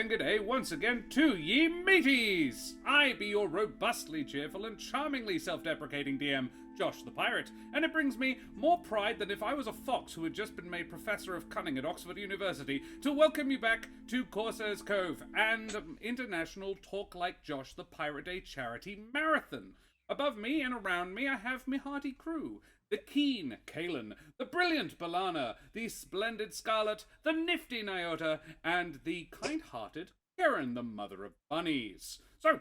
and good day once again to ye mateys! I be your robustly cheerful and charmingly self-deprecating DM, Josh the Pirate, and it brings me more pride than if I was a fox who had just been made Professor of Cunning at Oxford University to welcome you back to Corsair's Cove and International Talk Like Josh the Pirate Day Charity Marathon. Above me and around me I have me hearty crew. The keen Kaelin, the brilliant Balana, the splendid Scarlet, the nifty Nyota, and the kind-hearted Karen, the Mother of Bunnies. So,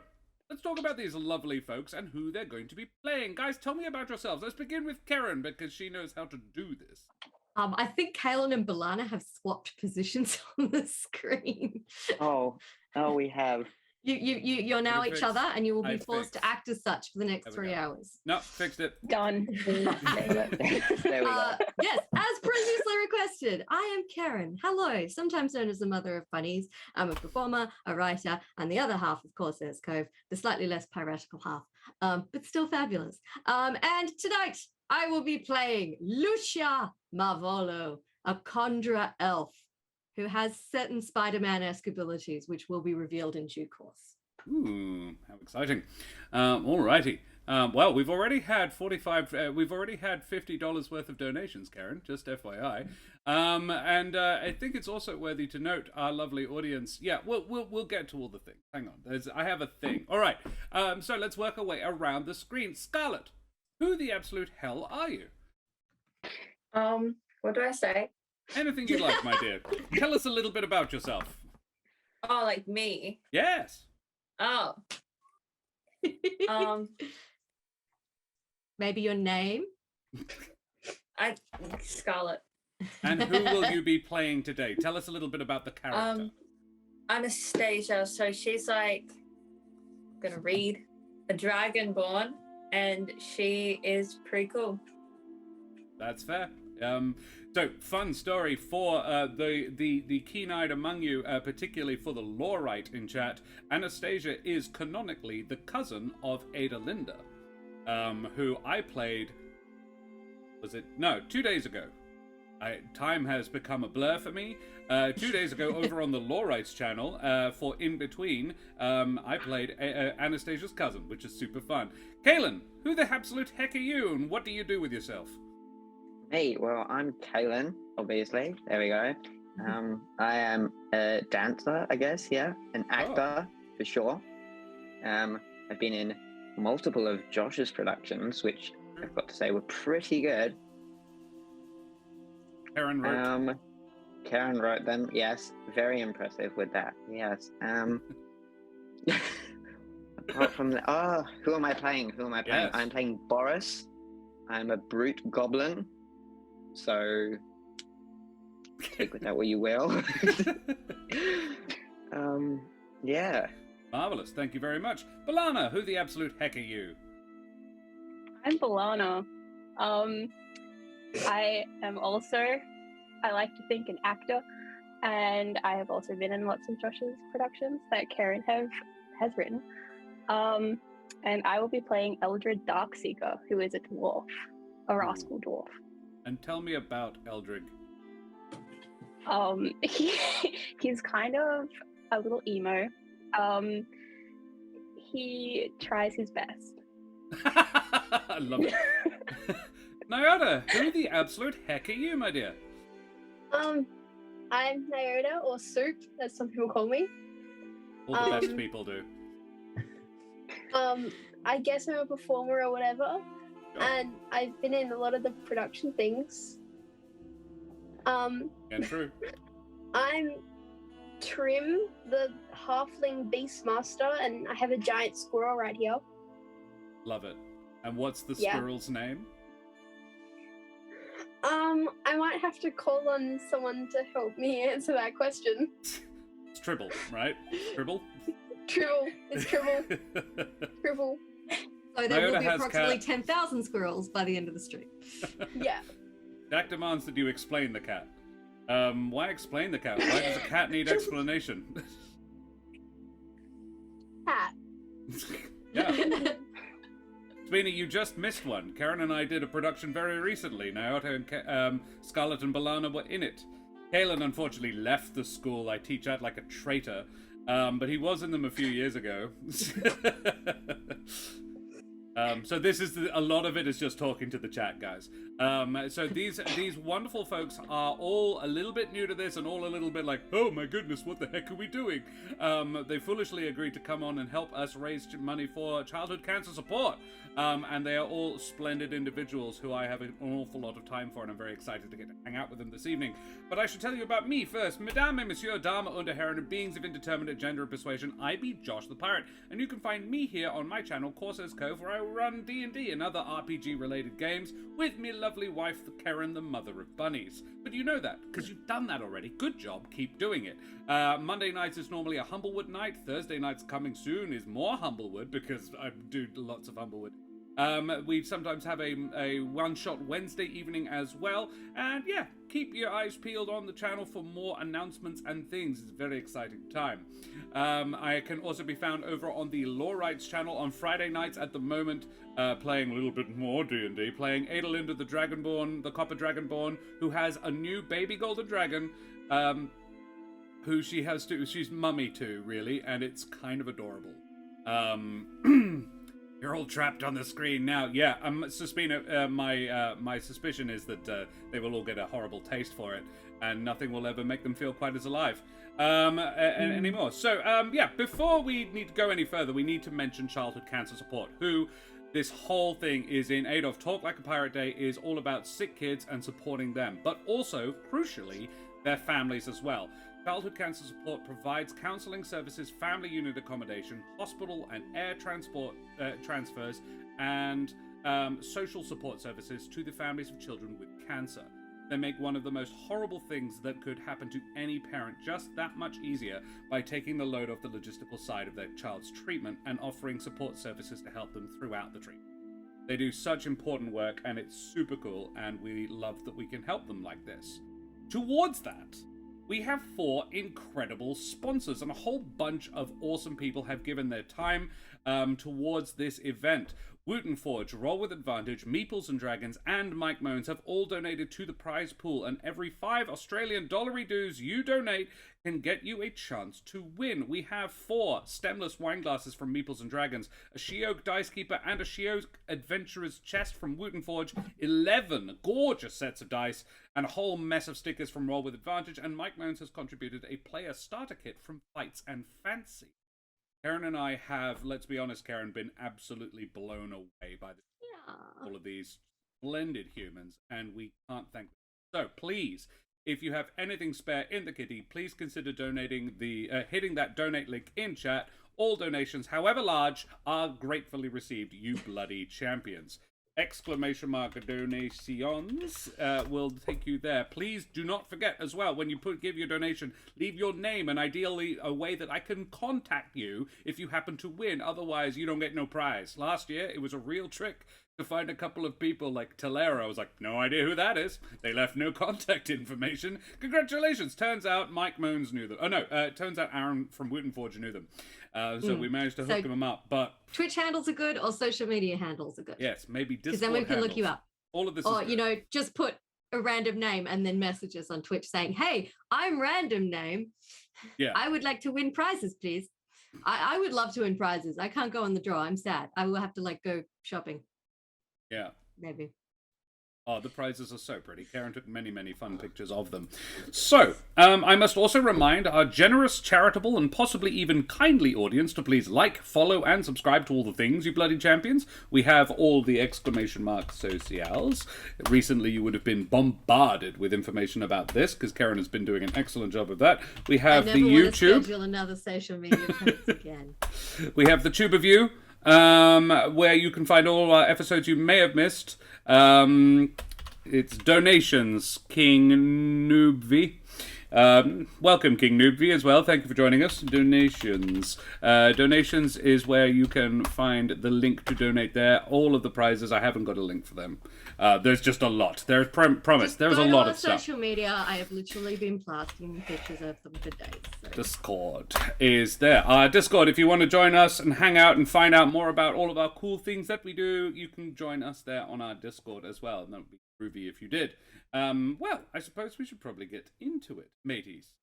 let's talk about these lovely folks and who they're going to be playing. Guys, tell me about yourselves. Let's begin with Karen, because she knows how to do this. I think Kaelin and Balana have swapped positions on the screen. Oh, we have. You're now each other, and you will be forced fixed. to act as such for the next 3 hours. No, fixed it. Done. There we go. Yes, as previously requested, I am Karen. Hello, sometimes known as the Mother of Bunnies. I'm a performer, a writer, and the other half of Corsair's Cove, the slightly less piratical half, but still fabulous. And tonight, I will be playing Lucia Marvolo, a conjurer elf who has certain Spider-Man-esque abilities, which will be revealed in due course. Ooh, how exciting! Alrighty. Well, we've already had $50 worth of donations, Karen. Just FYI. And I think it's also worthy to note our lovely audience. Yeah, we'll get to all the things. Hang on, I have a thing. All right. So let's work our way around the screen. Scarlet, who the absolute hell are you? What do I say? Anything you'd like, my dear. Tell us a little bit about yourself. Oh, like me? Yes. Oh. Maybe your name? Scarlet. And who will you be playing today? Tell us a little bit about the character. Anastasia. So she's like, I'm gonna read, a dragonborn, and she is pretty cool. That's fair. So, fun story for the keen-eyed among you, particularly for the Lorite in chat. Anastasia is canonically the cousin of Ada Linda, who I played. 2 days ago. Time has become a blur for me. 2 days ago, over on the Lorites channel, for In Between, I played Anastasia's cousin, which is super fun. Kaelin, who the absolute heck are you, and what do you do with yourself? Hey, well, I'm Kaelin, obviously. There we go. I am a dancer, I guess, yeah. An actor, for sure. I've been in multiple of Josh's productions, which I've got to say were pretty good. Karen wrote. Karen wrote them, yes. Very impressive with that, yes. Apart from that, who am I playing? Yes. I'm playing Boris. I'm a brute goblin. So, take with that what you will. Yeah. Marvelous, thank you very much. Balana, who the absolute heck are you? I'm Balana. I am also, I like to think, an actor, and I have also been in lots of Josh's productions that Karen has written. And I will be playing Eldred Darkseeker, who is a dwarf, a rascal dwarf. And tell me about Eldred. He's kind of a little emo. He tries his best. I love it. Nyota, who the absolute heck are you, my dear? I'm Nyota, or Soup, as some people call me. All the best people do. I guess I'm a performer or whatever. Sure. And I've been in a lot of the production things. And true. I'm Trim, the halfling beastmaster, and I have a giant squirrel right here. Love it. And what's the squirrel's name? I might have to call on someone to help me answer that question. It's Tribble, right? Tribble? Tribble. It's Tribble. Tribble. So there will Nyota be has approximately cat. 10,000 squirrels by the end of the stream. Yeah. Jack demands that you explain the cat. Why explain the cat? Why does a cat need explanation? Cat. Yeah. Sweeney, you just missed one. Karen and I did a production very recently. Nyota and Scarlet and Balana were in it. Kaelin unfortunately left the school I teach at like a traitor. But he was in them a few years ago. So this is a lot of it is just talking to the chat, guys. So these wonderful folks are all a little bit new to this and all a little bit like, oh my goodness, what the heck are we doing? They foolishly agreed to come on and help us raise money for childhood cancer support. And they are all splendid individuals who I have an awful lot of time for, and I'm very excited to get to hang out with them this evening. But I should tell you about me first. Mesdames et Messieurs, Dames und Herren, beings of indeterminate gender and persuasion, I be Josh the Pirate, and you can find me here on my channel, Corsairs Cove, where I run D&D and other RPG-related games with me lovely wife, Karen, the Mother of Bunnies. But you know that, because you've done that already. Good job, keep doing it. Monday nights is normally a Humblewood night. Thursday nights coming soon is more Humblewood, because I do lots of Humblewood. We sometimes have a one-shot Wednesday evening as well. And yeah, keep your eyes peeled on the channel for more announcements and things. It's a very exciting time. I can also be found over on the Lorites channel on Friday nights at the moment, playing a little bit more D&D, playing Adelinda the Dragonborn, the Copper Dragonborn, who has a new baby golden dragon, who she's mummy to, really, and it's kind of adorable. You're all trapped on the screen now. Yeah, my suspicion is that they will all get a horrible taste for it, and nothing will ever make them feel quite as alive anymore. So, yeah, before we need to go any further, we need to mention Childhood Cancer Support, who this whole thing is in aid of. Talk Like a Pirate Day is all about sick kids and supporting them, but also, crucially, their families as well. Childhood Cancer Support provides counselling services, family unit accommodation, hospital and air transport transfers, and social support services to the families of children with cancer. They make one of the most horrible things that could happen to any parent just that much easier by taking the load off the logistical side of their child's treatment and offering support services to help them throughout the treatment. They do such important work, and it's super cool, and we love that we can help them like this. Towards that, we have 4 incredible sponsors, and a whole bunch of awesome people have given their time towards this event. Wooten Forge, Roll with Advantage, Meeples and Dragons, and Mike Moans have all donated to the prize pool, and every 5 Australian dollary dues you donate can get you a chance to win. We have 4 stemless wine glasses from Meeples and Dragons, a She-Oak Dice Keeper, and a She-Oak Adventurer's Chest from Wooten Forge, 11 gorgeous sets of dice, and a whole mess of stickers from Roll with Advantage, and Mike Moans has contributed a player starter kit from Fights and Fancy. Karen and I have, let's be honest, Karen, been absolutely blown away by all of these splendid humans, and we can't thank them. So please, if you have anything spare in the kitty, please consider donating hitting that donate link in chat. All donations, however large, are gratefully received, you bloody champions. ! Donations will take you there. Please do not forget as well, when you give your donation, leave your name and ideally a way that I can contact you if you happen to win. Otherwise, you don't get no prize. Last year, it was a real trick to find a couple of people like Talera. I was like, no idea who that is. They left no contact information. Congratulations. Turns out Mike Moans knew them. Oh, no. Turns out Aaron from Wooten Forge knew them. So we managed to hook them up. But Twitch handles are good, or social media handles are good. Yes, maybe Discord because then we can handles. look you up. All of this or, is just put a random name and then message us on Twitch saying, hey, I'm random name. Yeah. I would like to win prizes, please. I would love to win prizes. I can't go on the draw. I'm sad. I will have to go shopping. Yeah. Maybe. Oh, the prizes are so pretty. Karen took many, many fun pictures of them. So, I must also remind our generous, charitable, and possibly even kindly audience to please like, follow, and subscribe to all the things, you bloody champions. We have all the exclamation mark socials. Recently, you would have been bombarded with information about this, because Karen has been doing an excellent job of that. We have the YouTube. I never want to schedule another social media post again. We have the Tube of You, where you can find all our episodes you may have missed. It's donations, King Noobvi. Welcome, King Noobvi, as well. Thank you for joining us. Donations. Donations is where you can find the link to donate there. All of the prizes, I haven't got a link for them. There's just a lot. There's promise. There's a lot of stuff. Social media, I have literally been plastering pictures of them for days. So. Discord is there. Discord, if you want to join us and hang out and find out more about all of our cool things that we do, you can join us there on our Discord as well. And that would be groovy if you did. Well, I suppose we should probably get into it, mateys.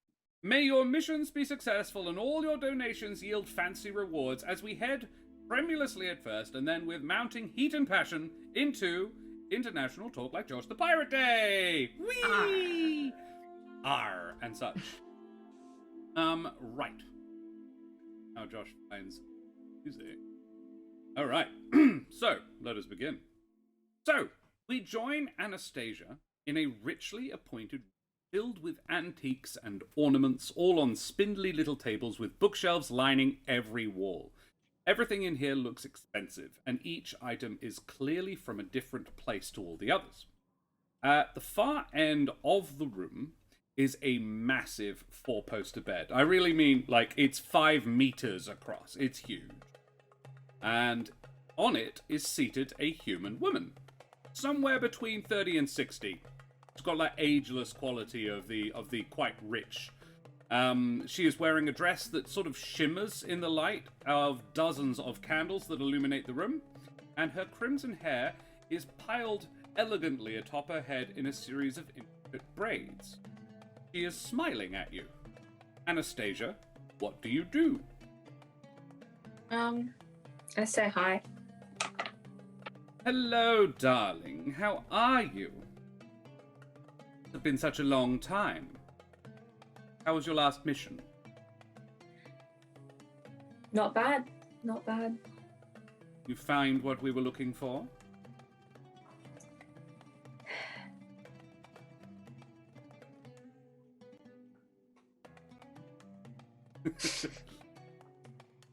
May your missions be successful and all your donations yield fancy rewards as we head tremulously at first and then with mounting heat and passion into International Talk Like Josh the Pirate Day! Whee! Arr, and such. Right. Now Josh finds music. Alright, so, let us begin. So, we join Anastasia in a richly appointed filled with antiques and ornaments, all on spindly little tables with bookshelves lining every wall. Everything in here looks expensive, and each item is clearly from a different place to all the others. At the far end of the room is a massive four-poster bed. I really mean, like, it's 5 meters across. It's huge. And on it is seated a human woman, somewhere between 30 and 60. It's got that ageless quality of the quite rich. She is wearing a dress that sort of shimmers in the light of dozens of candles that illuminate the room, and her crimson hair is piled elegantly atop her head in a series of intricate braids. She is smiling at you. Anastasia, what do you do? I say hi. Hello, darling. How are you? It's been such a long time. How was your last mission? Not bad. Not bad. You found what we were looking for?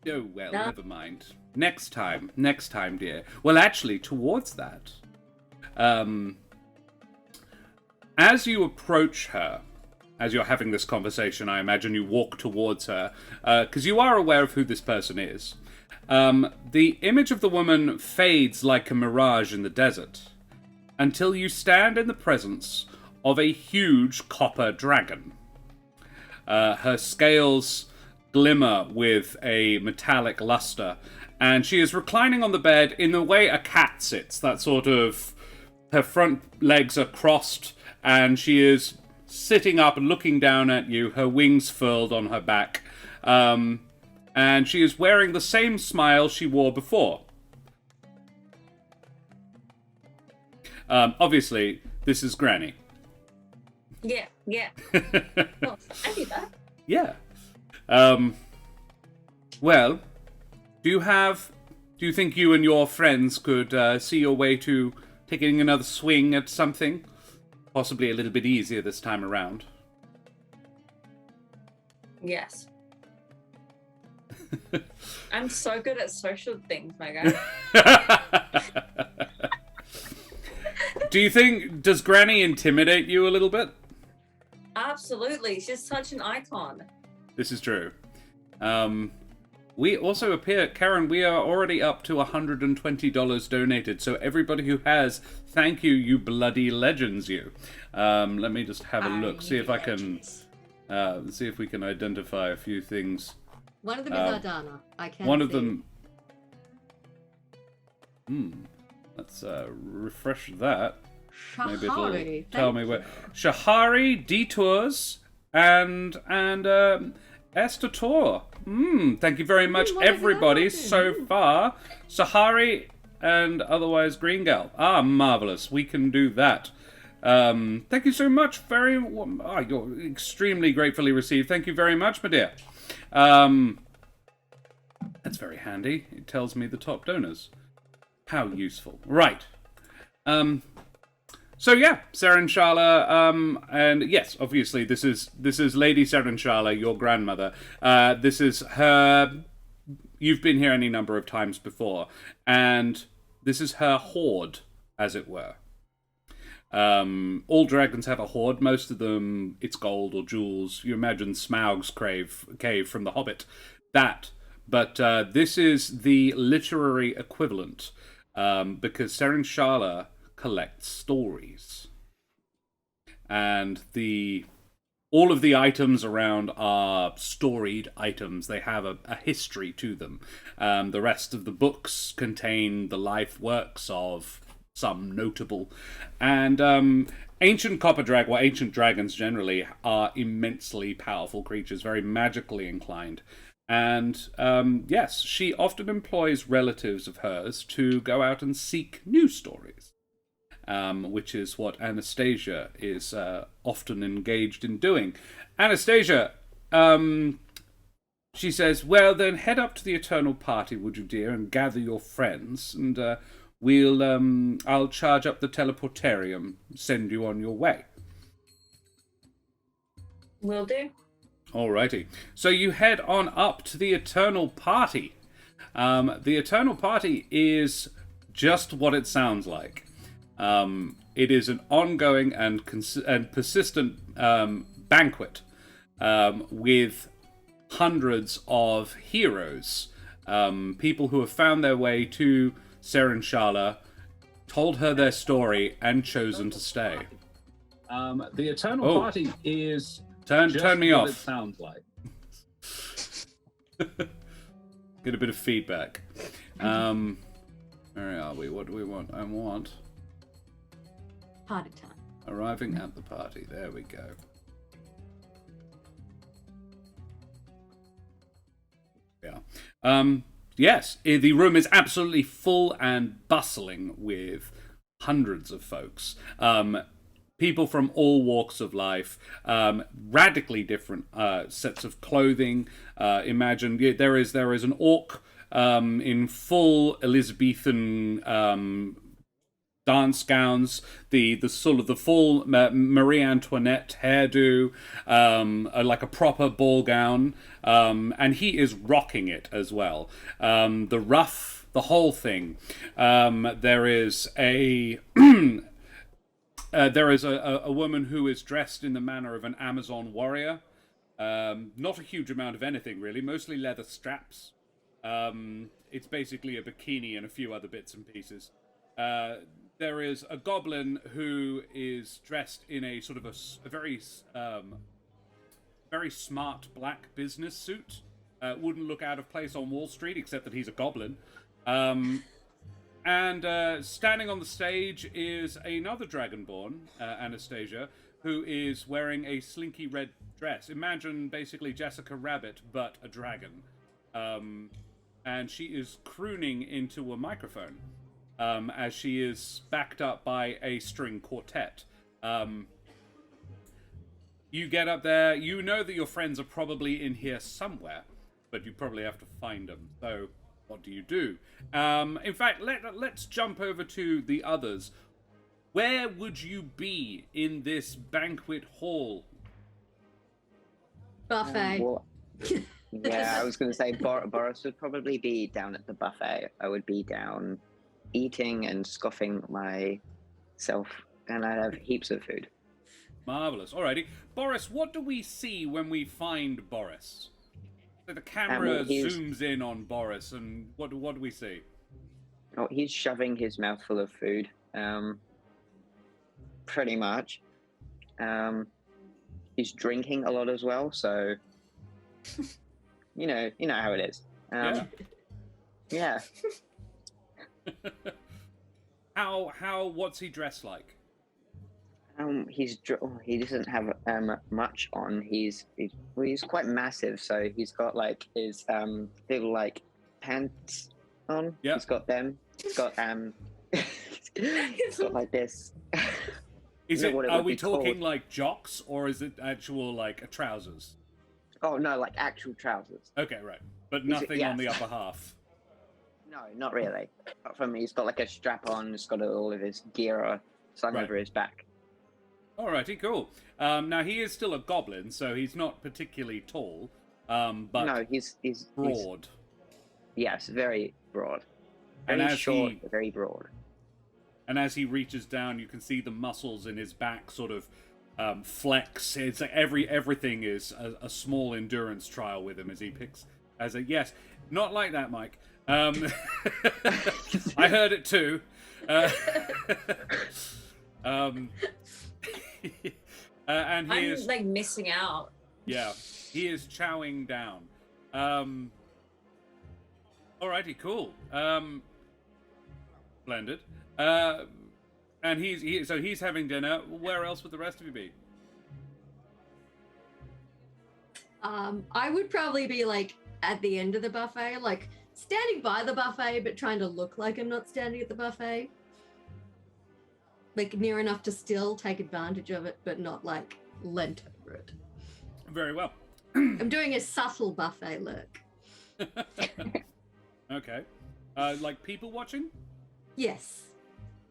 Oh, well, No. never mind. Next time, dear. Well, actually, towards that, as you approach her, as you're having this conversation, I imagine you walk towards her, because you are aware of who this person is. The image of the woman fades like a mirage in the desert, until you stand in the presence of a huge copper dragon. Her scales glimmer with a metallic luster, and she is reclining on the bed in the way a cat sits, that sort of, her front legs are crossed, and she is sitting up and looking down at you, her wings furled on her back, and she is wearing the same smile she wore before. Obviously, this is Granny. Yeah. Oh, I do that. Yeah. Well, do you think you and your friends could see your way to taking another swing at something? Possibly a little bit easier this time around. Yes. I'm so good at social things, my guy. Does Granny intimidate you a little bit? Absolutely. She's such an icon. This is true. We also appear, Karen, we are already up to $120 donated, so everybody who has, thank you, you bloody legends, you. Let me just have a look, see if I can, see if we can identify a few things. One of them is Ardana. I can't One of see. them... let's refresh that. Maybe it'll Shahari. tell me where. Shahari, Detours, and Estator. Thank you very much, what is everybody, that? so far. Sahari and otherwise Green Gal. Ah, marvelous. We can do that. Thank you so much. You're extremely gratefully received. Thank you very much, my dear. That's very handy. It tells me the top donors. How useful. Right. So yeah, Saranshala, and yes, obviously this is Lady Saranshala, your grandmother. This is her. You've been here any number of times before, and this is her hoard, as it were. All dragons have a hoard. Most of them, it's gold or jewels. You imagine Smaug's cave from The Hobbit. But this is the literary equivalent, because Saranshala collects stories, and all of the items around are storied items. They have a history to them. The rest of the books contain the life works of some notable. And ancient ancient dragons generally are immensely powerful creatures, very magically inclined. And yes, she often employs relatives of hers to go out and seek new stories, which is what Anastasia is often engaged in doing. Anastasia, she says, well, then head up to the Eternal Party, would you, dear, and gather your friends, and I'll charge up the teleportarium, send you on your way. Will do. Alrighty. So you head on up to the Eternal Party. The Eternal Party is just what it sounds like. It is an ongoing and persistent banquet with hundreds of heroes, people who have found their way to Serenchala, told her their story, and chosen to stay. The Eternal Party is turn me off. It sounds like. Get a bit of feedback. Where are we? What do we want? I want Party time. arriving at the party. There we go. Yeah. Yes, the room is absolutely full and bustling with hundreds of folks. People from all walks of life, radically different sets of clothing. Imagine there is an orc in full Elizabethan dance gowns, the sort of the full Marie Antoinette hairdo, like a proper ball gown, and he is rocking it as well. The ruff, the whole thing. There is a woman who is dressed in the manner of an Amazon warrior. Not a huge amount of anything really, mostly leather straps. It's basically a bikini and a few other bits and pieces. There is a goblin who is dressed in a sort of a very smart black business suit. Wouldn't look out of place on Wall Street, except that he's a goblin. And standing on the stage is another Dragonborn, Anastasia, who is wearing a slinky red dress. Imagine basically Jessica Rabbit, but a dragon. And she is crooning into a microphone. As she is backed up by a string quartet. You get up there, you know that your friends are probably in here somewhere, but you probably have to find them. So, what do you do? In fact, let's jump over to the others. Where would you be in this banquet hall? Buffet. Yeah, I was going to say Boris would probably be down at the buffet. I would be down eating and scoffing myself, and I have heaps of food. Marvelous. Alrighty. Boris, what do we see when we find Boris? So the camera zooms in on Boris, and what do we see? Oh, he's shoving his mouth full of food. Pretty much. He's drinking a lot as well, so you know how it is. Yeah. What's he dressed like? He doesn't have much on. He's quite massive, so he's got like his little like pants on. Yeah. He's got them. He's got he's got like this. Are we talking like jocks, or is it actual like trousers? Oh no, like actual trousers. Okay, right, but nothing on the upper half. No, not really. Apart from he's got like a strap on. He's got all of his gear slung over his back. Alrighty, cool. Now he is still a goblin, so he's not particularly tall. But no, he's broad. Yes, very broad. And Very as short, very broad. And as he reaches down, you can see the muscles in his back sort of flex. It's like everything is a small endurance trial with him as he picks. Yes, not like that, Mike. I heard it too. And he is like missing out. Yeah, he is chowing down. Alrighty, cool. Splendid. And he's having dinner. Where else would the rest of you be? I would probably be like at the end of the buffet, like standing by the buffet, but trying to look like I'm not standing at the buffet. Like near enough to still take advantage of it, but not like leant over it. Very well. I'm doing a subtle buffet look. Okay. Like people watching? Yes.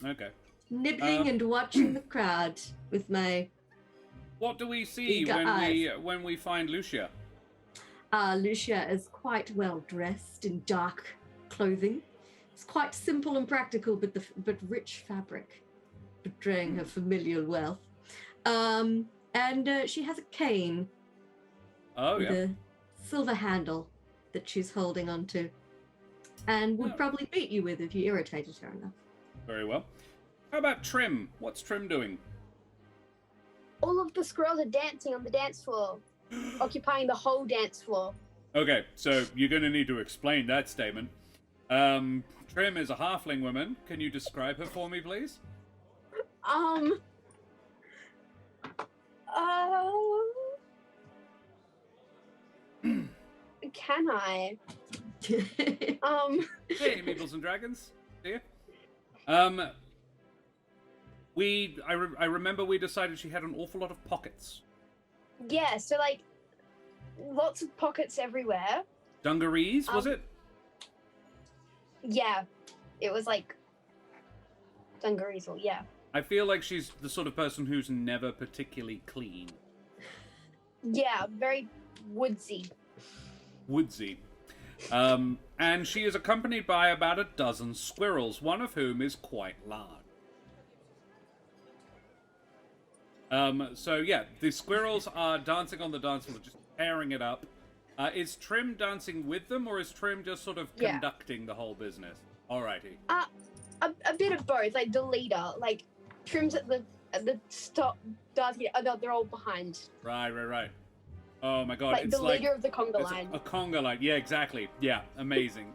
Okay. Nibbling and watching the crowd with my What do we see eager eyes. when we find Lucia? Lucia is quite well dressed in dark clothing. It's quite simple and practical, but rich fabric, betraying her familial wealth. And she has a cane with a silver handle that she's holding onto, and would probably beat you with if you irritated her enough. Very well. How about Trim? What's Trim doing? All of the squirrels are dancing on the dance floor, occupying the whole dance floor. Okay, so you're going to need to explain that statement. Trim is a halfling woman. Can you describe her for me, please? Can I? Hey, Meeples and Dragons. See ya. I remember we decided she had an awful lot of pockets. Yeah, so like lots of pockets everywhere. Dungarees, was it? Yeah, it was like dungarees, or yeah. I feel like she's the sort of person who's never particularly clean. Yeah, very woodsy. Woodsy. And she is accompanied by about a dozen squirrels, one of whom is quite large. So yeah, the squirrels are dancing on the dance floor, just tearing it up. Is Trim dancing with them, or is Trim just sort of conducting the whole business? Alrighty. A bit of both, like the leader, like Trim's at the stop dancing. Oh no, they're all behind. Right. Oh my god, Like it's the like leader of the conga line. a conga line. Yeah, exactly. Yeah, amazing.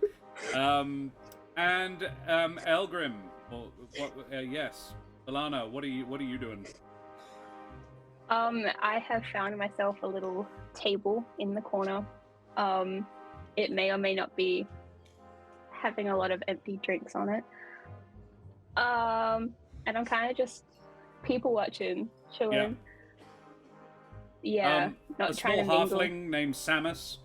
And Elgrim, or what? Yes, Alana, what are you doing? I have found myself a little table in the corner. It may or may not be having a lot of empty drinks on it. And I'm kind of just people watching, chilling. Yeah, not trying to mingle. A small halfling named Samus,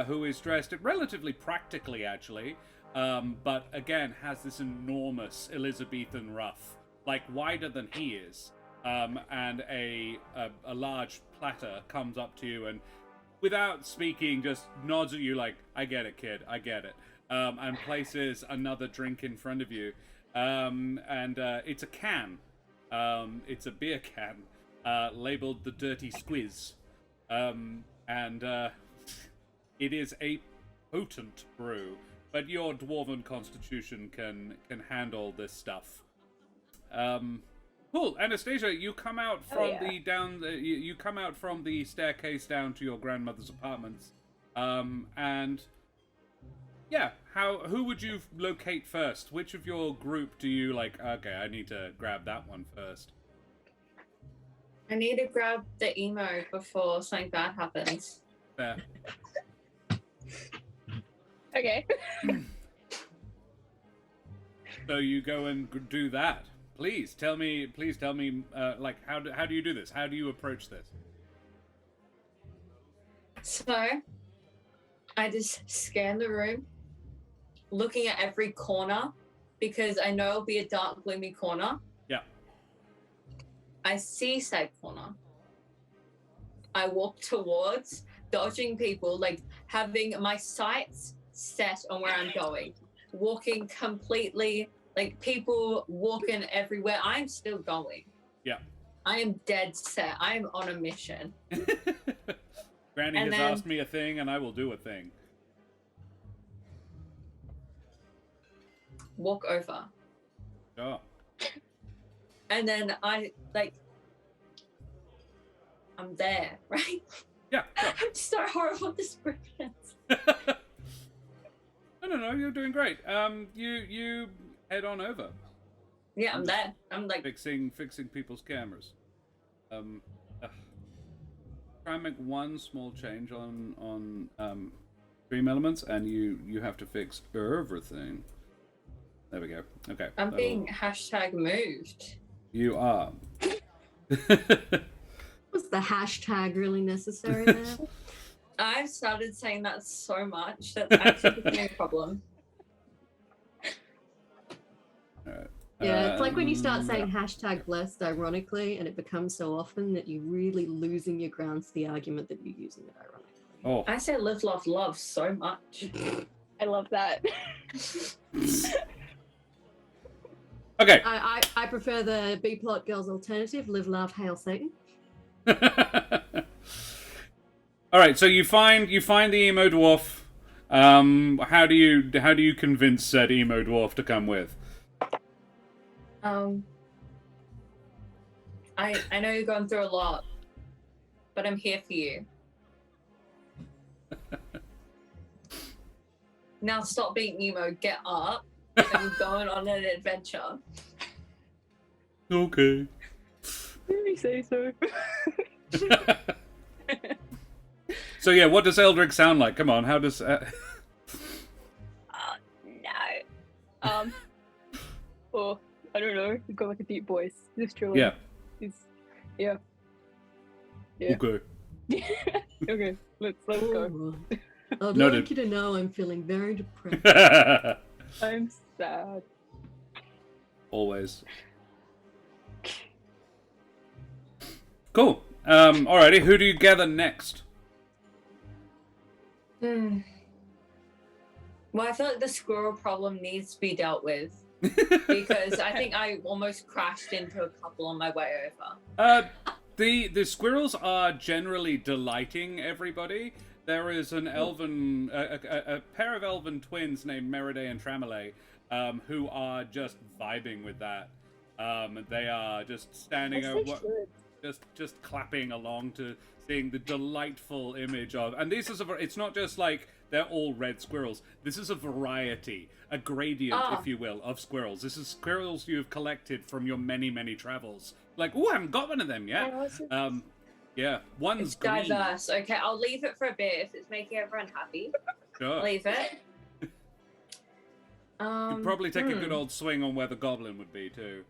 who is dressed relatively practically, actually, but again has this enormous Elizabethan ruff, like wider than he is. And a large platter comes up to you and, without speaking, just nods at you like, I get it, kid, I get it. And places another drink in front of you. And it's a can. It's a beer can, labeled the Dirty Squiz. And it is a potent brew, but your dwarven constitution can handle this stuff. Cool, Anastasia, you come out from you come out from the staircase down to your grandmother's apartments, and yeah, who would you locate first? Which of your group do you like? Okay, I need to grab that one first. I need to grab the emo before something bad happens. Fair. Okay. So you go and do that. Please tell me, like, how do you do this? How do you approach this? So, I just scan the room, looking at every corner, because I know it'll be a dark, gloomy corner. Yeah. I see said corner. I walk towards, dodging people, like having my sights set on where I'm going, walking completely. Like, people walking everywhere. I'm still going. Yeah. I am dead set. I am on a mission. Granny has asked me a thing, and I will do a thing. Walk over. Oh. And then I'm there, right? Yeah. Sure. I'm so horrible at descriptions. No, you're doing great. You head on over. Yeah, I'm there. I'm like fixing people's cameras. Try and make one small change on stream elements, and you have to fix everything. There we go. Okay. I'm being hashtag moved. You are. Was the hashtag really necessary there? I've started saying that so much that actually became a problem. All right. Yeah, it's like when you start saying hashtag blessed ironically, and it becomes so often that you're really losing your grounds to the argument that you're using it ironically. Oh. I say live, love, love so much. I love that. Okay. I prefer the B plot girls alternative, live, laugh, hail Satan. All right, so you find the emo dwarf. How do you convince said emo dwarf to come with? I know you're going through a lot, but I'm here for you. Now stop being emo, get up, and we're going on an adventure. Okay. You say so. So yeah, what does Eldrick sound like? Come on, how does? No. Oh, I don't know. He's got like a deep voice. Just truly. Yeah. Yeah. Yeah. Okay. Okay. Let's go. Ooh. I'd Noted. like you to know I'm feeling very depressed. I'm sad. Always. Cool. Alrighty, who do you gather next? Well, I feel like the squirrel problem needs to be dealt with. Because I think I almost crashed into a couple on my way over. The squirrels are generally delighting everybody. There is an elven, a pair of elven twins named Meriday and Tramele, who are just vibing with that. They are just standing over, just clapping along to seeing the delightful image of. And this is it's not just like they're all red squirrels. This is a variety, a gradient, if you will, of squirrels. This is squirrels you have collected from your many, many travels. Like, oh, I haven't got one of them yet. Yeah, one's It's green. diverse. Okay, I'll leave it for a bit if it's making everyone happy. Sure. Leave it. You'd probably take a good old swing on where the goblin would be too.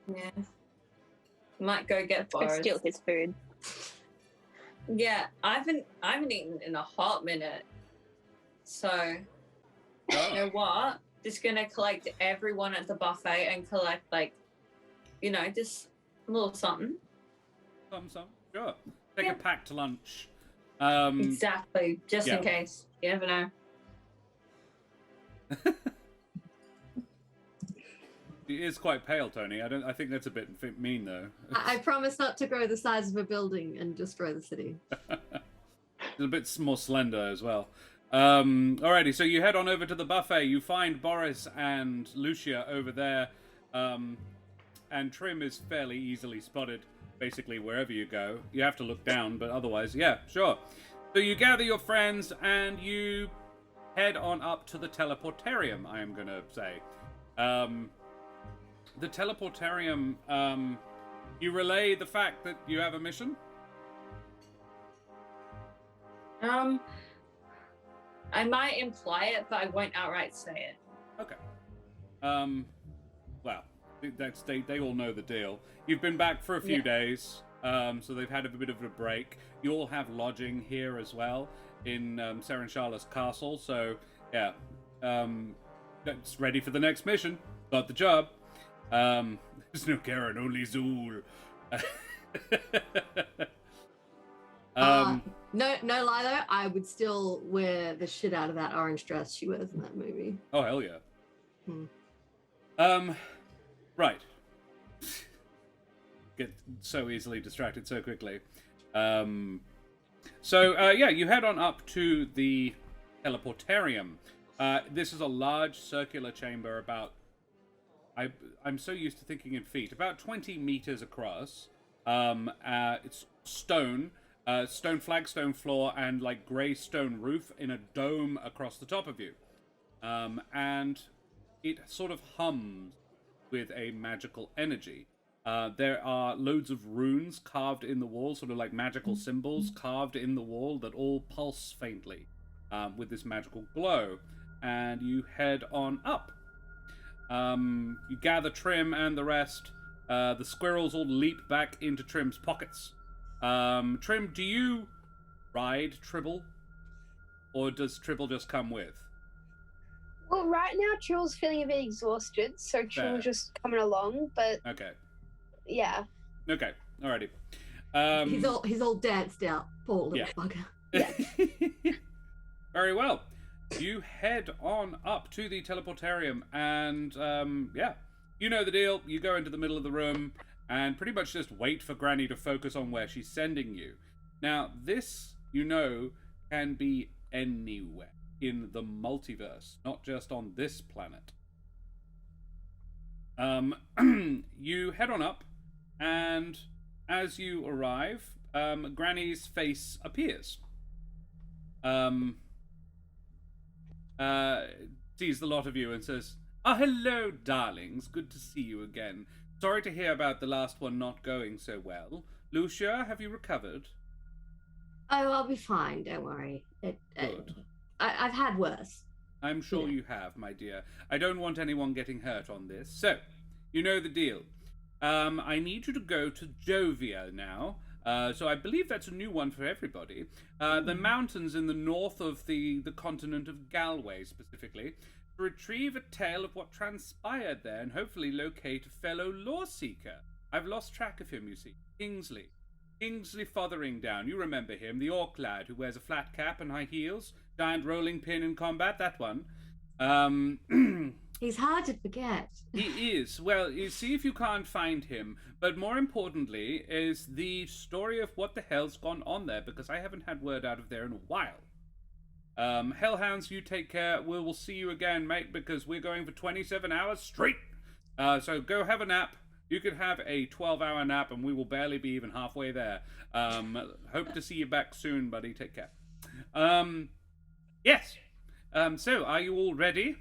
Yeah. Might go get I Boris. steal his food. Yeah, I haven't eaten in a hot minute. So, you know what? Just gonna collect everyone at the buffet and collect just a little something. Some. Sure. Take a packed lunch. Exactly. Just in case. You never know. He is quite pale, Tony. I think that's a bit mean, though. I promise not to grow the size of a building and destroy the city. He's a bit more slender as well. Alrighty, so you head on over to the buffet. You find Boris and Lucia over there. And Trim is fairly easily spotted, basically, wherever you go. You have to look down, but otherwise, yeah, sure. So you gather your friends, and you head on up to the teleportarium, I am going to say. The teleportarium, you relay the fact that you have a mission? I might imply it, but I won't outright say it. Okay. Well, they all know the deal. You've been back for a few days, so they've had a bit of a break. You all have lodging here as well in Serenshala's castle, so yeah, it's ready for the next mission. Got the job. There's no Karen, only Zool. No lie though, I would still wear the shit out of that orange dress she wears in that movie. Oh hell yeah. Right. Get so easily distracted so quickly. You head on up to the teleportarium. This is a large circular chamber about, I'm so used to thinking in feet, about 20 meters across. It's stone flagstone floor and like grey stone roof in a dome across the top of you. And it sort of hums with a magical energy. There are loads of runes carved in the wall, sort of like magical symbols carved in the wall that all pulse faintly with this magical glow. And you head on up. You gather Trim and the rest. The squirrels all leap back into Trim's pockets. Trim, do you ride Tribble? Or does Tribble just come with? Well, right now Tribble's feeling a bit exhausted, so Tribble's just coming along. But okay, yeah. Okay, alrighty. He's all danced out, poor little bugger. Yeah. Very well. You head on up to the teleportarium, and you know the deal. You go into the middle of the room and pretty much just wait for Granny to focus on where she's sending you. Now, this, you know, can be anywhere in the multiverse, not just on this planet. You head on up, and as you arrive, Granny's face appears. Sees the lot of you and says, hello, darlings. Good to see you again. Sorry to hear about the last one not going so well. Lucia, have you recovered? Oh, I'll be fine. Don't worry. Good. I've had worse. I'm sure you have, my dear. I don't want anyone getting hurt on this. So, you know the deal. I need you to go to Jovia now. So I believe that's a new one for everybody. The mountains in the north of the continent of Galway, specifically, to retrieve a tale of what transpired there and hopefully locate a fellow Loreseeker. I've lost track of him, you see. Kingsley. Kingsley Fotheringdown. You remember him, the orc lad who wears a flat cap and high heels, giant rolling pin in combat, that one. He's hard to forget. He is. Well, you see if you can't find him. But more importantly is the story of what the hell's gone on there, because I haven't had word out of there in a while. Hellhounds, you take care. We'll see you again, mate, because we're going for 27 hours straight. So go have a nap. You could have a 12-hour nap, and we will barely be even halfway there. Hope to see you back soon, buddy. Take care. Yes. So, are you all ready?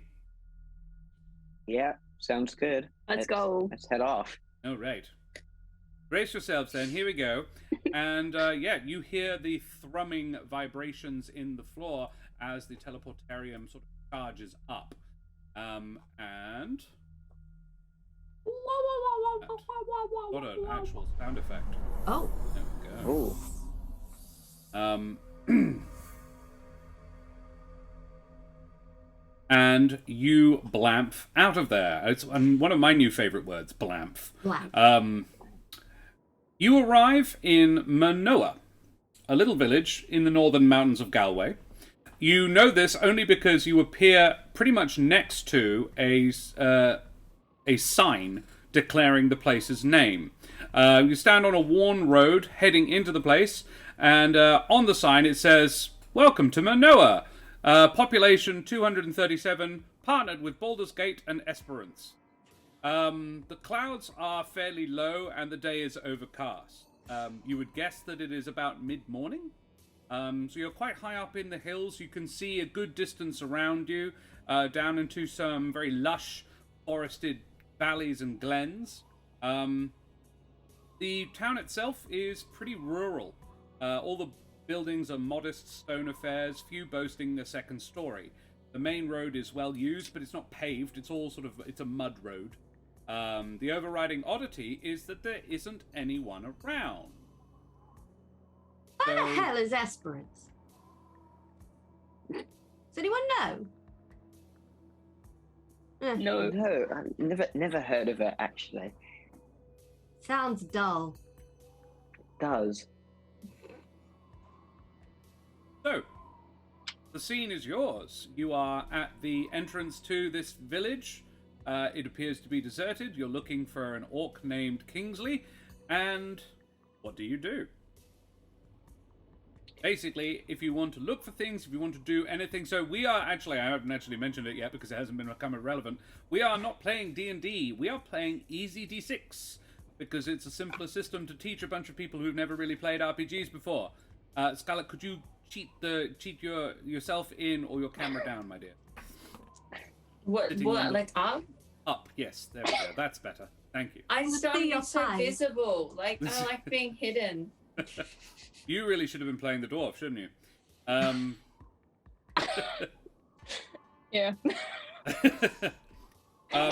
Yeah, sounds good. Let's go. Let's head off. All right. Brace yourselves then. Here we go. And you hear the thrumming vibrations in the floor as the teleportarium sort of charges up. And what an actual sound effect. Oh. There we go. Ooh. And you blamph out of there. It's one of my new favorite words, blamph. Blamph. You arrive in Mernoah, a little village in the northern mountains of Galway. You know this only because you appear pretty much next to a sign declaring the place's name. You stand on a worn road heading into the place, and on the sign it says, "Welcome to Mernoah. Population 237, partnered with Baldur's Gate and Esperance." The clouds are fairly low and the day is overcast. You would guess that it is about mid-morning. So you're quite high up in the hills. You can see a good distance around you, down into some very lush, forested valleys and glens. The town itself is pretty rural. All the buildings are modest stone affairs, few boasting a second story. The main road is well used, but it's not paved. It's all it's a mud road. The overriding oddity is that there isn't anyone around. Where the hell is Esperance? Does anyone know? No. No, I've never heard of it, actually. Sounds dull. It does. So, the scene is yours. You are at the entrance to this village. It appears to be deserted. You're looking for an orc named Kingsley. And what do you do? Basically, if you want to look for things, if you want to do anything. So we are actually, I haven't actually mentioned it yet because it hasn't become irrelevant. We are not playing D&D. We are playing Easy D6 because it's a simpler system to teach a bunch of people who've never really played RPGs before. Scarlett, could you cheat yourself in or your camera down, my dear? What? Sitting What? on the- Like up? Up, yes. There we go. That's better. Thank you. I Let's started see to your be so thighs. visible. Like I like being hidden. You really should have been playing the dwarf, shouldn't you? Yeah.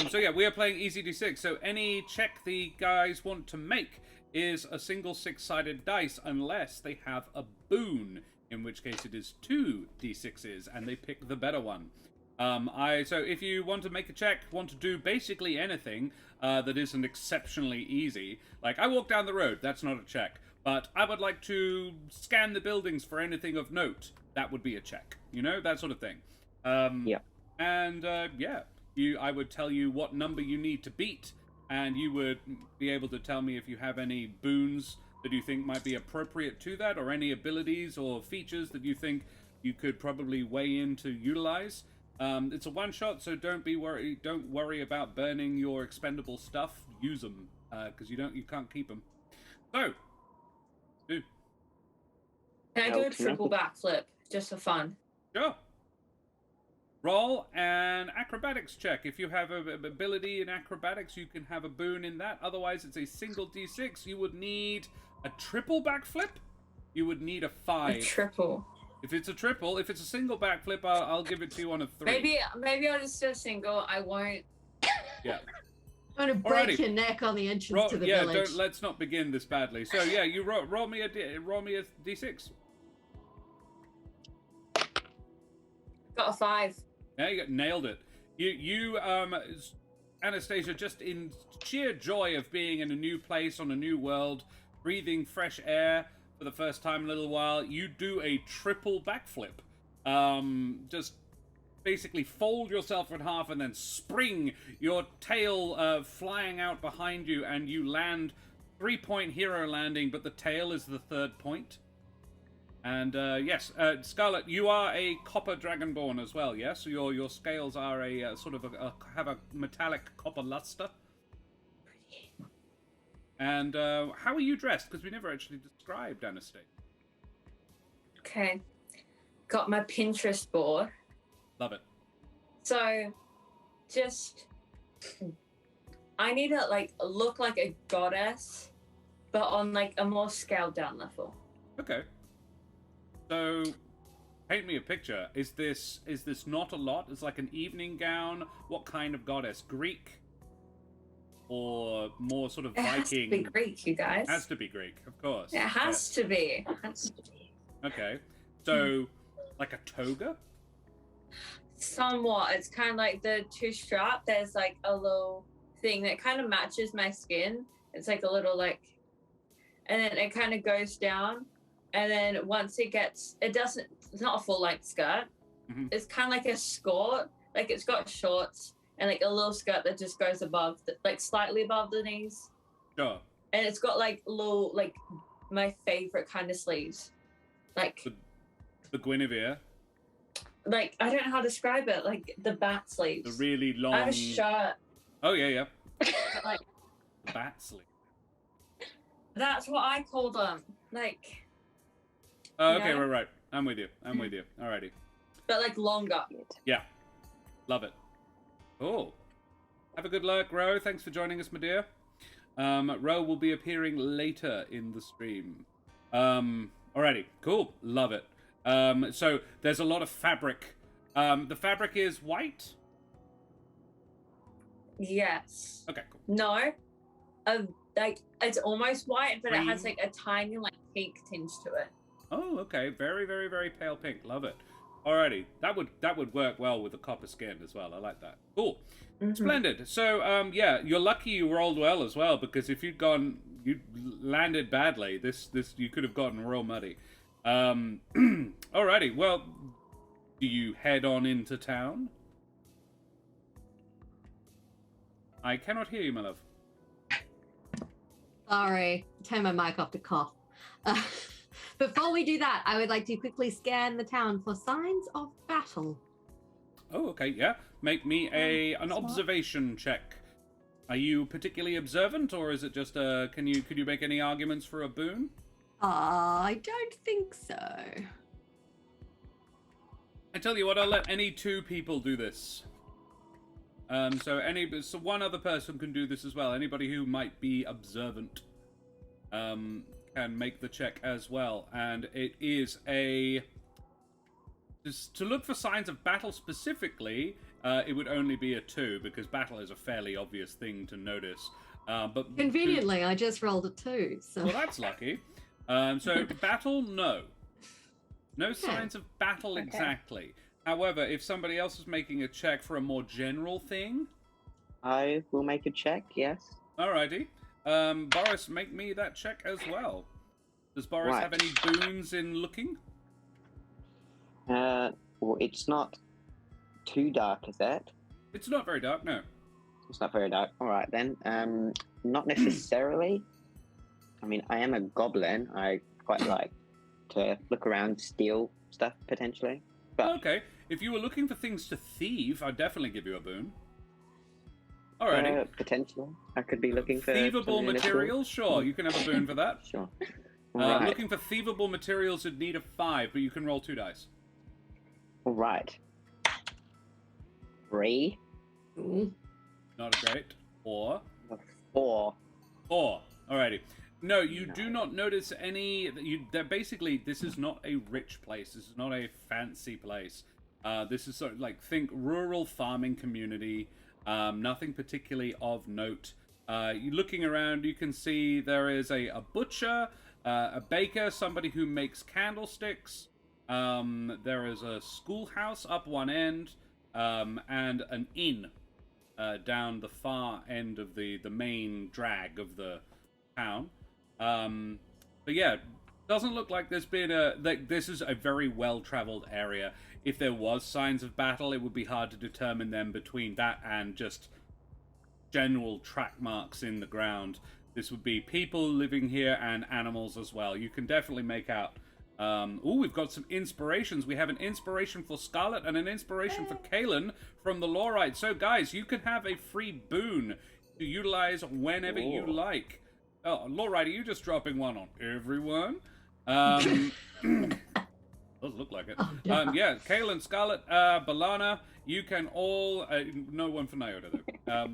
So yeah, we are playing Easy D6. So any check the guys want to make is a single 6-sided dice, unless they have a boon, in which case it is 2 D6s, and they pick the better one. So if you want to make a check, want to do basically anything that isn't exceptionally easy, like I walk down the road, that's not a check, but I would like to scan the buildings for anything of note, that would be a check, you know, that sort of thing. Yeah. And I would tell you what number you need to beat, and you would be able to tell me if you have any boons that you think might be appropriate to that, or any abilities or features that you think you could probably weigh in to utilize. It's a one-shot, so don't worry about burning your expendable stuff. Use them, because you can't keep them. So, do. Can I do a triple backflip just for fun? Sure. Roll an acrobatics check. If you have a ability in acrobatics, you can have a boon in that. Otherwise, it's a single D6. You would need a triple backflip. You would need a 5. A triple. If it's a triple, if it's a single backflip, I'll give it to you on a 3. Maybe I'll just do a single. I won't. Yeah. I'm going to break Alrighty. your neck on the entrance to the village. Let's not begin this badly. So yeah, you roll me a D6. Got a 5. Yeah, you nailed it. You Anastasia, just in sheer joy of being in a new place on a new world, breathing fresh air for the first time in a little while, you do a triple backflip. Just basically fold yourself in half and then spring, your tail flying out behind you, and you land 3-point hero landing, but the tail is the 3rd point. And yes, Scarlet, you are a copper dragonborn as well, yes? So your scales are a sort of have a metallic copper luster. And how are you dressed? Because we never actually described Anastasia. Okay. Got my Pinterest board. Love it. So, I need to look like a goddess, but on a more scaled down level. Okay. So, paint me a picture. Is this not a lot? It's like an evening gown. What kind of goddess? Greek? Or more sort of Viking? It has to be Greek, you guys. Has to be Greek, of course. It has to be. It has to be. Okay. So, like a toga? Somewhat. It's kind of like the 2 strap. There's a little thing that kind of matches my skin. It's like a little and then it kind of goes down. And then once it's not a full length skirt. Mm-hmm. It's kind of like a skirt. It's got shorts and a little skirt that just goes above, slightly above the knees. Sure. And it's got little, my favorite kind of sleeves. The Guinevere. I don't know how to describe it. The bat sleeves. The really long. I have a shirt. Oh yeah. But, The bat sleeve. that's what I call them. Oh, okay, Yeah. right. I'm with you. Alrighty. But longer. Yeah. Love it. Oh. Have a good luck, Ro. Thanks for joining us, my dear. Ro will be appearing later in the stream. Alrighty. Cool. Love it. So there's a lot of fabric. The fabric is white? Yes. Okay, cool. No. It's almost white, but it has Green? a tiny pink tinge to it. Oh, okay. Very, very, very pale pink. Love it. Alrighty. That would work well with the copper skin as well. I like that. Cool. Mm-hmm. Splendid. So, yeah, you're lucky you rolled well as well, because if you landed badly, this you could have gotten real muddy. Alrighty. Well, do you head on into town? I cannot hear you, my love. Sorry, turn my mic off to cough. Before we do that, I would like to quickly scan the town for signs of battle. Oh, okay, yeah. Make me an observation check. Are you particularly observant, or is it just could you make any arguments for a boon? I don't think so. I tell you what, I'll let any 2 people do this. So one other person can do this as well. Anybody who might be observant can make the check as well. And it is to look for signs of battle specifically, it would only be a 2 because battle is a fairly obvious thing to notice. But conveniently, I just rolled a 2. So. Well, that's lucky. So battle, no. No signs of battle exactly. However, if somebody else is making a check for a more general thing... I will make a check, yes. Alrighty. Boris, make me that check as well. Does Boris have any boons in looking? Well, it's not too dark, is it? It's not very dark, no. It's not very dark. All right, then. Not necessarily. I mean, I am a goblin. I quite like to look around, steal stuff, potentially. But... Okay. If you were looking for things to thieve, I'd definitely give you a boon. Alrighty. Potentially. I could be looking for... Thievable materials? Sure, you can have a boon for that. Sure. Looking for thievable materials would need a 5, but you can roll 2 dice. All right. 3. Ooh. Not a great. 4. 4. 4. Alrighty. No, you do not notice any... Basically, this is not a rich place. This is not a fancy place. This is sort of like, think rural farming community. Nothing particularly of note. Looking around, you can see there is a butcher, a baker, somebody who makes candlesticks. There is a schoolhouse up one end, and an inn down the far end of the main drag of the town. But yeah, doesn't look like there's been this is a very well-traveled area. If there was signs of battle, it would be hard to determine them between that and just general track marks in the ground. This would be people living here and animals as well. You can definitely make out. We've got some inspirations. We have an inspiration for Scarlet and an inspiration for Kaelin from the Lorite. So, guys, you can have a free boon to utilize whenever you like. Oh, Lorite, are you just dropping one on everyone? Does look like it. Oh, no. Yeah, Kaelin, Scarlet, Balana, you can all... no one for Nyota, though.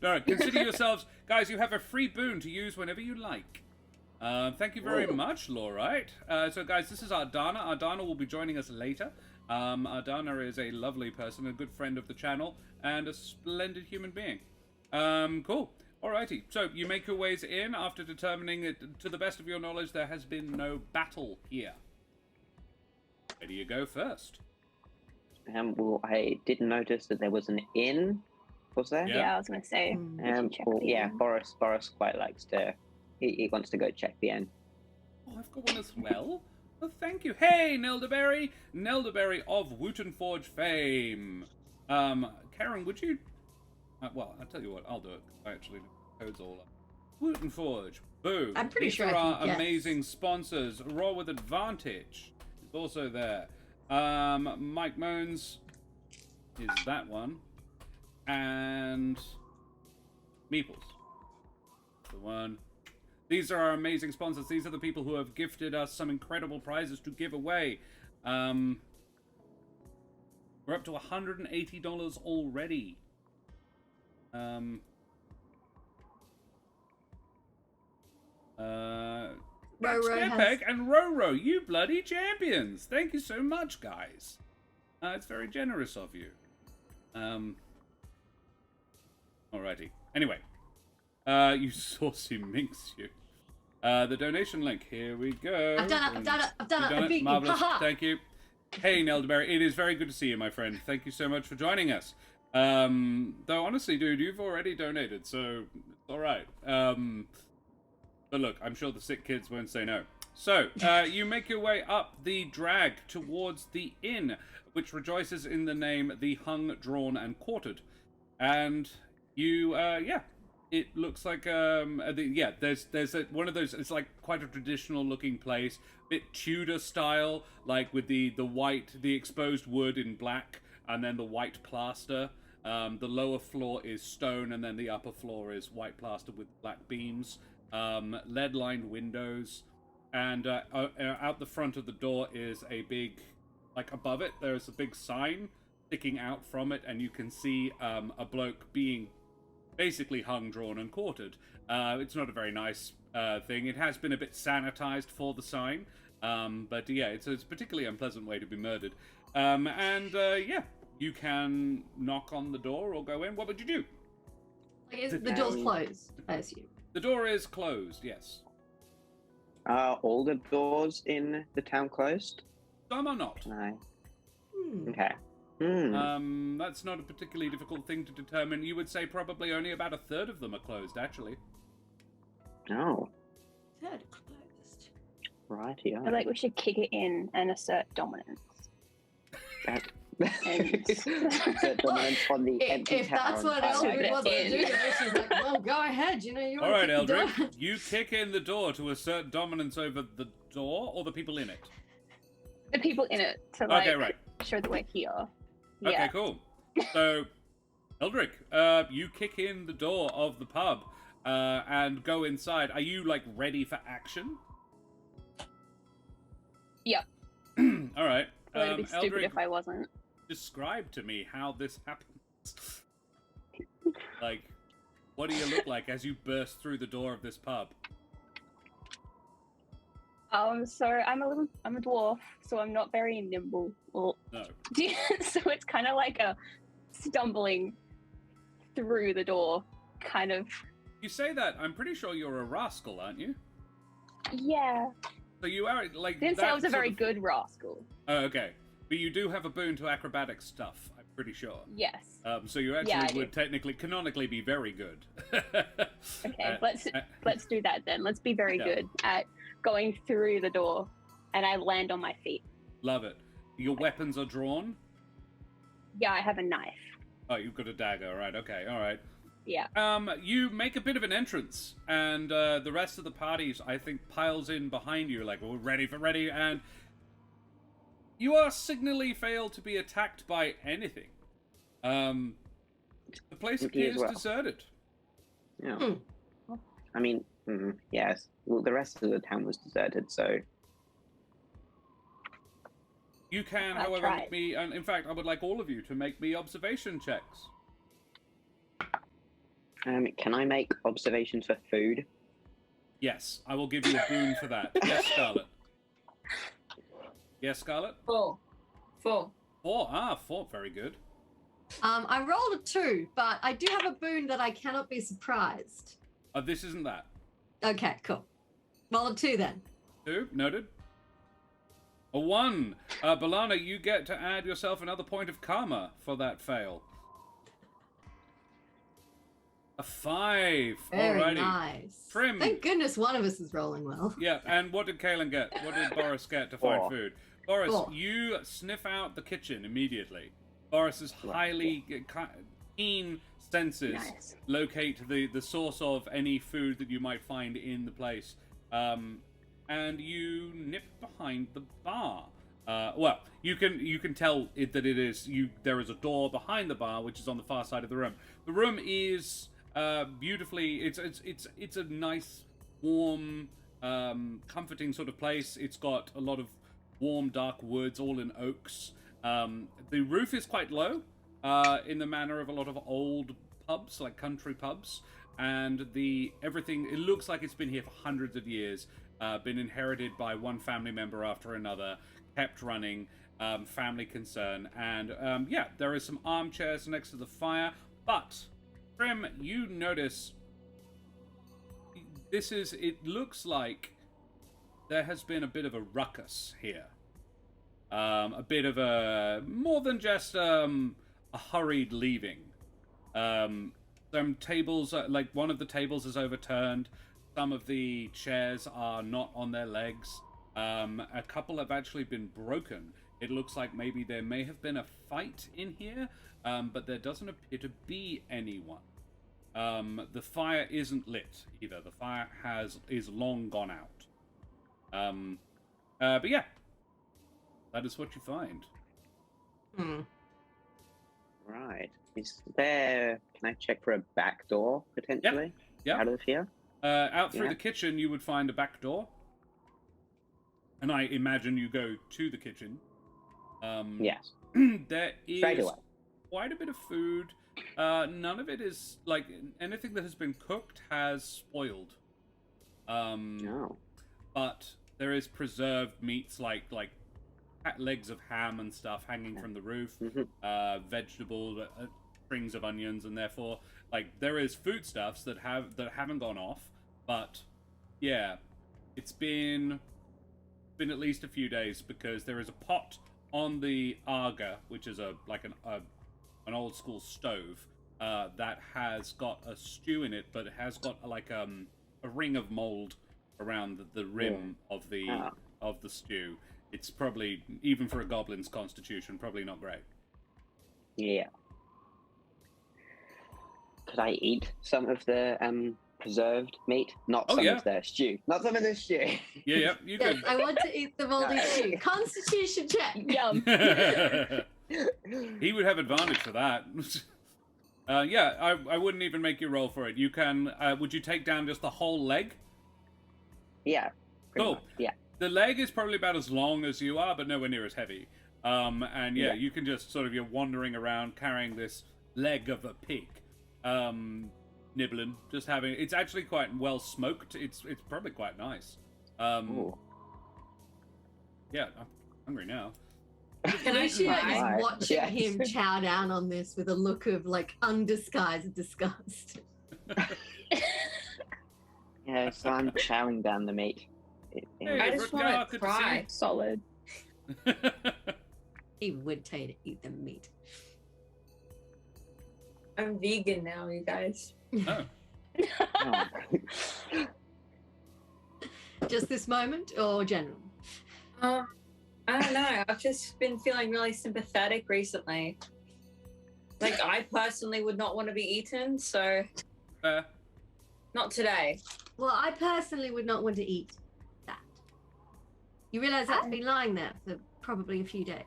No, consider yourselves... Guys, you have a free boon to use whenever you like. Thank you very much, Lorite. So, guys, this is Ardana. Ardana will be joining us later. Ardana is a lovely person, a good friend of the channel, and a splendid human being. Cool. Alrighty, so you make your ways in after determining that, to the best of your knowledge, there has been no battle here. Where do you go first? Well, I did notice that there was an inn. Was there? Yeah, I was going to say. Well, yeah, Boris quite likes to. He wants to go check the inn. Oh, I've got one as well. Oh, thank you. Hey, Nelderberry! Nelderberry of Wooten Forge fame. Karen, would you... well, I'll tell you what, I'll do it. I actually know the codes all up. Wooten Forge. Boom. I'm pretty These sure are I our can guess. amazing sponsors. Raw with Advantage is also there. Mike Moans is that one. And Meeples. The one. These are our amazing sponsors. These are the people who have gifted us some incredible prizes to give away. We're up to $180 already. Roro has... Peg and Roro, you bloody champions! Thank you so much, guys. It's very generous of you. Alrighty. Anyway, you saucy minx, you. The donation link. Here we go. I've done it. I beat you. Marvelous. Haha. Thank you. Hey, Nelderberry. It is very good to see you, my friend. Thank you so much for joining us. Though honestly, dude, you've already donated, so it's all right. But look, I'm sure the sick kids won't say no. So, you make your way up the drag towards the inn, which rejoices in the name The Hung, Drawn, and Quartered. And you, it looks like, there's one of those, it's like quite a traditional looking place, bit Tudor style, like with the exposed wood in black, and then the white plaster. The lower floor is stone, and then the upper floor is white plaster with black beams. Lead-lined windows, and out the front of the door is a big, like above it, there's a big sign sticking out from it, and you can see a bloke being basically hung, drawn, and quartered. It's not a very nice thing. It has been a bit sanitized for the sign, but yeah, it's a particularly unpleasant way to be murdered. Yeah, you can knock on the door or go in. What would you do? The door's closed, I assume. The door is closed, yes. Are all the doors in the town closed? Some are not. No. Hmm. Okay. That's not a particularly difficult thing to determine. You would say probably only about a third of them are closed, actually. Oh. Third closed. Right, yeah. I feel like we should kick it in and assert dominance. The dominance on the empty If that's town. what Eldrick wants to do, in. she's like, well, go ahead. You All want right, to kick the Eldrick, door? you kick in the door to assert dominance over the door or the people in it? The people in it to like Okay, right. show that we're here. Okay, Yeah. cool. So, Eldrick, you kick in the door of the pub and go inside. Are you, like, ready for action? Yeah. All right. Well, it'd be stupid Eldrick, if I wasn't. describe to me how this happens. Like, what do you look like as you burst through the door of this pub? So I'm a dwarf, so I'm not very nimble. Well, No. so it's kind of like a stumbling through the door, kind of. You say that, I'm pretty sure you're a rascal, aren't you? Yeah. So you are, like, Didn't say I that was a sort very of- good rascal. Oh, okay. But you do have a boon to acrobatic stuff, I'm pretty sure. Yes. So you Yeah, I actually do. would technically, canonically be very good. Okay, let's do that then. Let's be very Yeah. good at going through the door, and I land on my feet. Love it. Your weapons are drawn? Yeah, I have a knife. Oh, you've got a dagger, right, okay, alright. Yeah. You make a bit of an entrance, and the rest of the parties, I think, piles in behind you, like, we're ready, and you are signally failed to be attacked by anything. The place Me appears as well. deserted. Yeah. I mean, yes. Well, the rest of the town was deserted, so You can, I however, tried. make me, and in fact, I would like all of you to make me observation checks. can I make observations for food? Yes, I will give you a boon for that. Yes, Scarlet. Yes, Scarlet? 4. 4. 4. Very good. I rolled a 2, but I do have a boon that I cannot be surprised. This isn't that. Okay, cool. Roll a 2 then. 2, noted. A 1. Balana, you get to add yourself another point of karma for that fail. A 5. Very Alrighty. nice. Trim. Thank goodness one of us is rolling well. Yeah, and what did Kaelin get? What did Boris get to find 4. food? Boris, 4. you sniff out the kitchen immediately. Boris's highly keen senses Nice. locate the source of any food that you might find in the place, and you nip behind the bar. Well, you can tell that it is you. There is a door behind the bar, which is on the far side of the room. The room is beautifully. It's a nice, warm, comforting sort of place. It's got a lot of warm, dark woods, all in oaks. The roof is quite low, in the manner of a lot of old pubs, like country pubs, and everything. It looks like it's been here for hundreds of years, been inherited by one family member after another, kept running, family concern, and yeah, there is some armchairs next to the fire. But Trim, you notice it looks like there has been a bit of a ruckus here. A bit of more than just a hurried leaving. Some tables, like one of the tables is overturned. Some of the chairs are not on their legs. A couple have actually been broken. It looks like maybe there may have been a fight in here, but there doesn't appear to be anyone. The fire isn't lit either. The fire is long gone out. But yeah, that is what you find. Right. Is there... Can I check for a back door, potentially? Yeah. Out of here? Out through Yeah. the kitchen, you would find a back door. And I imagine you go to the kitchen. Yes. There Straight is away. quite a bit of food. None of it is like anything that has been cooked has spoiled. No. But there is preserved meats like legs of ham and stuff hanging from the roof, vegetables, strings of onions, and therefore like there is foodstuffs that haven't gone off. But yeah, it's been at least a few days because there is a pot on the Aga, which is an old school stove that has got a stew in it, but it has got like a ring of mold around the rim of the stew. It's probably, even for a goblin's constitution, probably not great. Yeah. Could I eat some of the preserved meat? Not some of the stew. Not some of the stew. Yeah, you Yes, could. I want to eat the moldy stew. Constitution check. Yum. He would have advantage for that. I wouldn't even make you roll for it. You can. Would you take down just the whole leg? Yeah. Cool. Much, yeah. The leg is probably about as long as you are, but nowhere near as heavy. And you can just you're wandering around carrying this leg of a pig, nibbling, just having. It's actually quite well smoked. It's probably quite nice. Yeah, I'm hungry now. Anastasia is Right. watching Yes. him chow down on this with a look of like undisguised disgust. Yeah, so I'm chowing down the meat. Hey, I just Rutger, want to good to see cry. Solid. He would tell you to eat the meat. I'm vegan now, you guys. Oh. Oh. Just this moment or general? I don't know. I've just been feeling really sympathetic recently. Like, I personally would not want to be eaten, so not today. Well, I personally would not want to eat that. You realise that's been lying there for probably a few days.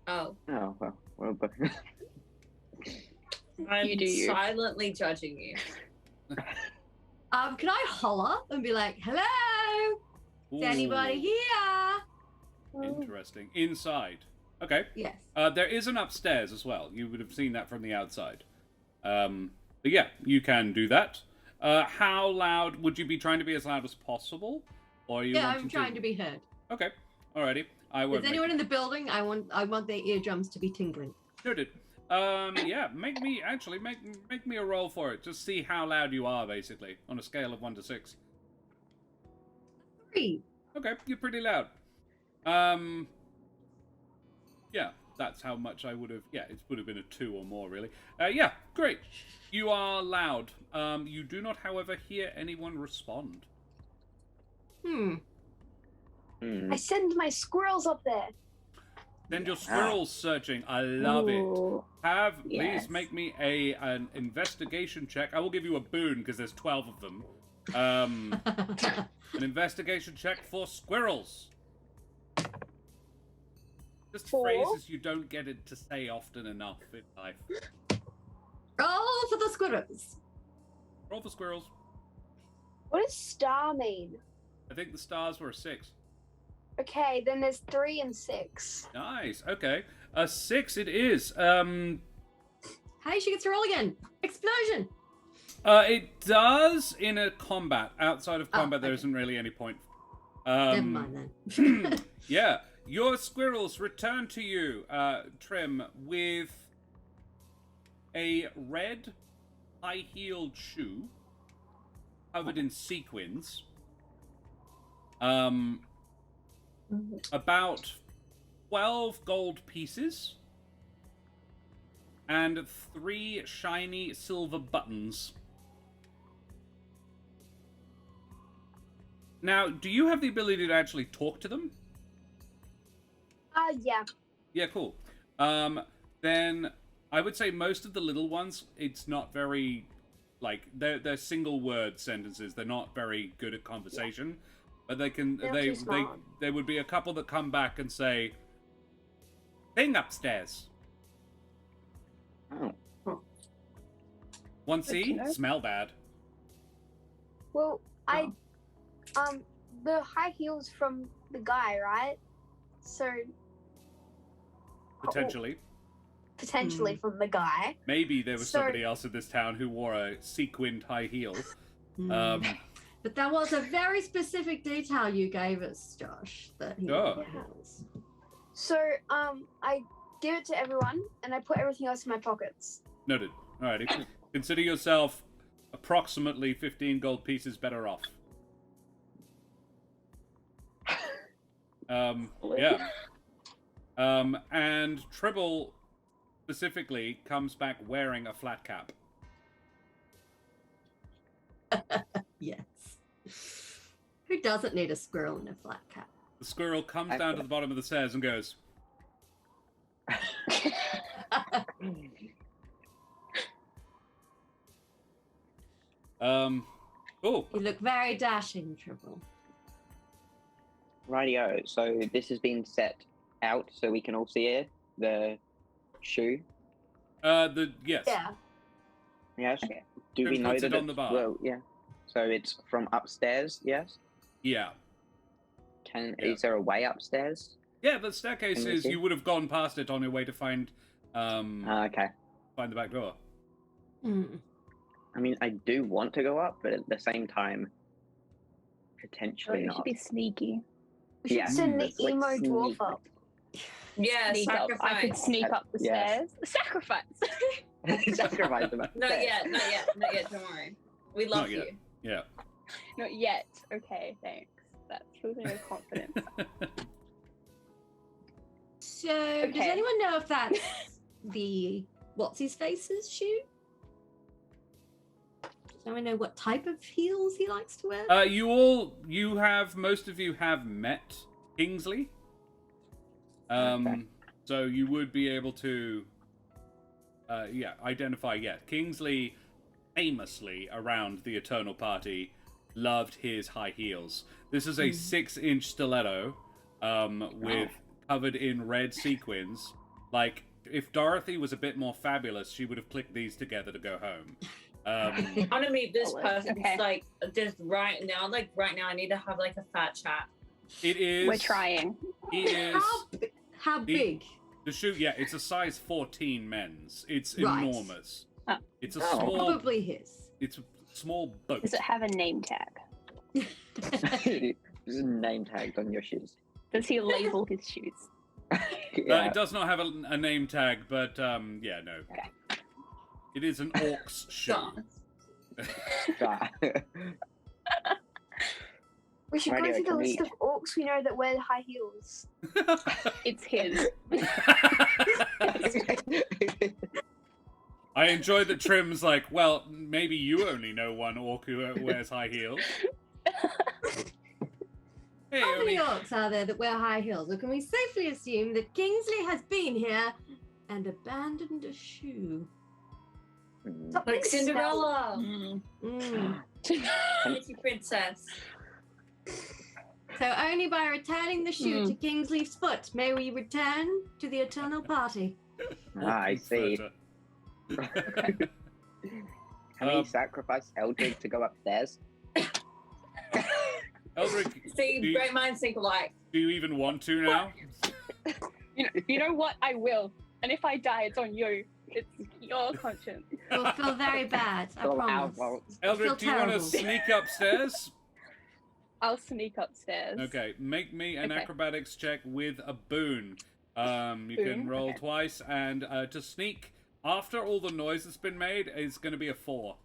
Oh, Oh, well, but I'm You do you. silently judging you. Can I holler and be like, hello? Is anybody Ooh, here? Interesting. Inside. Okay. Yes. There is an upstairs as well. You would have seen that from the outside. But yeah, you can do that. How loud would you be trying to be as loud as possible? Or are you Yeah, wanting I'm trying to be heard. Okay. Alrighty. I Is won't make anyone in the building? I want their eardrums to be tingling. Noted. Yeah, make me a roll for it. Just see how loud you are, basically, on a scale of 1 to 6. 3. Okay, you're pretty loud. Yeah, that's how much I would have. Yeah, it would have been a 2 or more, really. Yeah, great. You are loud. You do not, however, hear anyone respond. I send my squirrels up there. Send your squirrels searching. I love it. Ooh. Please Yes. make me an investigation check. I will give you a boon because there's 12 of them. An investigation check for squirrels. Just 4. phrases you don't get it to say often enough in life. Roll for the squirrels. Roll for squirrels. What does star mean? I think the stars were a 6. Okay, then there's 3 and 6. Nice. Okay. A 6 it is. Hey, she gets to roll again. Explosion. It does in a combat. Outside of Oh, combat, there okay. isn't really any point. Never mind then. Yeah, your squirrels return to you, Trim, with a red high-heeled shoe covered in sequins. About 12 gold pieces and 3 shiny silver buttons. Now, do you have the ability to actually talk to them? Yeah. Yeah, cool. Then I would say most of the little ones, it's not very, like, they're single word sentences. They're not very good at conversation. But they can, They're too smart. there would be a couple that come back and say, thing upstairs. oh. 1C, smell bad. Well, the high heels from the guy, right? So Potentially. potentially from the guy. Maybe there was So- somebody else in this town who wore a sequined high heel. But that was a very specific detail you gave us, Josh. That he Oh. has. So I give it to everyone, and I put everything else in my pockets. Noted. Alrighty. Consider yourself approximately 15 gold pieces better off. Yeah. And Tribble specifically comes back wearing a flat cap. Yes. Who doesn't need a squirrel in a flat cap? The squirrel comes down to the bottom of the stairs and goes, cool. You look very dashing, Tribble. Rightio. So this has been set out so we can all see it. The shoe. Yes. Yeah. Yes. Okay. Do we Who know puts that it on the it's- bar? Well, yeah. So it's from upstairs. Yes. Yeah. Can Yeah. Is there a way upstairs? Yeah, the staircase Can we is, see? you would have gone past it on your way to find Okay. find the back door. Mm. I mean, I do want to go up, but at the same time, Oh, potentially you should not. be sneaky. We should Yeah, send the it's like emo dwarf sneak. up. Yeah, Sneak up. sacrifice. I could sneak up the Yes. stairs. Sacrifice. Sacrifice them Not upstairs. yet, not yet, not yet. Don't worry. We love Not yet. you. Yeah. Not yet. Okay, thanks. That fills me with confidence. So, does Okay. anyone know if that's the what's his face's shoe? Does anyone know what type of heels he likes to wear? Most of you have met Kingsley. So you would be able to, identify, Kingsley famously around the Eternal Party loved his high heels. This is a 6-inch stiletto, with covered in red sequins. Like, if Dorothy was a bit more fabulous, she would have clicked these together to go home. I want to meet this Oh, person. okay. Like, just right now. Like, right now, I need to have, like, a fat chat. It is... We're trying. He is... How big? The shoe, it's a size 14 men's. It's Right. enormous. Oh. It's a Oh. small... Probably his. It's a small boat. Does it have a name tag? There's a name tagged on your shoes. Does he label his shoes? It does not have a name tag, but no. Okay. It is an orc's shoe. Stop. We should Radio, go through the can list we- of orcs we know that wear high heels. It's his. I enjoy that Trim's like, well, maybe you only know one orc who wears high heels. Hey, How many only... orcs are there that wear high heels? Or can we safely assume that Kingsley has been here and abandoned a shoe? Like Cinderella. Mm. Pretty princess. So only by returning the shoe to Kingsley's foot may we return to the Eternal Party. I see. Converter. Can we sacrifice Eldred to go upstairs? Eldrick, See, do you- great minds think alike. do you even want to now? You know what? I will. And if I die, it's on you. It's your conscience. We'll feel very bad, I Well, our promise. fault. Eldrick, do you want to terrible. sneak upstairs? I'll sneak upstairs. Okay, make me an Okay. acrobatics check with a boon. You can Boon? roll Okay. twice, and to sneak after all the noise that's been made is going to be a 4.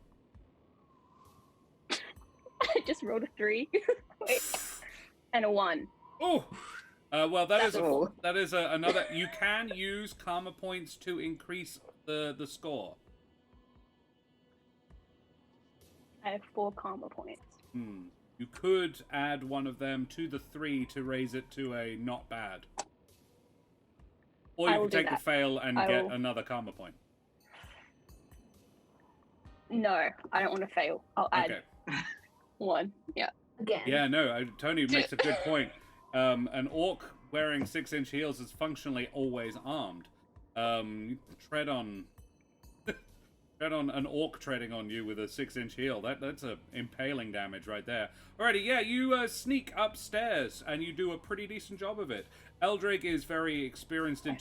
I just rolled a 3. Wait. And a 1. Oh, well, That's all. that is another. You can use karma points to increase the score. I have 4 karma points. You could add one of them to the 3 to raise it to a not bad. Or I you will can do take the that. fail and I get will. another karma point. No, I don't want to fail. I'll add Okay. 1. Yeah. Again. Yeah, no, Tony makes a good point. An orc wearing 6-inch heels is functionally always armed. Tread on Tread on an orc treading on you with a 6-inch heel. That's a impaling damage right there. Alrighty, yeah, you sneak upstairs and you do a pretty decent job of it. Eldrig is very experienced in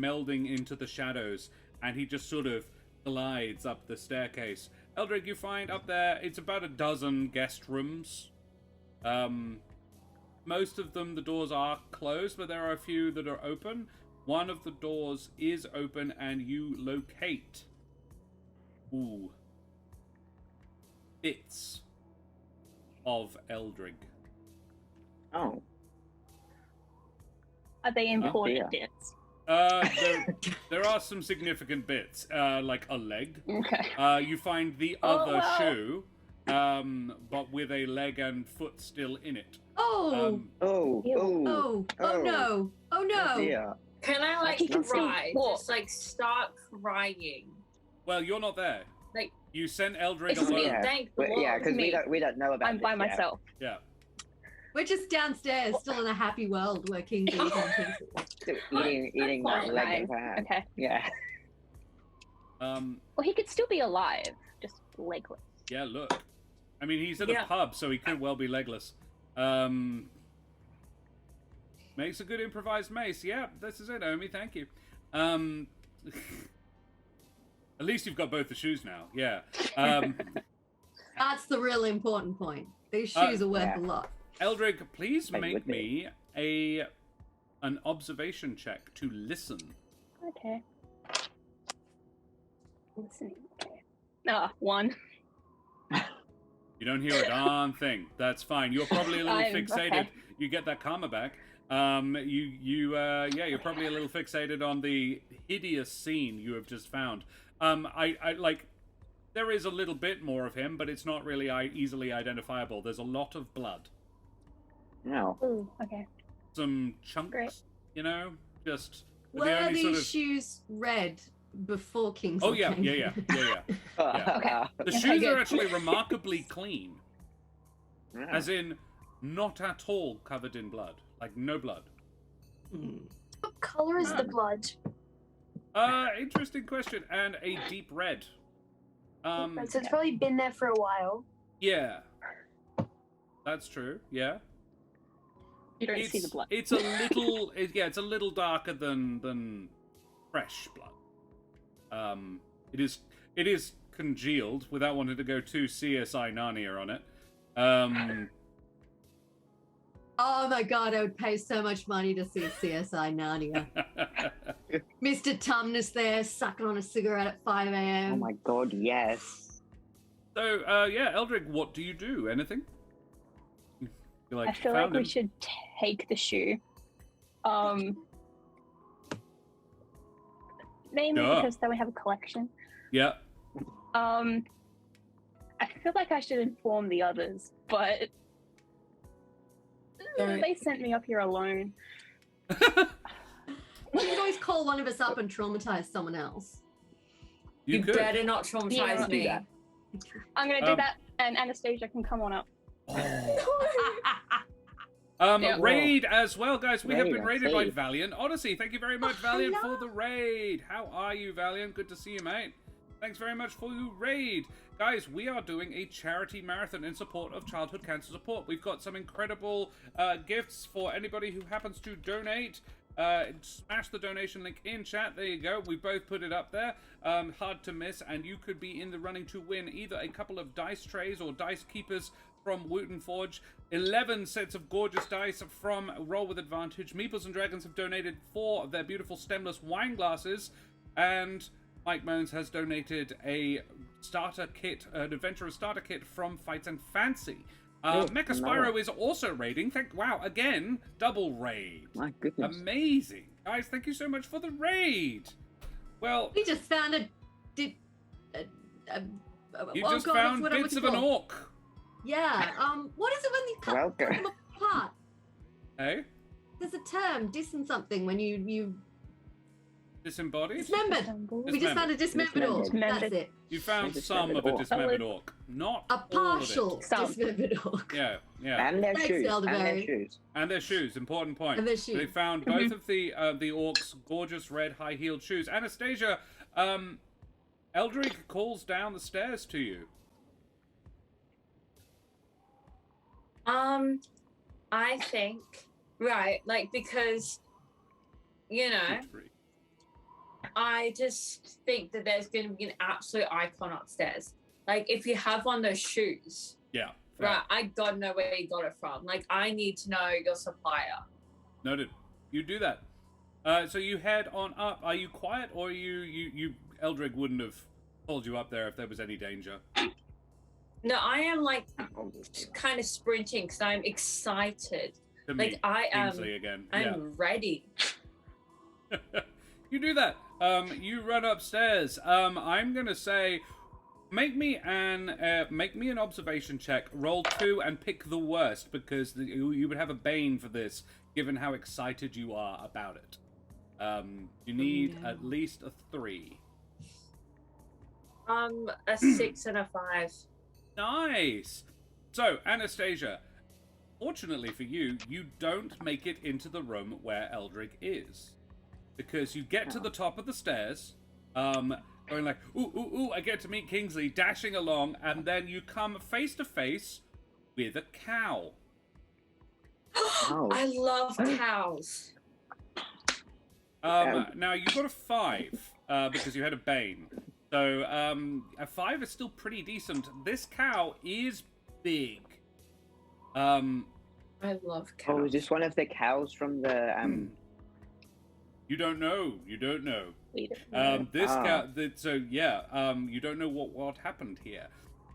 melding into the shadows, and he just sort of glides up the staircase. Eldrig, you find up there, it's about a dozen guest rooms. Most of them, the doors are closed, but there are a few that are open. One of the doors is open, and you locate bits of Eldrig. Oh. Are they important bits? There are some significant bits, like a leg. Okay. You find the other shoe, but with a leg and foot still in it. Oh. Oh No. Oh no. dear. Can I like He can still cry? walk. Just like start crying. Well, you're not there. Like, you sent Eldrig it's alone. me. Yeah, Thank the yeah, Lord. because me. we don't know about I'm this by yet. myself. Yeah. We're just downstairs, still in a happy world where Kingsley is on Kingsley. Eating my Fine, leg fine. in her hand. Okay. Yeah. Well, he could still be alive, just legless. Yeah, look. I mean, he's in a Yeah. pub, so he could well be legless. Makes a good improvised mace. Yeah, this is it, Omi. Thank you. At least you've got both the shoes now. Yeah. That's the real important point. These shoes are worth yeah. a lot. Eldrig, please They make would me an observation check to listen. Okay. Listening. Okay. 1. You don't hear a darn thing. That's fine. You're probably a little fixated. Okay. You get that karma back. You're probably a little fixated on the hideous scene you have just found. I like, there is a little bit more of him, but it's not really easily identifiable. There's a lot of blood. No. Ooh, okay. Some chunks, Great. you know, just the Were only these sort of. shoes red before Kingsley Oh yeah, came yeah. Okay. The Okay, shoes good. are actually remarkably clean, Yeah. as in not at all covered in blood, like no blood. What color is the blood? Interesting question, and a deep red. So it's probably been there for a while. Yeah, that's true. Yeah, You don't see the blood. It's a little, it's a little darker than fresh blood. It is congealed without wanting to go too CSI Narnia on it. Oh my god, I would pay so much money to see CSI Narnia. Mr. Tumnus there, sucking on a cigarette at 5 Oh a.m. my god, yes. So, yeah, Eldrig, what do you do? Anything? You like, I feel like found we him? should take the shoe. Mainly Sure. because then we have a collection. Yeah. I feel like I should inform the others, but they sent me up here alone. We can always call one of us up and traumatize someone else. You could. better not traumatize Yeah. me. Do that. I'm gonna do that, and Anastasia can come on up. Yeah. Raid as well, guys. We have Raid, been I raided by see. Valiant Odyssey. Thank you very much, Oh, Valiant, hello. for the raid. How are you, Valiant? Good to see you, mate. Thanks very much for your raid. Guys, we are doing a charity marathon in support of childhood cancer support. We've got some incredible gifts for anybody who happens to donate. Smash the donation link in chat. There you go. We both put it up there. Hard to miss, and you could be in the running to win either a couple of dice trays or dice keepers from Wooten Forge, 11 sets of gorgeous dice from Roll With Advantage. Meeples and Dragons have donated 4 of their beautiful stemless wine glasses, and Mike Moans has donated a starter kit, an adventurer's starter kit from Fights and Fancy. Mecha Spyro another. is also raiding. Wow, again, double raid. My goodness. Amazing. Guys, thank you so much for the raid. Well, We just found you oh just God, found what I'm bits of looking an for. orc. Yeah. What is it when you cut Welcome. them apart? Hey? There's a term, distant something, when you Disembodied? dismembered. We just found a dismembered orc. Dismembered. That's it. You found A some of a dismembered orc. dismembered orc. Not A all of partial it. Some. dismembered orc. Yeah, yeah. And their Thanks, shoes. And Elderberry. their shoes. And their shoes, important point. And their They shoes. found both of the orcs' gorgeous red high-heeled shoes. Anastasia, Eldrick calls down the stairs to you. I think, right, like, because, you know, I just think that there's going to be an absolute icon upstairs. Like, if you have one of those shoes, Yeah. right, I gotta know where you got it from. Like, I need to know your supplier. Noted. You do that. So you head on up. Are you quiet, or you Eldrick wouldn't have pulled you up there if there was any danger? No, I am, like, kind of sprinting because I'm excited. To Like, meet I am. Kingsley again. I'm ready. You do that. You run upstairs. I'm gonna say, make me an observation check. Roll 2 and pick the worst, because you would have a bane for this, given how excited you are about it. You need at least a 3. A 6 and a 5. Nice. So, Anastasia, fortunately for you, you don't make it into the room where Eldrick is. Because you get to the top of the stairs, going like, ooh, I get to meet Kingsley, dashing along, and then you come face to face with a cow. Oh. I love cows. Now, you got a 5, because you had a bane. So, a 5 is still pretty decent. This cow is big. I love cows. Oh, is this one of the cows from the You don't know. You don't know. Leader. Cow. You don't know what happened here.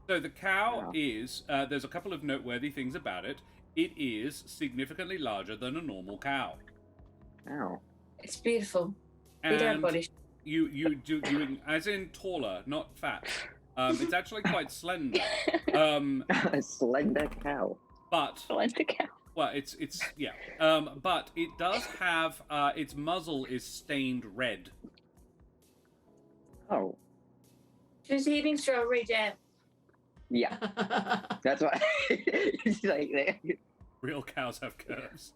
So the cow is. There's a couple of noteworthy things about it. It is significantly larger than a normal cow. Ow. It's beautiful. And We don't body. you as in taller, not fat. It's actually quite slender. A slender cow. But Slender cow. well, it's yeah. But it does have its muzzle is stained red. Oh. She's eating strawberry jam. Yeah. That's what it's like. Real cows have curves.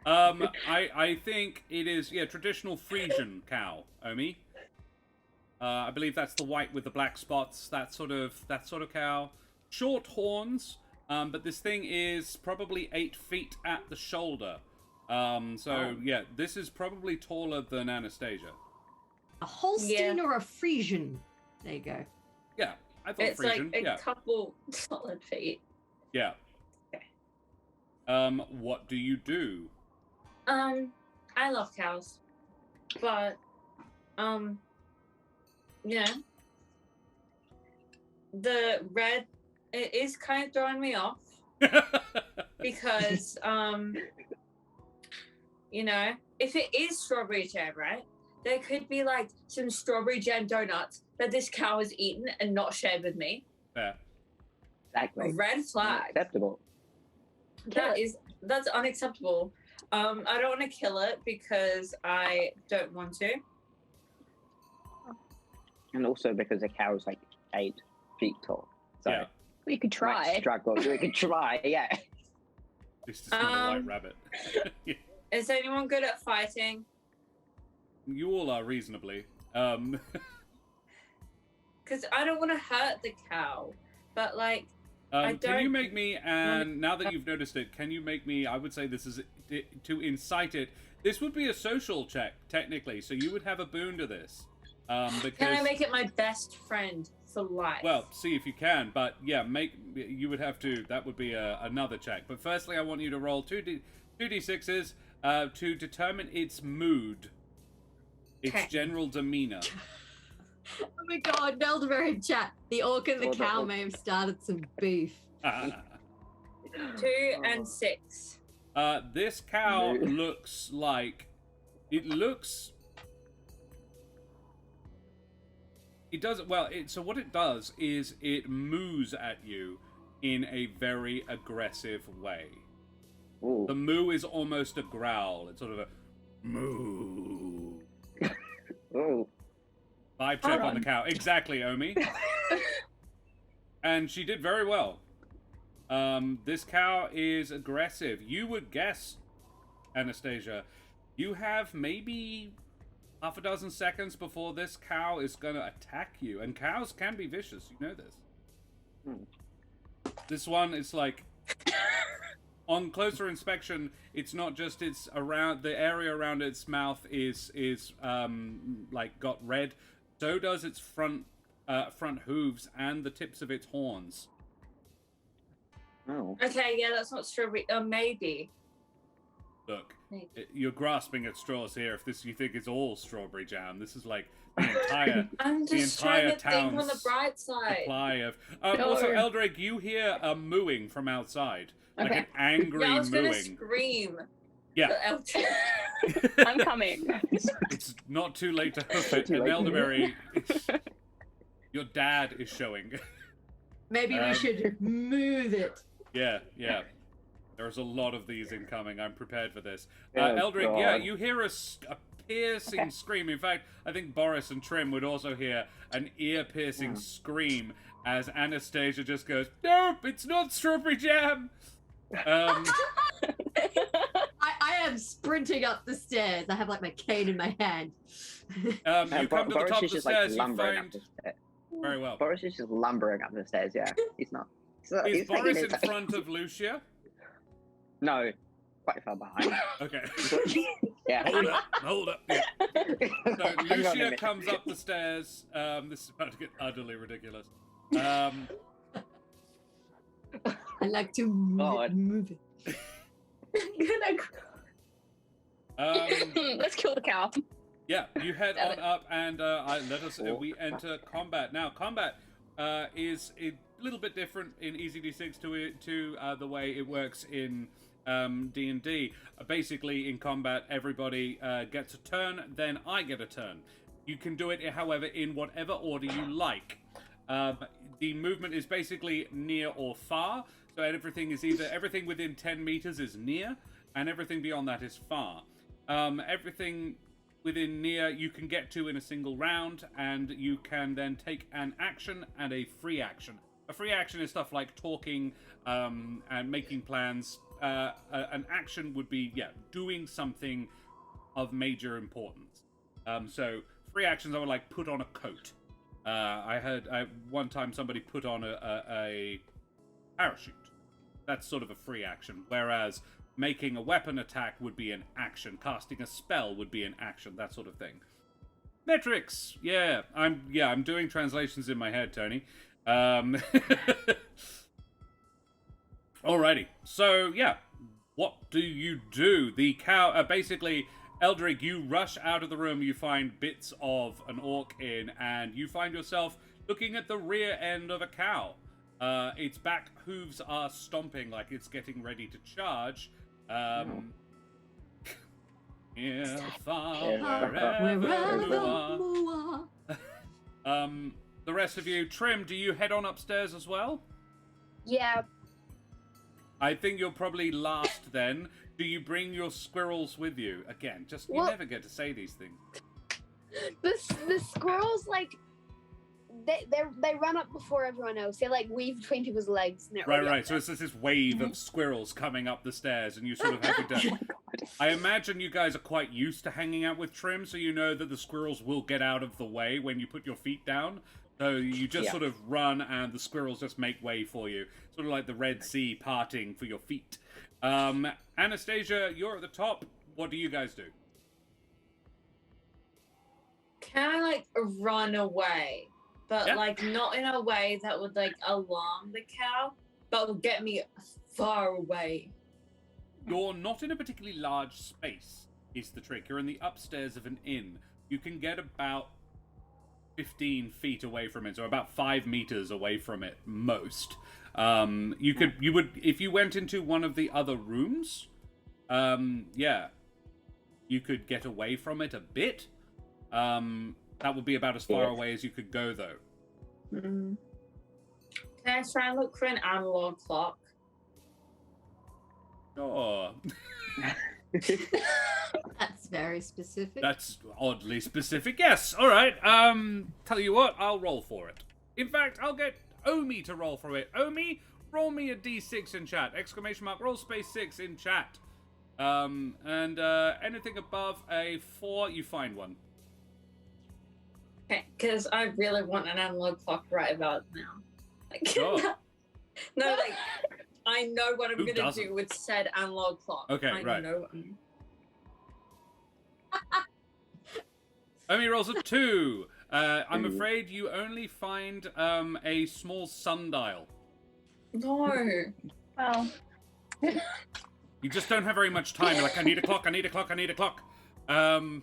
I think it is traditional Frisian cow, Omi. I believe that's the white with the black spots. That sort of cow. Short horns, but this thing is probably 8 feet at the shoulder. This is probably taller than Anastasia. A Holstein or a Frisian? There you go. Yeah, I thought It's Frisian. like a couple solid feet. Yeah. Okay. What do you do? I love cows, but the red, it is kind of throwing me off because if it is strawberry jam, right, there could be like some strawberry jam donuts that this cow has eaten and not shared with me. Fair. Exactly. Red flag. Acceptable. That's unacceptable. I don't want to kill it because I don't want to. And also because the cow is like 8 feet tall. So Yeah. We could try. struggle. We could try, yeah. This is not a white rabbit. Is anyone good at fighting? You all are reasonably. Because I don't want to hurt the cow, but like. Can you make me, and now that you've noticed it, can you make me, I would say this is to incite it. This would be a social check, technically, so you would have a boon to this. Because, can I make it my best friend for life? well, see if you can, but yeah, you would have to, that would be another check. But firstly, I want you to roll 2d6s to determine its mood, its general demeanor. Oh my god, Neldever in chat. The orc and the Oh, the cow orc. may have started some beef. 2 and 6. This cow Moo. looks like it looks. It does well. So what it does is it moos at you in a very aggressive way. Ooh. The moo is almost a growl. It's sort of a moo. Ooh. Vibe check on the cow. Exactly, Omi. And she did very well. This cow is aggressive. You would guess, Anastasia, you have maybe half a dozen seconds before this cow is going to attack you. And cows can be vicious, you know this. This one is like, on closer inspection, it's not just it's around, the area around its mouth is like got red. So does its front hooves and the tips of its horns. Oh. Okay, yeah, that's not strawberry. Maybe. Look, you're grasping at straws here. If you think it's all strawberry jam, this is like the entire I'm just trying to think on the bright side. supply of. Also, Eldrig, you hear a mooing from outside, like an angry Yeah, I was mooing. gonna scream. Yeah, I'm coming. it's not too late to hoof it. And Elderberry, your dad is showing. Maybe we should move it. Yeah. There's a lot of these incoming. I'm prepared for this. Oh, Eldrick, God. yeah, you hear a piercing scream. In fact, I think Boris and Trim would also hear an ear-piercing scream as Anastasia just goes, "Nope, it's not strawberry jam." I am sprinting up the stairs. I have like my cane in my hand. You come to the Boris top of is the just like stairs. You lumbering up find the stairs. very well. Boris is just lumbering up the stairs. Yeah, he's not. Is Boris in front of Lucia? No, quite far behind. Okay. Yeah. Hold up. Yeah. So Hang on a Lucia minute. comes up the stairs. This is about to get utterly ridiculous. Um, I like to move it. Let's kill the cow. Yeah, you head on up and we enter combat. Now, combat is a little bit different in EZD6 to the way it works in D&D. Basically, in combat, everybody gets a turn, then I get a turn. You can do it, however, in whatever order you like. The movement is basically near or far, so everything within 10 meters is near, and everything beyond that is far. Everything within near you can get to in a single round, and you can then take an action and a free action. A free action is stuff like talking and making plans. An action would be, doing something of major importance. So free actions, I would like put on a coat. I heard one time somebody put on a parachute. That's sort of a free action. Whereas making a weapon attack would be an action. Casting a spell would be an action. That sort of thing. Metrics. Yeah, I'm doing translations in my head, Tony. Alrighty. So yeah, what do you do? The cow. Basically, Eldrick, you rush out of the room. You find bits of an orc in, and you find yourself looking at the rear end of a cow. Its back hooves are stomping like it's getting ready to charge. Yeah, the rest of you, Trim, do you head on upstairs as well? Yeah. I think you're probably last then. Do you bring your squirrels with you? Again, just you never get to say these things. The squirrels, like, they run up before everyone else. They like weave between people's legs. And Right. So it's just this wave of squirrels coming up the stairs, and you sort of have to. I imagine you guys are quite used to hanging out with Trim, so you know that the squirrels will get out of the way when you put your feet down. So you just sort of run, and the squirrels just make way for you, sort of like the Red Sea parting for your feet. Anastasia, you're at the top. What do you guys do? Can I like run away? But like not in a way that would like alarm the cow, but would get me far away. You're not in a particularly large space, is the trick. You're in the upstairs of an inn. You can get about 15 feet away from it, so about 5 meters away from it, most. You would, if you went into one of the other rooms, you could get away from it a bit. That would be about as far away as you could go, though. Can I try and look for an analog clock? Sure. That's very specific. That's oddly specific. Yes. All right. Tell you what, I'll roll for it. In fact, I'll get Omi to roll for it. Omi, roll me a d6 in chat. ! Roll space 6 in chat. And anything above a 4, you find one. Okay, because I really want an analog clock right about now. Like, Sure. no, like I know what I'm Who gonna doesn't? do with said analog clock. Okay, I right. know. Omi rolls a 2. I'm Ooh. afraid you only find a small sundial. No. Well, You just don't have very much time. You're like, I need a clock, I need a clock, I need a clock. We're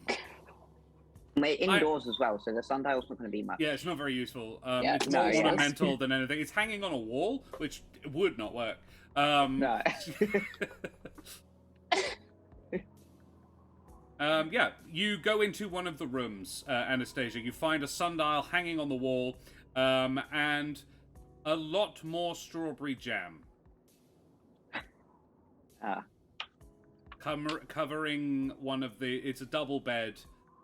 indoors as well, so the sundial's not going to be much. Yeah, it's not very useful. Yeah, It's no, more yeah. ornamental than anything. It's hanging on a wall, which would not work. No. Yeah, you go into one of the rooms, Anastasia. You find a sundial hanging on the wall, and a lot more strawberry jam. Covering one of the... It's a double bed.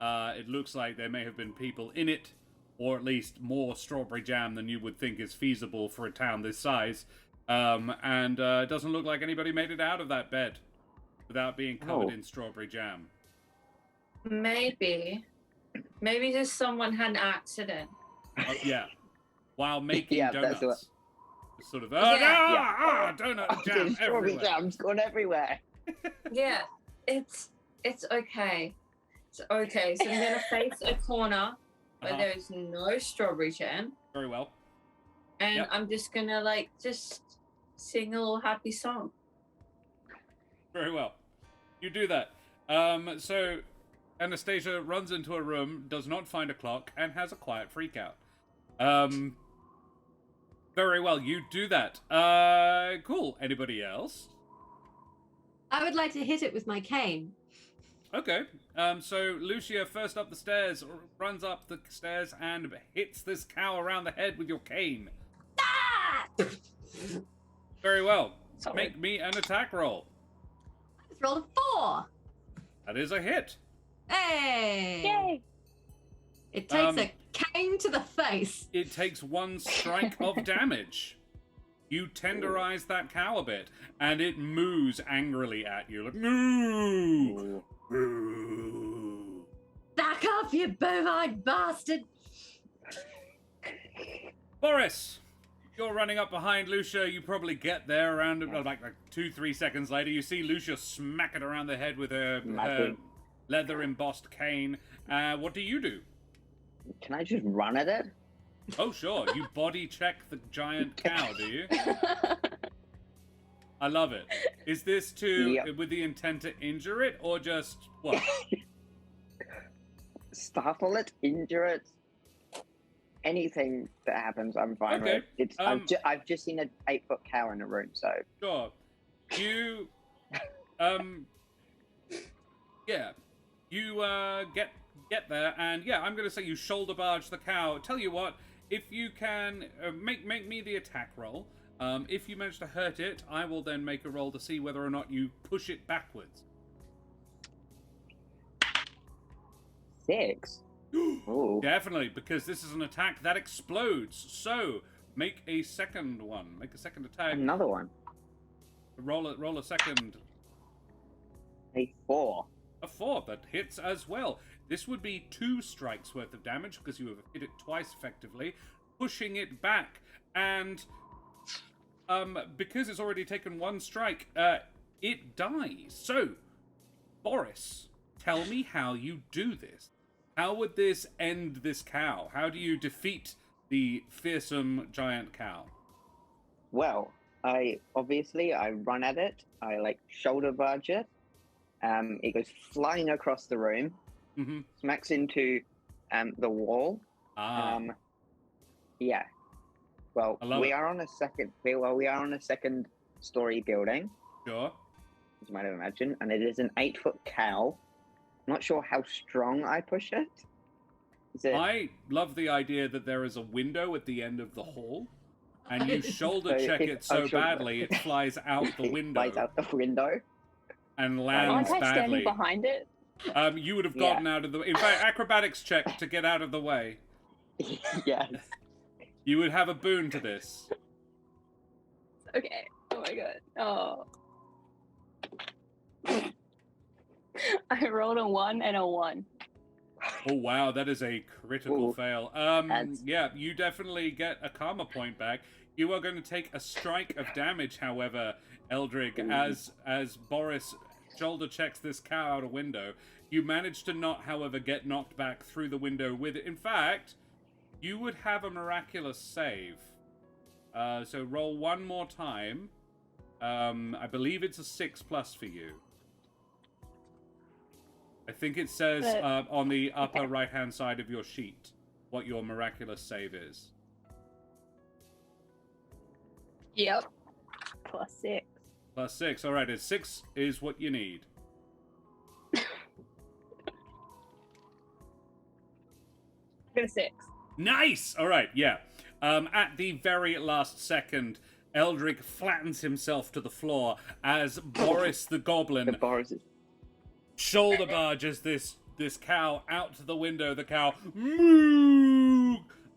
It looks like there may have been people in it, or at least more strawberry jam than you would think is feasible for a town this size. And it doesn't look like anybody made it out of that bed without being covered in strawberry jam. Maybe just someone had an accident. Yeah. While making Yeah, donuts. that's what- It's sort of, Yeah. donut jam Strawberry everywhere. jam's gone everywhere. Yeah, it's okay. It's okay. So I'm gonna face a corner where Uh-huh. there's no strawberry jam, Very well. and Yep. I'm just gonna just sing a little happy song. Very well. You do that. So Anastasia runs into a room, does not find a clock, and has a quiet freak out. Very well, you do that. Cool. Anybody else? I would like to hit it with my cane. Okay. So Lucia, first up the stairs, runs up the stairs and hits this cow around the head with your cane. Ah! Very well. Sorry. Make me an attack roll. Let's roll a 4. That is a hit. Hey! yay! It takes a cane to the face. It takes 1 strike of damage. You tenderize that cow a bit, and it moos angrily at you. Like, moo! Moo! Back off, you bovine bastard! Boris, you're running up behind Lucia. You probably get there around like 2-3 seconds later. You see Lucia smack it around the head with her leather embossed cane. What do you do? Can I just run at it? Oh, sure. You body check the giant cow, do you? I love it. Is this with the intent to injure it, or just what? Startle it, injure it. Anything that happens, I'm fine Okay. with. It's I've just seen an 8-foot cow in a room, so Sure. You, yeah. You get there, and yeah, I'm gonna say you shoulder barge the cow. Tell you what, if you can make me the attack roll. If you manage to hurt it, I will then make a roll to see whether or not you push it backwards. 6. Ooh. Definitely, because this is an attack that explodes. So make a second one. Make a second attack. Another one. Roll a second. A 4. A 4 that hits as well. This would be 2 strikes worth of damage because you have hit it twice effectively, pushing it back, and because it's already taken 1 strike, it dies. So, Boris, tell me how you do this. How would this end this cow? How do you defeat the fearsome giant cow? Well, I run at it. I shoulder barge it. It goes flying across the room, smacks into the wall. Yeah. Well, we are on a second story building. Sure. As you might have imagined, and it is an 8-foot cow. I'm not sure how strong I push it. I love the idea that there is a window at the end of the hall, and you shoulder check it so badly it flies out the window. Flies out the window. And lands Aren't I standing badly. behind it? You would have gotten out of the... In fact, acrobatics check to get out of the way. Yes. You would have a boon to this. Okay. Oh my god. Oh. I rolled a 1 and a 1. Oh wow, that is a critical Ooh, fail. that's- Yeah, you definitely get a karma point back. You are going to take a strike of damage, however, Eldrick, as Boris shoulder checks this cow out a window. You manage to not, however, get knocked back through the window with it. In fact, you would have a miraculous save. So roll one more time. I believe it's a 6+ for you. I think it says on the upper right-hand side of your sheet what your miraculous save is. Yep. +6. +6. All right, a 6 is what you need. Got a 6. Nice! All right, yeah. At the very last second, Eldrick flattens himself to the floor as Boris the Goblin The bars is shoulder barges this cow out to the window. The cow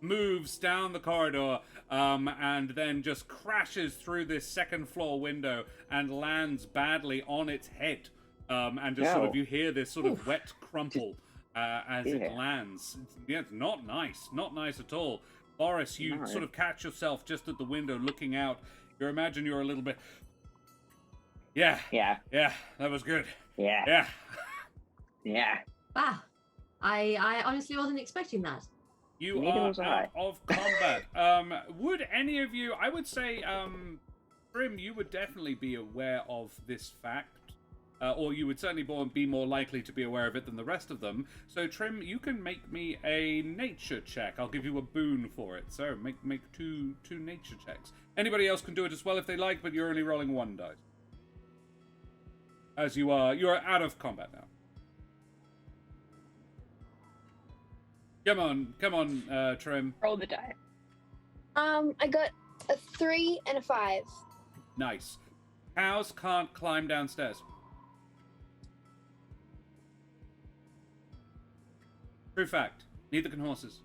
moves down the corridor and then just crashes through this second floor window and lands badly on its head. And just sort of, you hear this sort of wet crumple as it lands. It's not nice. Not nice at all. Boris, you sort of catch yourself just at the window looking out. You imagine you're a little bit... Yeah, that was good. Yeah. Wow. I honestly wasn't expecting that. You Neither are was out I. of combat. Would any of you... I would say, Prim, you would definitely be aware of this fact. Or you would certainly be more likely to be aware of it than the rest of them. So, Trim, you can make me a nature check. I'll give you a boon for it. So, make two nature checks. Anybody else can do it as well if they like, but you're only rolling 1 dice. As you are out of combat now. Come on, Trim. Roll the die. I got a 3 and a 5. Nice. Cows can't climb downstairs. True fact. Neither can horses.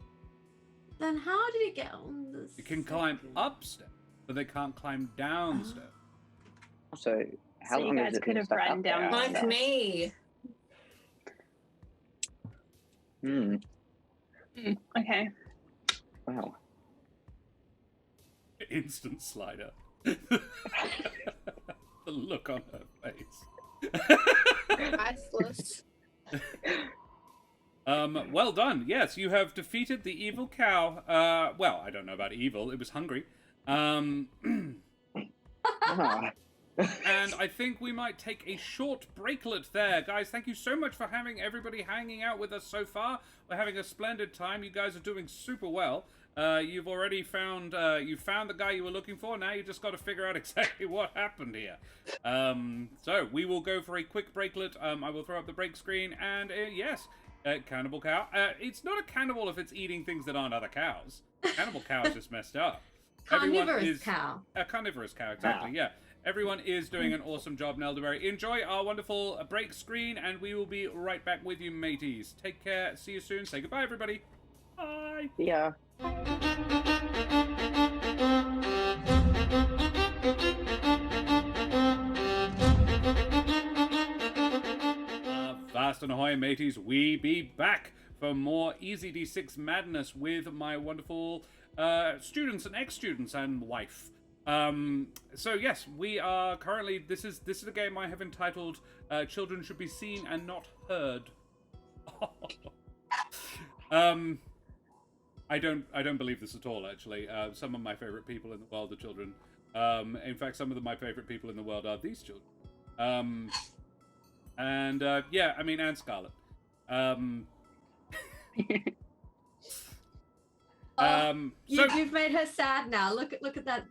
Then how did it get on the It can climb upstairs, but they can't climb downstairs. So, how So you long guys has it could been have stuck ran up down there? the Like me. Okay. Wow. Instant slider. The look on her face. Priceless. Well done. Yes, you have defeated the evil cow. Well, I don't know about evil. It was hungry. Ah. And I think we might take a short breaklet there. Guys, thank you so much for having everybody hanging out with us so far. We're having a splendid time. You guys are doing super well. You've already found the guy you were looking for. Now you just got to figure out exactly what happened here. So we will go for a quick breaklet. I will throw up the break screen. And yes, cannibal cow. It's not a cannibal if it's eating things that aren't other cows. Cannibal cow is just messed up. carnivorous cow? A carnivorous cow, exactly, yeah. Everyone is doing an awesome job in Elderberry. Enjoy our wonderful break screen, and we will be right back with you, mateys. Take care. See you soon. Say goodbye, everybody. Bye. Yeah. Fast and ahoy, mateys. We be back for more Easy D6 madness with my wonderful students and ex-students and wife. So yes, we are currently, this is a game I have entitled Children Should Be Seen and Not Heard. I don't believe this at all, actually. Some of my favorite people in the world are children. In fact, some of my favorite people in the world are these children. And yeah, I mean, and Scarlet. You've made her sad now. Look at that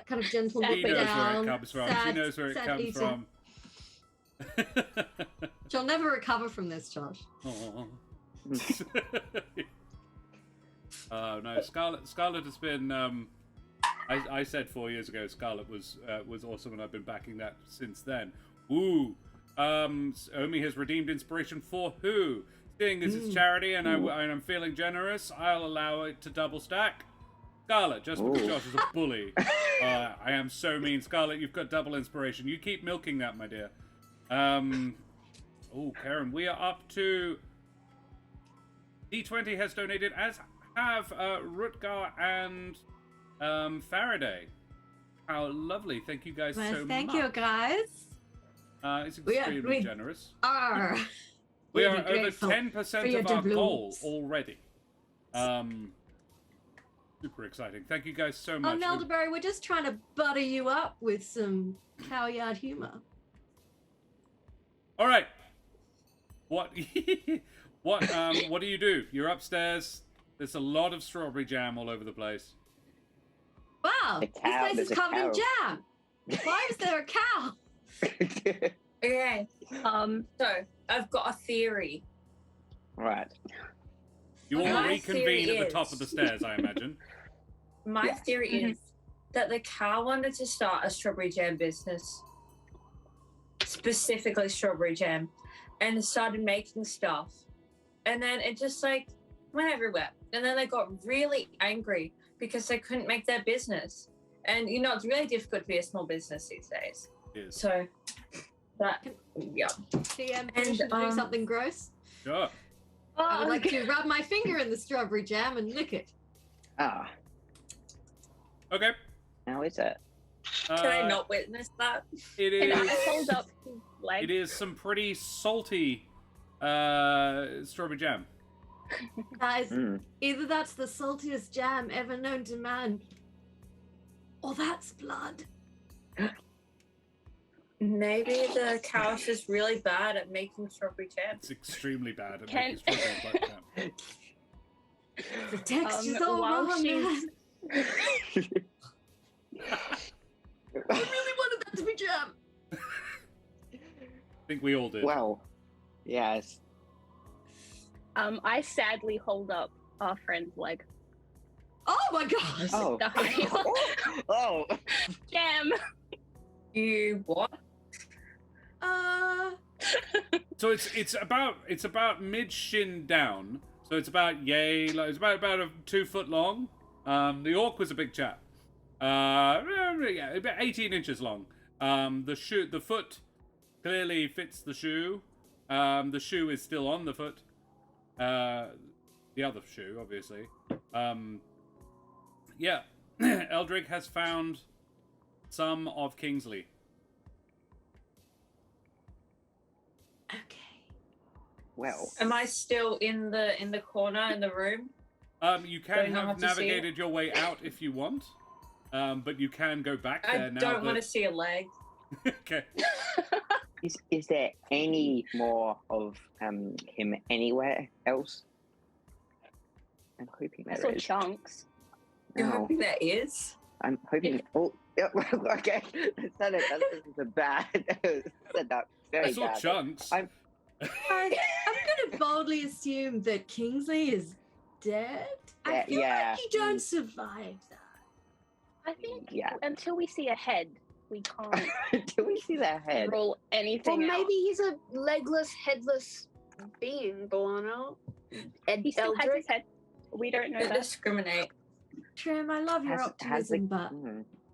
kind of gentle She look knows down. where it comes from. Sad, She knows where it sad comes eating. from. She'll never recover from this, Josh. Oh no, Scarlet has been. I said 4 years ago Scarlet was awesome, and I've been backing that since then. Ooh, Omi has redeemed inspiration for who? Seeing as it's charity and I'm feeling generous, I'll allow it to double stack. Scarlet, just because Josh is a bully. I am so mean. Scarlet, you've got double inspiration. You keep milking that, my dear. Oh, Karen, we are up to D20 has donated, as have Rutgar and Faraday. How lovely. Thank you guys Well, so thank much. you, guys. It's extremely generous. Are We are really over grateful 10% for your of our goal doubloons. already. Super exciting. Thank you guys so Oh, much. Nelderberry, we're just trying to butter you up with some cowyard humor. All right. What what do you do? You're upstairs. There's a lot of strawberry jam all over the place. Wow, The this cow- place there's is a covered in cow. jam. Why is there a cow? Okay, so I've got a theory. Right. You all My reconvene theory at the top is- of the stairs, I imagine. My Yeah. theory is that the cow wanted to start a strawberry jam business, specifically strawberry jam, and started making stuff. And then it just like went everywhere. And then they got really angry because they couldn't make their business. And you know, it's really difficult to be a small business these days. It is. So that, yeah. DM permission to do something gross. Sure. I would like to rub my finger in the strawberry jam and lick it. Ah, Okay. how is it? Can I not witness that? It And I is. hold up his leg. It is some pretty salty strawberry jam. Guys, Mm. either that's the saltiest jam ever known to man, or that's blood. Maybe the cow's just really bad at making strawberry jam. It's extremely bad at Can- making strawberry jam. The texture's all while wrong, she's- man. I really wanted that to be jam. I think we all did. Well, yes. I sadly hold up our friend's leg. Oh my gosh. Oh. The high Oh. jam. You what? So it's about mid shin down. So it's about it's about a 2 foot long. The orc was a big chap. Yeah, about 18 inches long. The foot clearly fits the shoe. The shoe is still on the foot. The other shoe, obviously. Yeah, Eldrick has found some of Kingsley. Okay. Well. Am I still in the corner in the room? You Do I can not have have to see it? navigated your way out if you want, but you can go back I there now. don't want to see a leg. Okay. Is there any more of him anywhere else? I'm hoping I there saw is. chunks. You're No, hoping there is? I'm hoping. Oh, yeah, okay. That is a bad. Said that very I saw bad. chunks. I'm- Guys, I'm gonna boldly assume that Kingsley is dead. I feel Yeah. like you don't survive that. I think Yeah. until we see a head, we can't Do we see their head? rule Well, anything out. maybe he's a legless, headless being, Bolano. He still has his head. We don't know Don't that. discriminate. Trim, I love your Has optimism, the-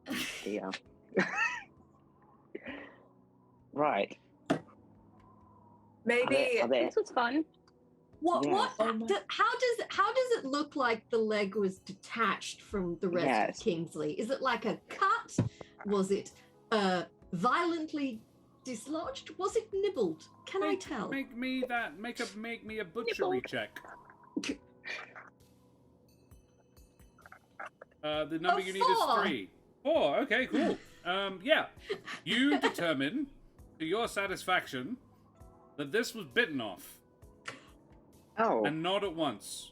but Dear. Right. Maybe Are there, This was fun. what? Yeah. What? Oh my- How does it look like the leg was detached from the rest Yes. of Kingsley? Is it like a cut? Was it violently dislodged? Was it nibbled? Can I tell? Make me a butchery Nibbled. check. The number you need is 4. 3. 4. Okay, cool. Yeah. You determine, to your satisfaction, that this was bitten off, oh, and not at once.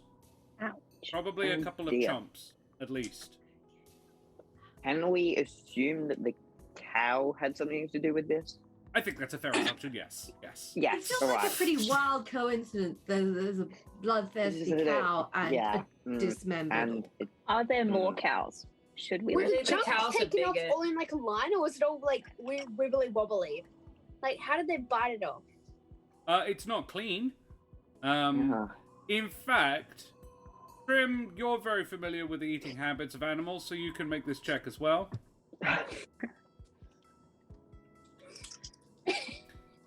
Ouch. Probably a Oh, couple of dear. chomps, at least. can we assume that the cow had something to do with this? I think that's a fair assumption. Yes. Yes. It Yes. feels All like right. a pretty wild coincidence. There's a bloodthirsty cow and yeah. a dismembered. And it, Are there more cows? Should we Were look? the the chunks cows are taken off bigger. all in like a line, or was it all like wibbly wobbly? Like, how did they bite it off? It's not clean. uh, In fact, Trim, you're very familiar with the eating habits of animals, so you can make this check as well.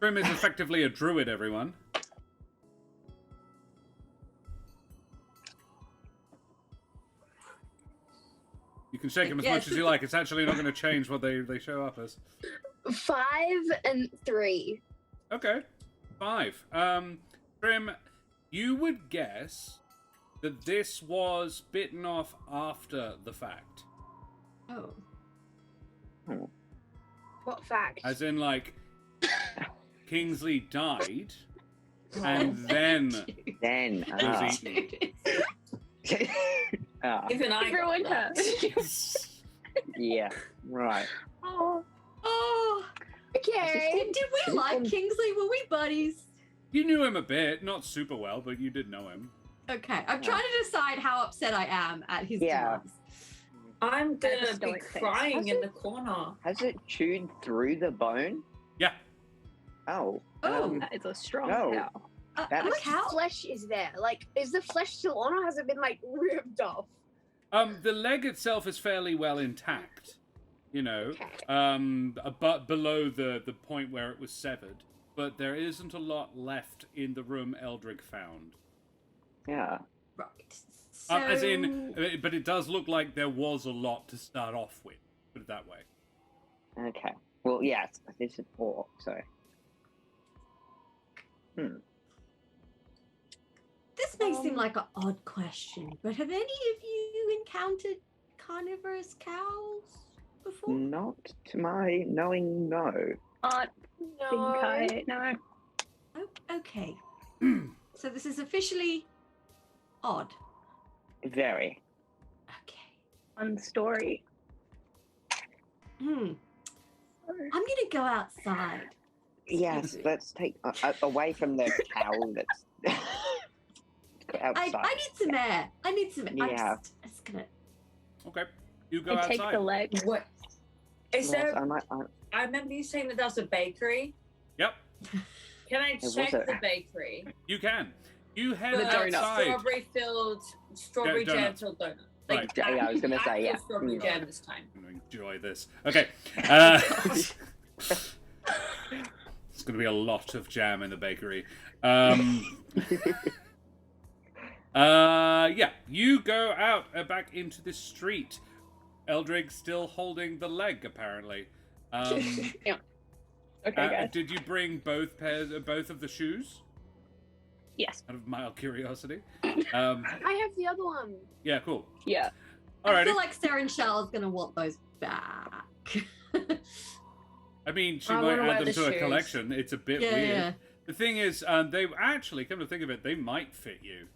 Trim is effectively a druid, everyone. can shake them as much as you like. It's actually not going to change what they show up as. 5 and 3. Okay, 5. Trim, you would guess that this was bitten off after the fact. Oh. What fact? As in, like, Kingsley died, and then was eaten. Even I got Everyone that. has. Yeah, right. Oh. Oh. Okay. Did we like Kingsley? Were we buddies? You knew him a bit, not super well, but you did know him. Okay, I'm trying to decide how upset I am at his demise. I'm gonna be stoic face. crying in the corner. Has it chewed through the bone? Yeah. Oh. Oh. That is a strong No. cow. That How How is- much flesh is there? Like, is the flesh still on, or has it been like ripped off? The leg itself is fairly well intact, you know, Okay. but below the point where it was severed. But there isn't a lot left in the room Eldrick found. Yeah. Right. So, As in, but it does look like there was a lot to start off with. Put it that way. Okay. Well, yes, this is 4, so. this may seem like an odd question, but have any of you encountered carnivorous cows before? Not to my knowing, no. I think I no. Oh, okay. So this is officially odd. Very. Okay. Fun story. I'm gonna go outside. Yes, let's take away from the cow that's outside. I need some air. I need some air. Yeah. I'm just gonna. Okay, you go I outside. take the leg. What? Is Yes, there? I I remember you saying that there's a bakery. Yep, Can I was check a- the bakery? you can. You head The outside. strawberry Donut. jam filled donut. Right. Yeah, I was gonna say, actual yeah. Strawberry jam this time. I'm going to enjoy this. Okay. It's going to be a lot of jam in the bakery. Yeah, you go out back into the street. Eldrig still holding the leg, apparently. Yeah. Okay, guys. Did you bring both of the shoes? Yes. Out of mild curiosity. I have the other one. Yeah, cool. Yeah. I Alrighty. feel like Sarah and Charles gonna want those back. I mean, she I might wanna add wear them the to a shoes. collection. It's a bit Yeah, weird. yeah. The thing is, they actually, come to think of it, they might fit you.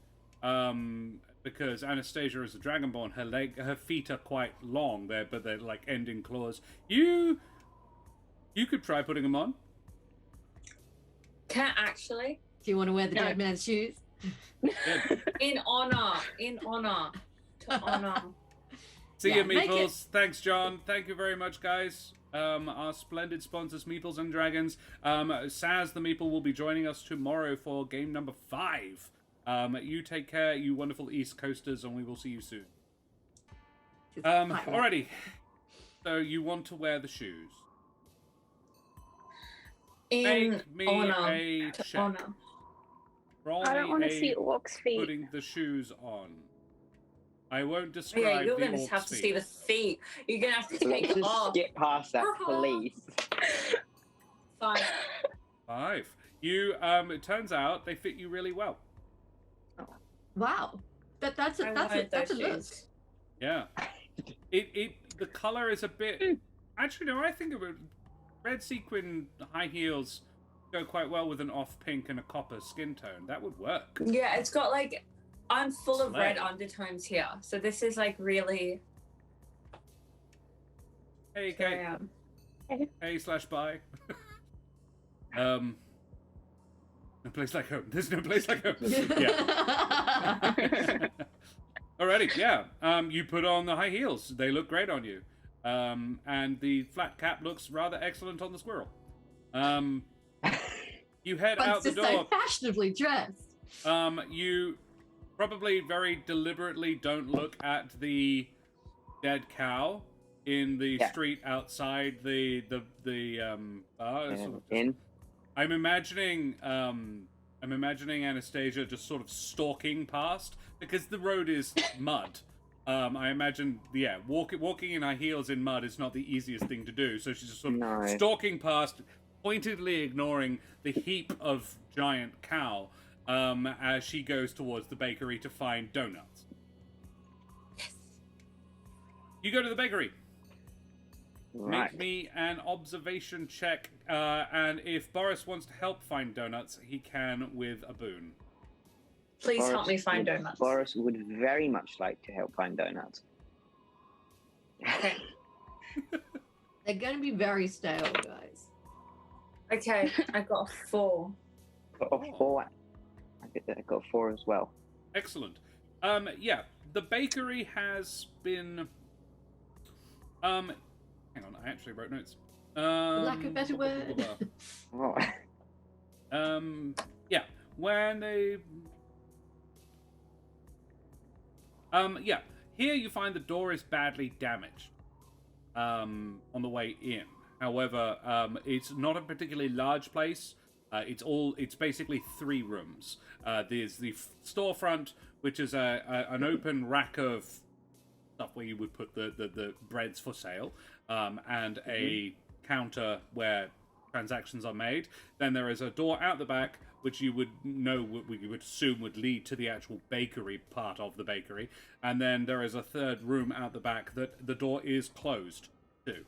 Because Anastasia is a dragonborn, her feet are quite long there, but they're like ending claws. You could try putting them on. Can't actually. Do you want to wear the No. dead man's shoes? Yeah. In honor. To honor. See Yeah, ya, make Meeples. Thanks, John. Thank you very much, guys. Our splendid sponsors, Meeples and Dragons. Saz the Meeple will be joining us tomorrow for game number 5. You take care, you wonderful East Coasters, and we will see you soon. Alrighty. So you want to wear the shoes. In Make me honor. a To check. honor. Roll I don't me want to a see orcs' feet. putting the shoes on. I won't Yeah, describe you're the gonna orc's have to feet. see the feet. You're gonna have to Let's take it just off. skip past that, please. Fine. 5. You, it turns out they fit you really well. Wow. That's I a wanted that's a those look. shoes. Yeah. The color is a bit. Actually, no. I think it would. Red sequin high heels go quite well with an off pink and a copper skin tone. That would work. Yeah, it's got like I'm full of red Slay. undertones here, so this is like really. Hey, Here I Kate. am. Hey/bye. No place like home. There's no place like home. Yeah. Alrighty, yeah. You put on the high heels. They look great on you. And the flat cap looks rather excellent on the squirrel. You head out One's the just so door. fashionably dressed. You probably very deliberately don't look at the dead cow in the Yeah. street outside the bar. Sort of- In. I'm imagining Anastasia just sort of stalking past because the road is mud. I imagine, walking in her heels in mud is not the easiest thing to do. So she's just sort of No. stalking past, pointedly ignoring the heap of giant cow as she goes towards the bakery to find donuts. Yes. You go to the bakery. Right. Make me an observation check, and if Boris wants to help find donuts, he can with a boon. Please help me find donuts. Boris would very much like to help find donuts. Okay. They're going to be very stale, guys. Okay, I got a 4. Got a 4. I got a 4 as well. Excellent. Yeah, the bakery has been. Hang on, I actually wrote notes. For lack of a better word. Oh. Yeah, when they. Yeah, here you find the door is badly damaged. On the way in. However, it's not a particularly large place. It's basically 3 rooms. There's the storefront, which is an open rack of stuff where you would put the breads for sale, and a counter where transactions are made. Then there is a door out the back, which you would assume would lead to the actual bakery part of the bakery. And then there is a third room out the back that the door is closed to.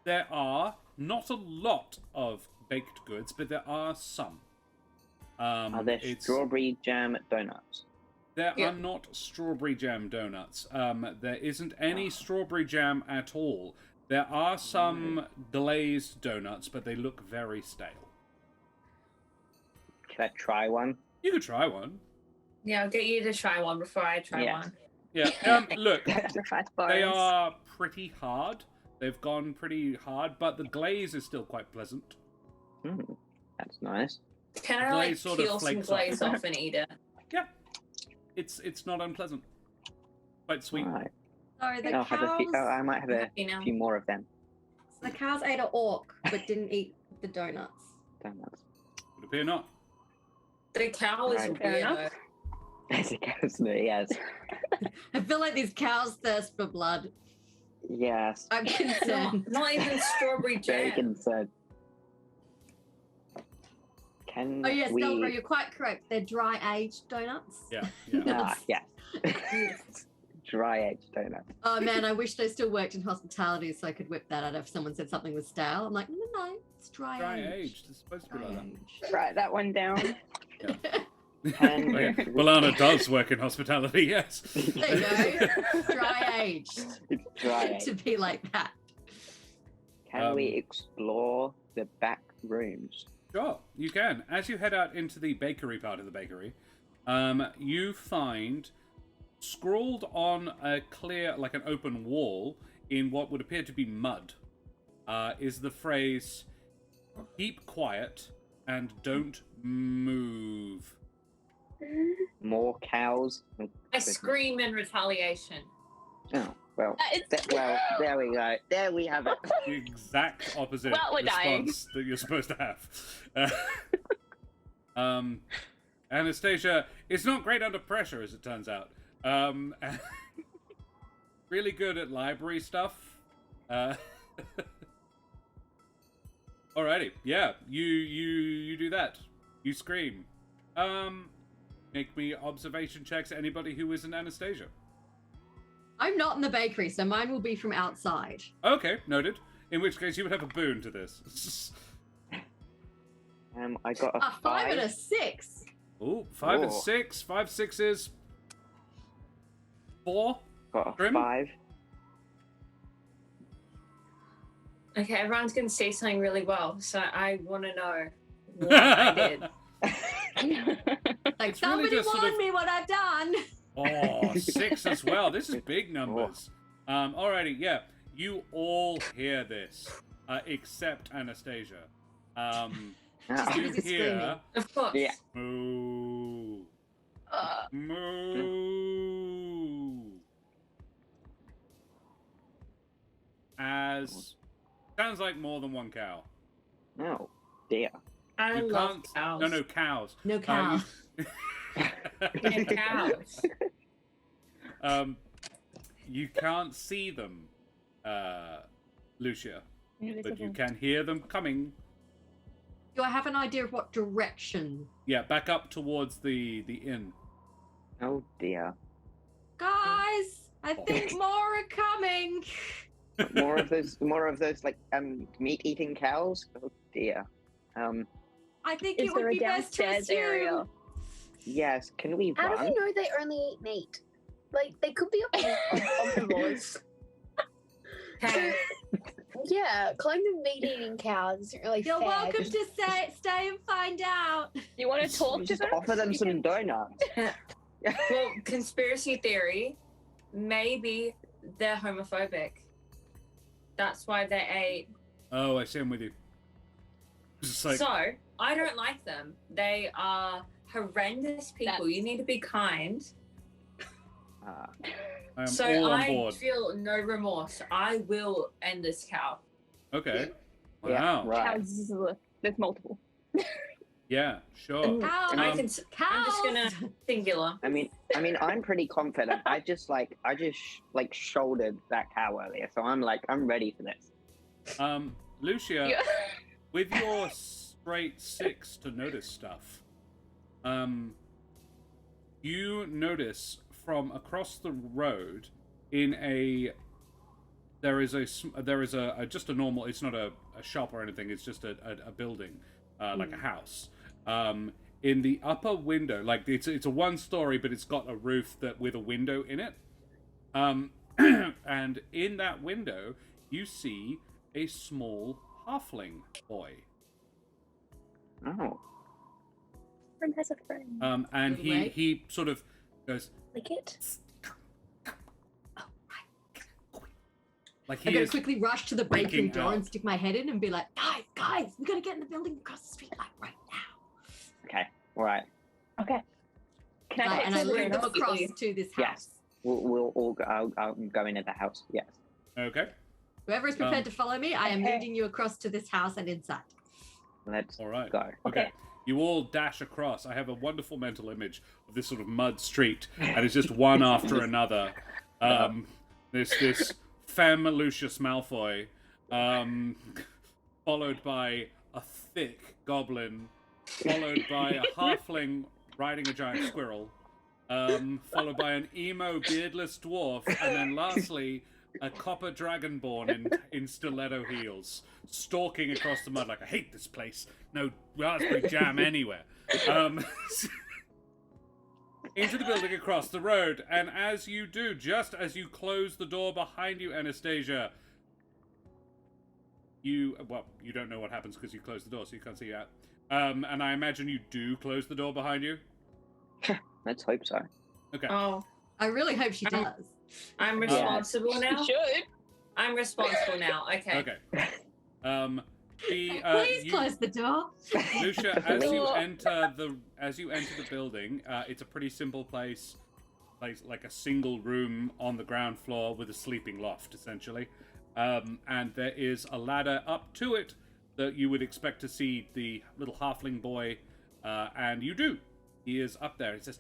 There are not a lot of baked goods, but there are some. Are there strawberry jam donuts? There are not strawberry jam donuts. There isn't any strawberry jam at all. There are some glazed donuts, but they look very stale. Can I try one? You could try one. Yeah, I'll get you to try one before I try one. Yeah. Look, Sacrifice they Boris. are pretty hard. They've gone pretty hard, but the glaze is still quite pleasant. That's nice. Can I Glaze sort of peel some flakes glaze off. off and eat it? Yeah, it's not unpleasant. Quite sweet. All right. Sorry, the I'll have a few, cows. I might have a Happy now. few more of them. The cows ate an orc, but didn't eat the donuts. Donuts. Would appear not. The cow is Right. Fair weird. enough. As it goes there, yes. I feel like these cows thirst for blood. Yes. I'm concerned. Not even strawberry Very jam. concerned. Can Oh yes, we... Delbro, you're quite correct. They're dry aged donuts. Yeah. yes. Dry aged donuts. Oh man, I wish they still worked in hospitality so I could whip that out if someone said something was stale. I'm like, no, it's dry, Dry aged. aged. It's supposed to be like that. Write that one down. Can Oh, yeah. Well, Anna does work in hospitality, yes. There you go. Dry aged. It's dry aged. To be like that. Can we explore the back rooms? Sure, you can. As you head out into the bakery part of the bakery, you find scrawled on a clear, like an open wall, in what would appear to be mud, is the phrase, "Keep quiet and don't move." More cows? I scream in retaliation. Oh, well, It's- well, there we go. There we have it. The exact opposite Well, we're dying. response that you're supposed to have. Anastasia is not great under pressure, as it turns out. Really good at library stuff. Alrighty, yeah, you do that. You scream. Make me observation checks. Anybody who isn't Anastasia. I'm not in the bakery, so mine will be from outside. Okay, noted. In which case, you would have a boon to this. I got a A 5 and a 6. Ooh, 5 and Oh. 6. 5 6s. 4. Got a Grim? 5. Okay, everyone's going to say something really well, so I want to know what I did. Like, It's really somebody just sort warned of- me what I've done. Oh, 6 as well. This is big numbers. Alrighty, yeah. You all hear this, except Anastasia. Just You busy hear Of course. Yeah. moo, Uh, moo. As sounds like more than one cow. Oh, dear. I You love can't. cows. No, cows. No cow. Yeah, cows. You can't see them, Lucia, but you Invisible. can hear them coming. Do I have an idea of what direction? Yeah, back up towards the inn. Oh dear. Guys, I think more are coming. More of those like meat-eating cows. Oh dear. I think Is it would there a be best to downstairs assume. area? Yes. Can we How do run? we know they only eat meat? Like they could be omnivores. Okay. Yeah, claiming meat-eating cows isn't really You're fair. welcome Just- to stay and find out. You want to talk to Just them? offer them You some can- donuts. Well, conspiracy theory, maybe they're homophobic. That's why they ate. Oh, I see. I'm with you. It's just like, So, I don't like them. They are horrendous people. You need to be kind. I am So all on I board. feel no remorse. I will end this cow. Okay. Yeah, Wow. right. Cows, there's multiple. Yeah, sure. And Cows. I can. Cows. I'm just gonna singular. I mean, I'm pretty confident. I just shouldered that cow earlier, so I'm ready for this. Lucia, Yeah. with your straight 6 to notice stuff, you notice from across the road there is a just a normal, it's not a shop or anything, it's just a building, like a house. In the upper window, like it's a 1-story, but it's got a roof with a window in it. And in that window, you see a small halfling boy. Oh. Friend has a friend. And Right. he sort of goes, Like it? like I'm he gonna is quickly rush to the break room freaking door out. and stick my head in and be like, guys, we gotta get in the building across the street right now. Okay. All right. Okay. Can I Right, take and I some lead them food? across to this house. Yes. We'll all go. I'll go into the house. Yes. okay. Whoever is prepared to follow me, I am okay. leading you across to this house and inside. Let's All right. go. Okay. You all dash across. I have a wonderful mental image of this sort of mud street, and it's just one after another. This femme Lucius Malfoy, followed by a thick goblin, followed by a halfling riding a giant squirrel, followed by an emo beardless dwarf, and then lastly a copper dragonborn in stiletto heels, stalking across the mud like, I hate this place. No raspberry jam anywhere. Into the building across the road, and as you do, just as you close the door behind you, Anastasia, you don't know what happens because you close the door, so you can't see out. And I imagine you do close the door behind you? Let's hope so. Okay. Oh, I really hope she does. I'm responsible now. Should. I'm responsible now. Okay. Okay. Please close the door. Lucia, as you enter the building, it's a pretty simple place, like a single room on the ground floor with a sleeping loft, essentially. And there is a ladder up to it that you would expect to see the little halfling boy, and you do. He is up there. He says,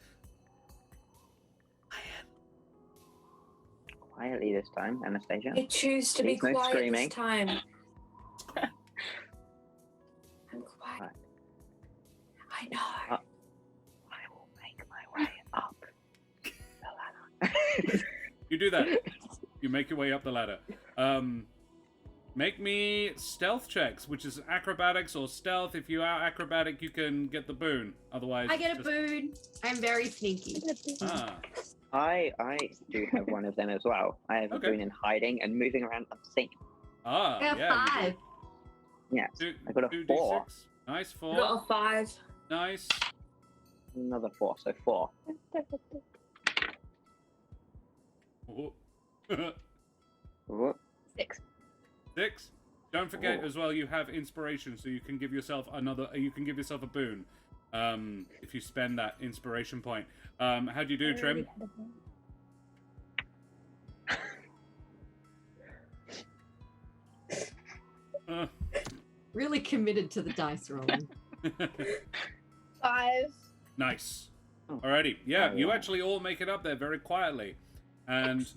Quietly this time, Anastasia. I choose to be Please no quiet screaming. this time. I'm quiet. I know. I will make my way up the ladder. You do that. You make your way up the ladder. Make me stealth checks, which is acrobatics or stealth. If you are acrobatic, you can get the boon. Otherwise, I get a just- boon. I'm very sneaky. Ah, I do have one of them as well. I have Okay. a boon in hiding and moving around unseen. ah, I have yeah. 5. Yes. I I got a 4. Nice 4. Got a 5. Nice. Another 4, so 4. Oh. Whoop. 6. 6. Don't forget Oh. as well, you have inspiration, so you can give yourself a boon. If you spend that inspiration point. How do you do, Trim? Really committed to the dice rolling. 5. Nice. Oh. Alrighty. Yeah, Oh, you yeah. actually all make it up there very quietly. And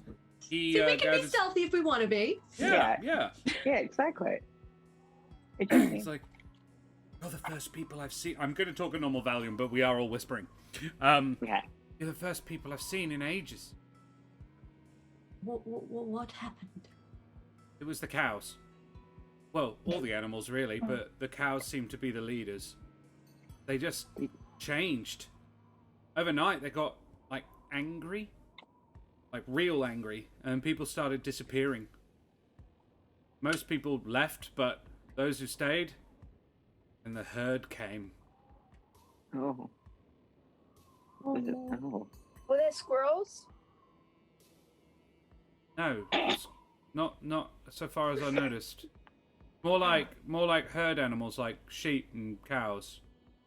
he So we can be gathers... stealthy if we want to be. Yeah, yeah. Yeah, exactly. It's like, you're the first people I've seen. I'm going to talk a normal volume, but we are all whispering. Yeah. You're the first people I've seen in ages. What happened? It was the cows. Well, all the animals really, but the cows seem to be the leaders. They just changed. Overnight, they got, like, angry. Like, real angry. And people started disappearing. Most people left, but those who stayed, and the herd came. Oh. Oh. Were there squirrels? No, it's not so far as I noticed. More like herd animals, like sheep and cows.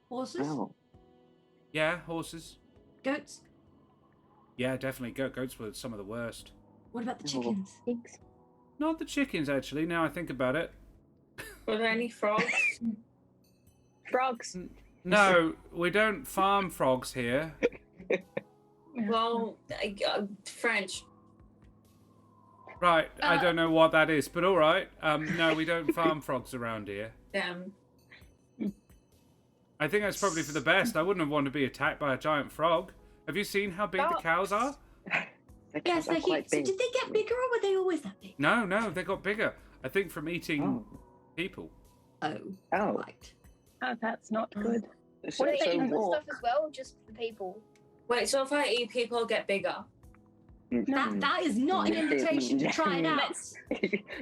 Horses? Oh. Yeah, horses. Goats? Yeah, definitely. Goats were some of the worst. What about the Oh. chickens? Pigs. Not the chickens, actually. Now I think about it. Were there any frogs? Frogs. No, we don't farm frogs here. Well, French. Right, I don't know what that is, but all right. No, we don't farm frogs around here. Damn. I think that's probably for the best. I wouldn't have wanted to be attacked by a giant frog. Have you seen how big the cows are? The Yes, cows are they're quite huge. So big. did they get bigger or were they always that big? No, they got bigger. I think from eating people. Oh, Oh. right. Oh, that's not good. So, Were they so eating the what? stuff as well, or just the people? Wait, so if I eat people, I'll get bigger? That is not an invitation to try it out.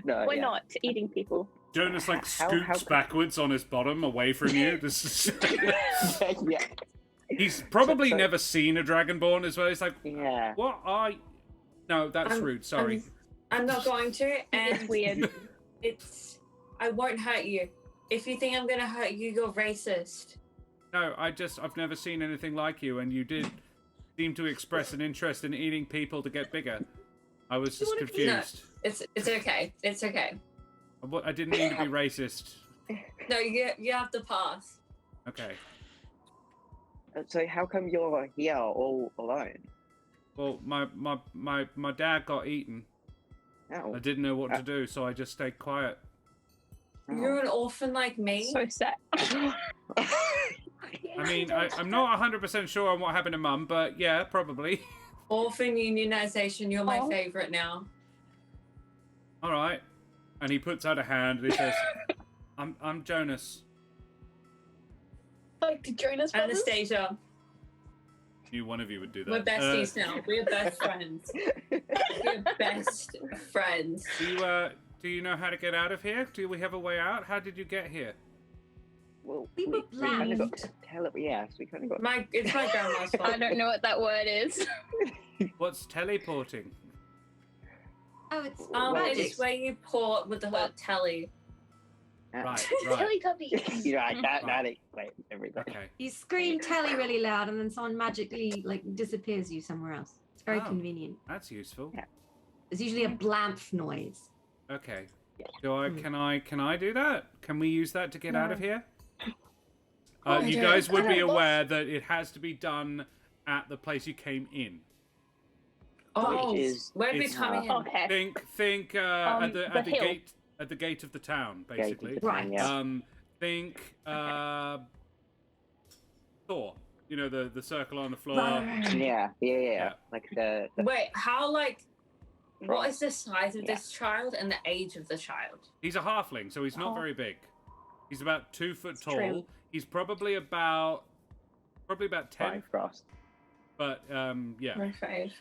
No, We're yeah. not eating people. Jonas like How- scoots backwards on his bottom away from you. This is... Yeah. He's probably So- never seen a dragonborn as well. He's like, Yeah. what are... No, that's I'm- rude. Sorry. I'm not going to, and It's weird. I won't hurt you. If you think I'm gonna hurt you, you're racist. No, I've never seen anything like you, and you did seem to express an interest in eating people to get bigger. I was just wanna be- confused. It's okay. It's okay. I didn't mean to be racist. No, you have to pass. Okay. So how come you're here all alone? Well, my dad got eaten. Oh. I didn't know what to do, so I just stayed quiet. You're an orphan like me. So sad. I mean, I'm not 100% sure on what happened to Mum, but yeah, probably. Orphan unionization. You're my Aw. favorite now. All right. And he puts out a hand and he says, I'm Jonas. Like the Jonas Brothers? Anastasia. Knew one of you would do that. We're besties now. We're best friends. We're best friends. Do you know how to get out of here? Do we have a way out? How did you get here? Well, We were kind of got blamed. yes, we kind of got. It's my grandma's fault. I don't know what that word is. What's teleporting? Oh, it's Magic. It's where you port with the word telly. Right. Teletubbies. You're right. That explains everything. Okay. You scream telly really loud and then someone magically like disappears you somewhere else. It's very Oh. convenient. That's useful. Yeah. There's usually a blamph noise. Okay. Yeah. Can I do that? Can we use that to get out of here? I You don't- guys would I be don't- aware that it has to be done at the place you came in. Oh, Which is- where are we it's, coming in? Okay. Think at the the hill. gate of the town, Gate of basically. the town, Right. Yeah. Think Thor. You know the circle on the floor. Right. Yeah. Like the Wait, how what Right. is the size of Yeah. this child and the age of the child? He's a halfling, so he's not Oh. very big. He's about 2 foot It's tall. true. He's probably about 10. Bifrost. But yeah. My fave.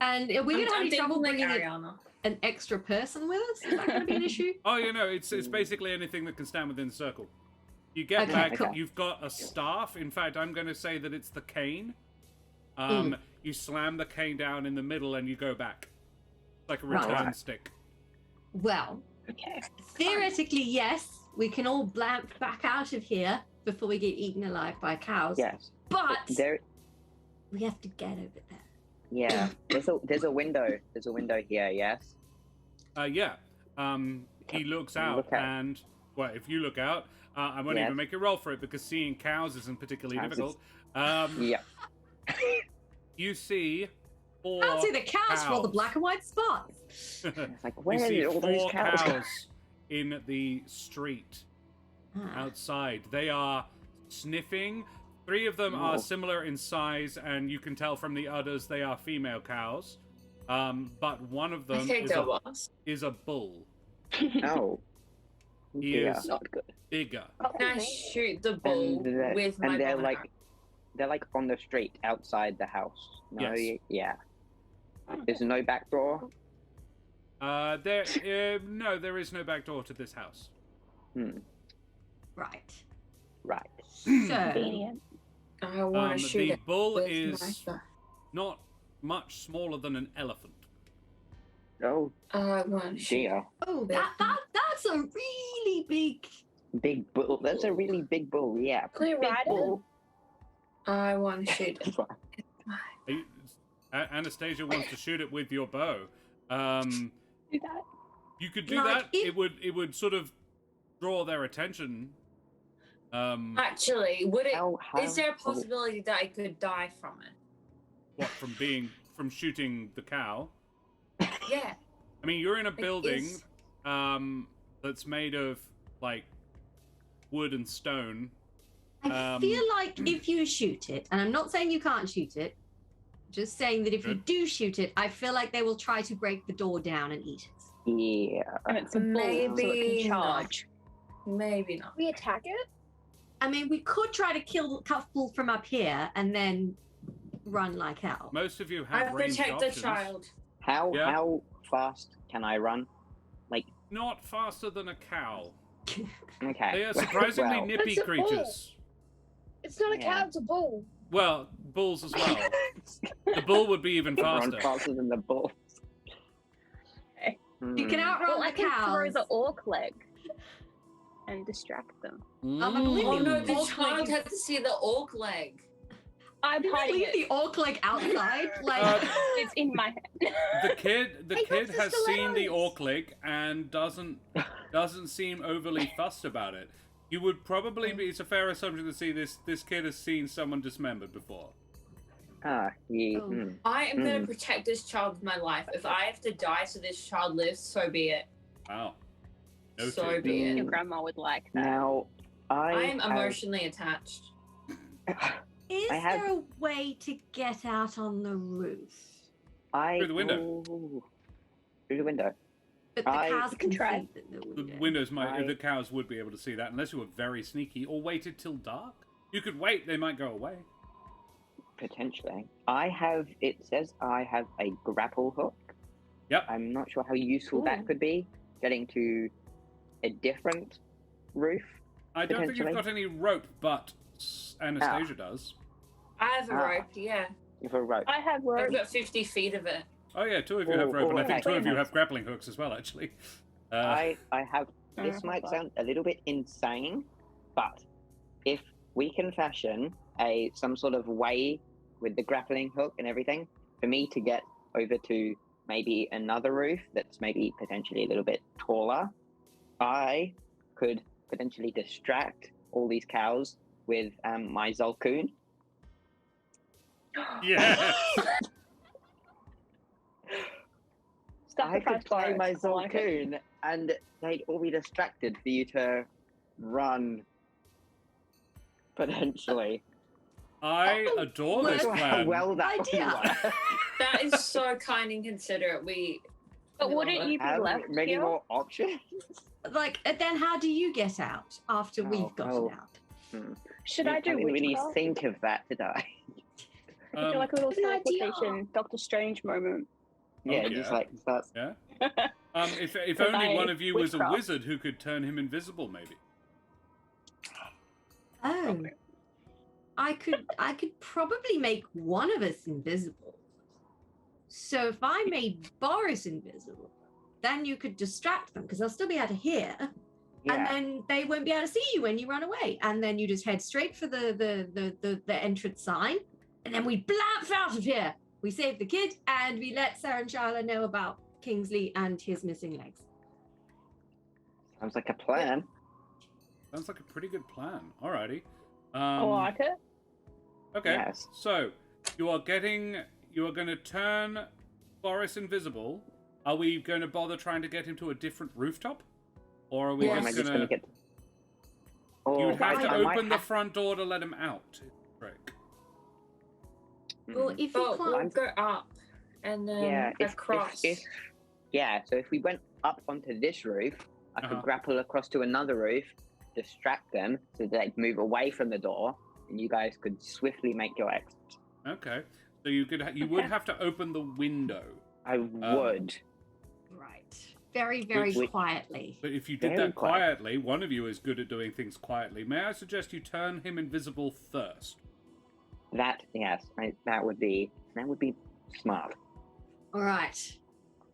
And are we going to have I'm any trouble thinking like bringing Ariana. an extra person with us? Is that going to be an issue? Oh, it's basically anything that can stand within the circle. You get Okay, back, cool. you've got a staff. In fact, I'm going to say that it's the cane. You slam the cane down in the middle and you go back. It's like a Right. return stick. Well, Okay. theoretically, yes, we can all blamp back out of here before we get eaten alive by cows. Yes. But There. we have to get over there. Yeah. There's a window. There's a window here. Yes. Yeah. He looks out Look out. and, well, if you look out, I won't Yes. even make a roll for it because seeing cows isn't particularly Cows is- difficult. Yeah. You see 4 I'll see the cows for all the cows. black and white spots. It's like, You where see are all those 4 cows? cows in the street Ah. outside. They are sniffing. 3 of them are Oh. similar in size, and you can tell from the others they are female cows. But one of I them think is there a, was. is a bull. Oh. He dear. is Not good. bigger. Can I shoot the bull with my and they're bow and they're like on the street outside the house. No, Yes. yeah. There's no back door. No, there is no back door to this house. Right. Right. So, Convenient. arrow? I want to shoot The it bull with is my bow. not much smaller than an elephant. Oh I want to shoot. dear. oh, that's a really big. Big bull. That's a really big bull. Yeah. Can we Big ride it? bull. I want to shoot it. Are you- Anastasia wants to shoot it with your bow. Do that. You could do Like, that. if- It would sort of draw their attention. Actually, would it? How, Is there a possibility that I could die from it? What from shooting the cow? Yeah. I mean, you're in a Like, building is- that's made of like wood and stone. I feel like if you shoot it, and I'm not saying you can't shoot it, just saying that if you Good. do shoot it, I feel like they will try to break the door down and eat it. Yeah. And it's a bull, so it Maybe can not. charge. Maybe not. We attack it? I mean, we could try to kill the couple from up here and then run like hell. Most of you have I ranged protect the options. child. Yeah. How fast can I run? Not faster than a cow. Okay. They are surprisingly Well, nippy It's a bull. creatures. It's not a Yeah. cow, it's a bull. Well, bulls as well. The bull would be even Run faster. faster than the bull. Okay. You can outrun Well, I the can throw cows. the orc leg and distract them. I believe Oh no, Mm. the Orc child leg. had to see the orc leg. I'm Did we hiding leave it. the orc like outside? Like, It's in my hand. The kid Hey, has that's seen the hilarious. orc leg and doesn't seem overly fussed about it. You would probably be, it's a fair assumption to see this kid has seen someone dismembered before. Yeah. Oh. I am going to protect this child with my life. If I have to die so this child lives, so be it. Wow. So Noted. be Your it. grandma would like that. Now, I I am emotionally attached. is I have- there a way to get out on the roof? Through the window. Ooh. Through the window. But the I cows can try. see the The window. windows might, I- the cows would be able to see that unless you were very sneaky or waited till dark. You could wait; they might go away. Potentially. It says I have a grapple hook. Yep. I'm not sure how useful that Ooh. could be. Getting to a different roof. I don't think you've Potentially. got any rope, but Anastasia does. I have a Ah. rope, yeah. You have a rope. I have I've rope. got 50 feet of it. Oh yeah, 2 of you have Oh, rope, and I oh, think 2 of you okay. have grappling hooks as well. Actually, I have. This Oh, might fuck. sound a little bit insane, but if we can fashion some sort of way with the grappling hook and everything for me to get over to maybe another roof that's maybe potentially a little bit taller, I could potentially distract all these cows with my Zolcoon. yeah. I Sacrifice could play forest. my I like it. Zolcoon and they'd all be distracted for you to run. Potentially. I adore this Well, How plan. well that would Idea. work. That is so kind and considerate. But wouldn't you be Have left many here? more options? Like, then how do you get out after Oh, we've gotten oh. out? Should I do didn't really witchcraft? think of that, did I? I feel like a little Good idea. teleportation, Doctor Strange moment. Yeah, yeah. just like start. Yeah. If Can only I one of you was a witchcraft? wizard who could turn him invisible, maybe. Oh, Okay. I could probably make one of us invisible. So if I made Boris invisible, then you could distract them because they'll still be able to hear, and Yeah, then they won't be able to see you when you run away. And then you just head straight for the entrance sign, and then we blamf out of here. We save the kid, and we let Sarah and Charla know about Kingsley and his missing legs. sounds like a plan. Sounds like a pretty good plan. Alrighty. I like it. Okay. Yes. So you are going to turn Boris invisible. Are we going to bother trying to get him to a different rooftop, or are we Or am I just just going gonna to? get? You would have to I might open the have- front door to let him out. Rick. Well, if you But can't, we'll go up and then Yeah, across. So if we went up onto this roof, I Uh-huh. could grapple across to another roof, distract them so they move away from the door, and you guys could swiftly make your exit. Okay. So you would have to open the window. I would. right, very, very Which- quietly. But if you did Very that quiet. quietly, one of you is good at doing things quietly. May I suggest you turn him invisible first? That would be smart. All right.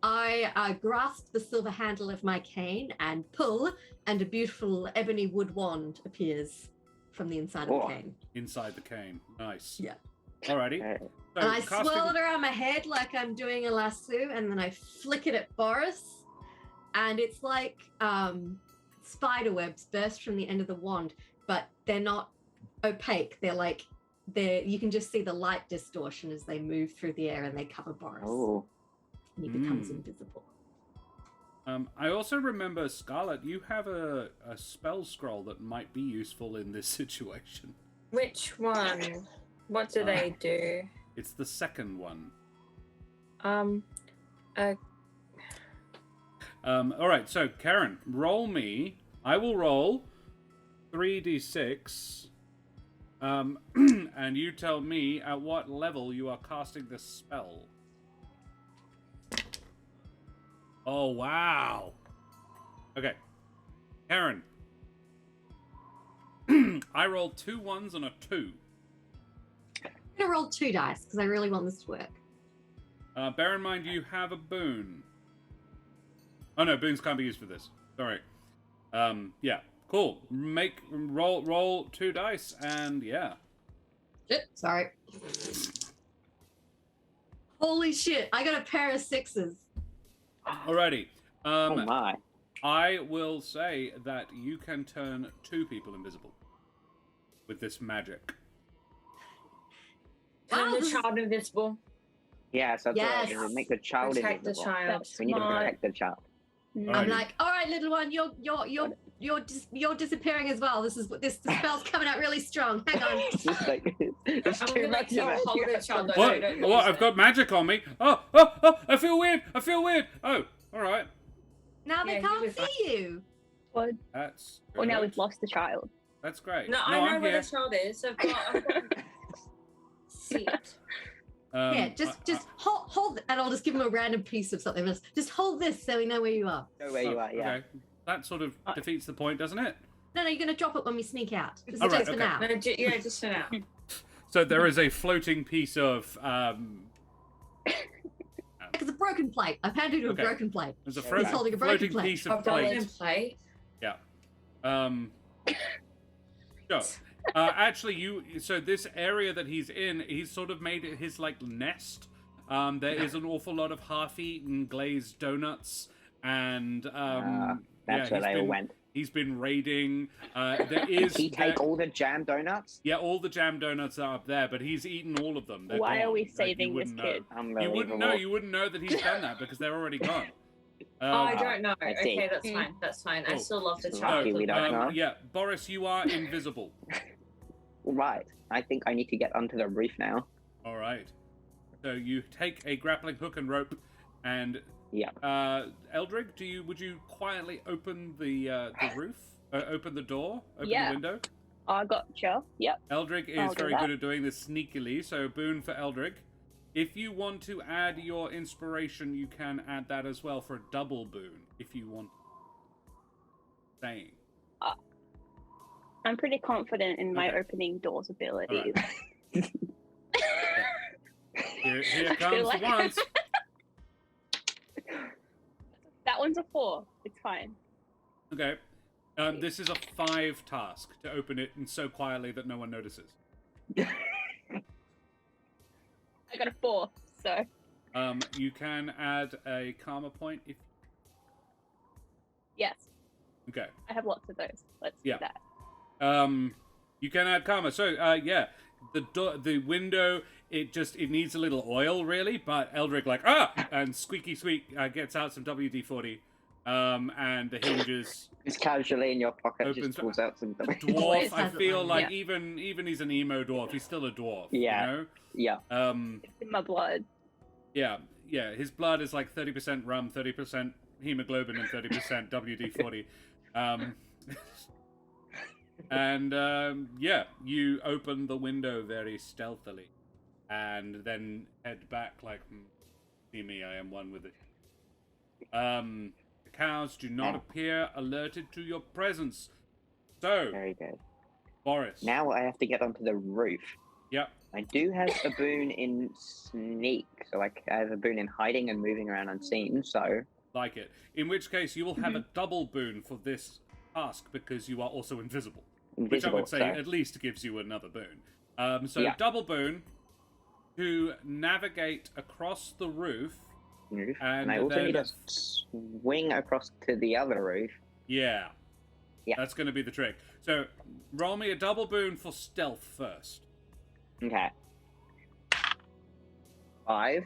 I grasp the silver handle of my cane and pull, and a beautiful ebony wood wand appears from the inside of Oh. the cane. Inside the cane. Nice. Yeah. Alrighty. Okay. So And I casting- swirl it around my head like I'm doing a lasso, and then I flick it at Boris, and it's like spider webs burst from the end of the wand, but they're not opaque. You can just see the light distortion as they move through the air and they cover Boris. Oh, And he becomes Mm. invisible. I also remember, Scarlet, you have a spell scroll that might be useful in this situation. Which one? What do they do? It's the second one. All right, so Karen, roll me. I will roll 3d6, and you tell me at what level you are casting this spell. Oh, wow. Okay. Karen. I rolled 2 1s and a 2. I'm gonna roll 2 dice because I really want this to work. Bear in mind you have a boon. Oh no, boons can't be used for this. Sorry. Yeah. Cool. Roll 2 dice and yeah. Shit, sorry. Holy shit! I got a pair of 6s. Alrighty. oh my! I will say that you can turn 2 people invisible with this magic. Turn Wow, the child invisible. Yeah, so Yes. it would make the child Protect the invisible. child. That's We need to smart. protect the child. I'm Alrighty. like, all right, little one, you're disappearing as well. The spell's coming out really strong. Hang on. It's just like it's I'm too gonna much kill of it. hold the child. What? Don't What? use I've it. got magic on me. Oh! I feel weird. Oh, alright. Now they Yeah, can't you'll be see you. That's Well, now good. we've lost the child. That's great. No, I know I'm where here. the child is. I've got see it. Yeah, just hold it, and I'll just give him a random piece of something. Just hold this so we know where you are. Know where you are, yeah. Okay. That sort of defeats the point, doesn't it? No, you're gonna drop it when we sneak out. This is All right, just for okay. now. No, yeah, just for now. So there is a floating piece of It's a broken plate. I've handed you a Okay. broken plate. there's a He's holding a broken floating plate. piece A of golden plate. plate. So, actually, so this area that he's in, he's sort of made it his like nest. There is an awful lot of half-eaten glazed donuts, and That's where they all went. He's been raiding. There is. Did he take all the jam donuts? Yeah, all the jam donuts are up there, but he's eaten all of them. They're Why are gone. we Like, you saving this wouldn't know. kid? You wouldn't know. You wouldn't know that he's done that because they're already gone. I don't know. I see. Okay, that's fine. That's fine. I Cool. still love the So child. lucky we don't know. Yeah, Boris, you are invisible. Right. I think I need to get onto the roof now. All right. So you take a grappling hook and rope, and Yeah. Eldrig, would you quietly open the roof? Open the door? Open Yeah. the window? I gotcha. Yep. Eldrig I'll is do very that. good at doing this sneakily, so boon for Eldrig. If you want to add your inspiration, you can add that as well for a double boon, if you want. Saying. I'm pretty confident in my Okay. opening doors abilities. Here I comes feel like- once. That one's a 4. It's fine. Okay. This is a 5 task to open it and so quietly that no one notices. I got a 4, so You can add a karma point if. yes, Okay. I have lots of those. Let's Yeah. do that. You can add karma. So, yeah, the window, it needs a little oil, really, but Eldrick and squeaky squeak gets out some WD-40, and the hinges... It's casually in your pocket, Opens just pulls out some... The dwarf, I Has it feel on, like even he's an emo dwarf, he's still a dwarf, Yeah. you know? Yeah. It's in my blood. Yeah, his blood is like 30% rum, 30% hemoglobin, and 30% WD-40. Yeah, you open the window very stealthily, and then head back like, see me, I am one with it. The cows do not appear alerted to your presence. So, Very good. Boris. Now I have to get onto the roof. Yep. I do have a boon in sneak, so like I have a boon in hiding and moving around unseen, so... Like it. In which case, you will have a double boon for this task, because you are also invisible. Which I would say at least gives you another boon. Double boon to navigate across the roof. And I also need to swing across to the other roof. Yeah. That's going to be the trick. So, roll me a double boon for stealth first. Okay. 5.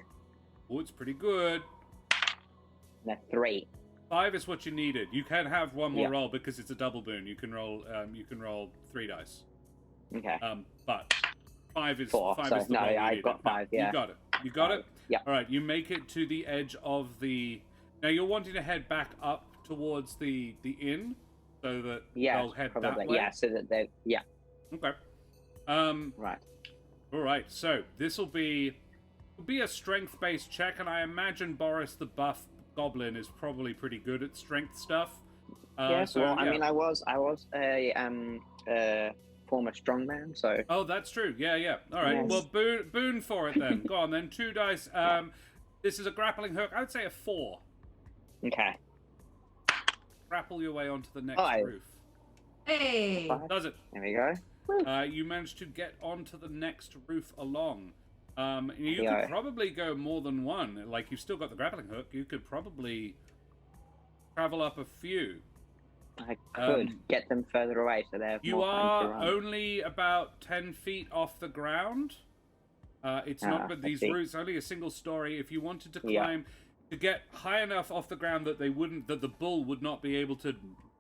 Oh, it's pretty good. And a 3. 5 is what you needed. You can have one more roll because it's a double boon. You can roll 3 dice. Okay. But 5 is 4. 5 So is the no, roll you I've needed. got 5. Yeah. You got it. You got it. Yeah. All right. You make it to the edge of the. Now you're wanting to head back up towards the inn, so that they'll head probably. that way. Yeah. So that they. Yeah. Okay. Right. All right. So this will be a strength-based check, and I imagine Boris the buff goblin is probably pretty good at strength stuff. Yes. I mean, I was a former strongman, so. Oh, that's true. Yeah. All right. Yes. Well, boon for it then. Go on then. 2 dice. This is a grappling hook. I would say a 4. Okay. Grapple your way onto the next 5. roof. Hey. 5. Does it? There we go. You managed to get onto the next roof along. You could probably go more than one. Like, you've still got the grappling hook. You could probably travel up a few. I could get them further away, so they have You more time to are run. only about 10 feet off the ground. It's not, but these routes only a single story. If you wanted to climb, to get high enough off the ground that the bull would not be able to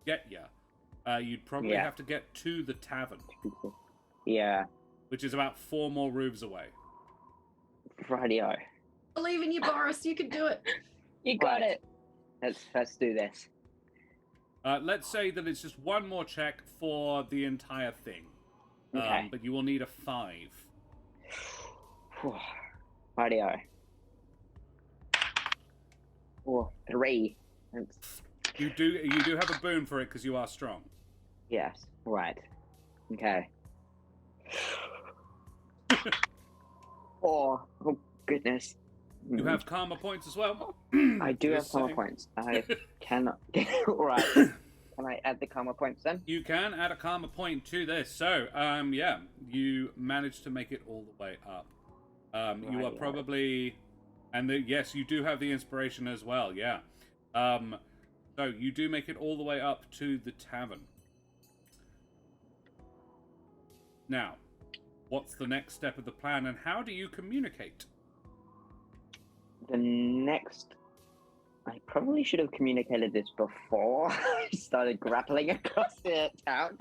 get you, you'd probably have to get to the tavern. Yeah. Which is about 4 more roofs away. Radio. Believe in you, Boris. You can do it. You got it. Let's do this. Let's say that it's just one more check for the entire thing. Okay. But you will need a 5. Radio. 3. You do have a boon for it because you are strong. Yes. Right. Okay. Oh goodness. You have karma points as well. I do have karma points. I cannot get right. Can I add the karma points then? You can add a karma point to this. So, you managed to make it all the way up. You are probably, and yes, you do have the inspiration as well. Yeah. So you do make it all the way up to the tavern. Now, what's the next step of the plan, and how do you communicate? The next... I probably should have communicated this before I started grappling across the town.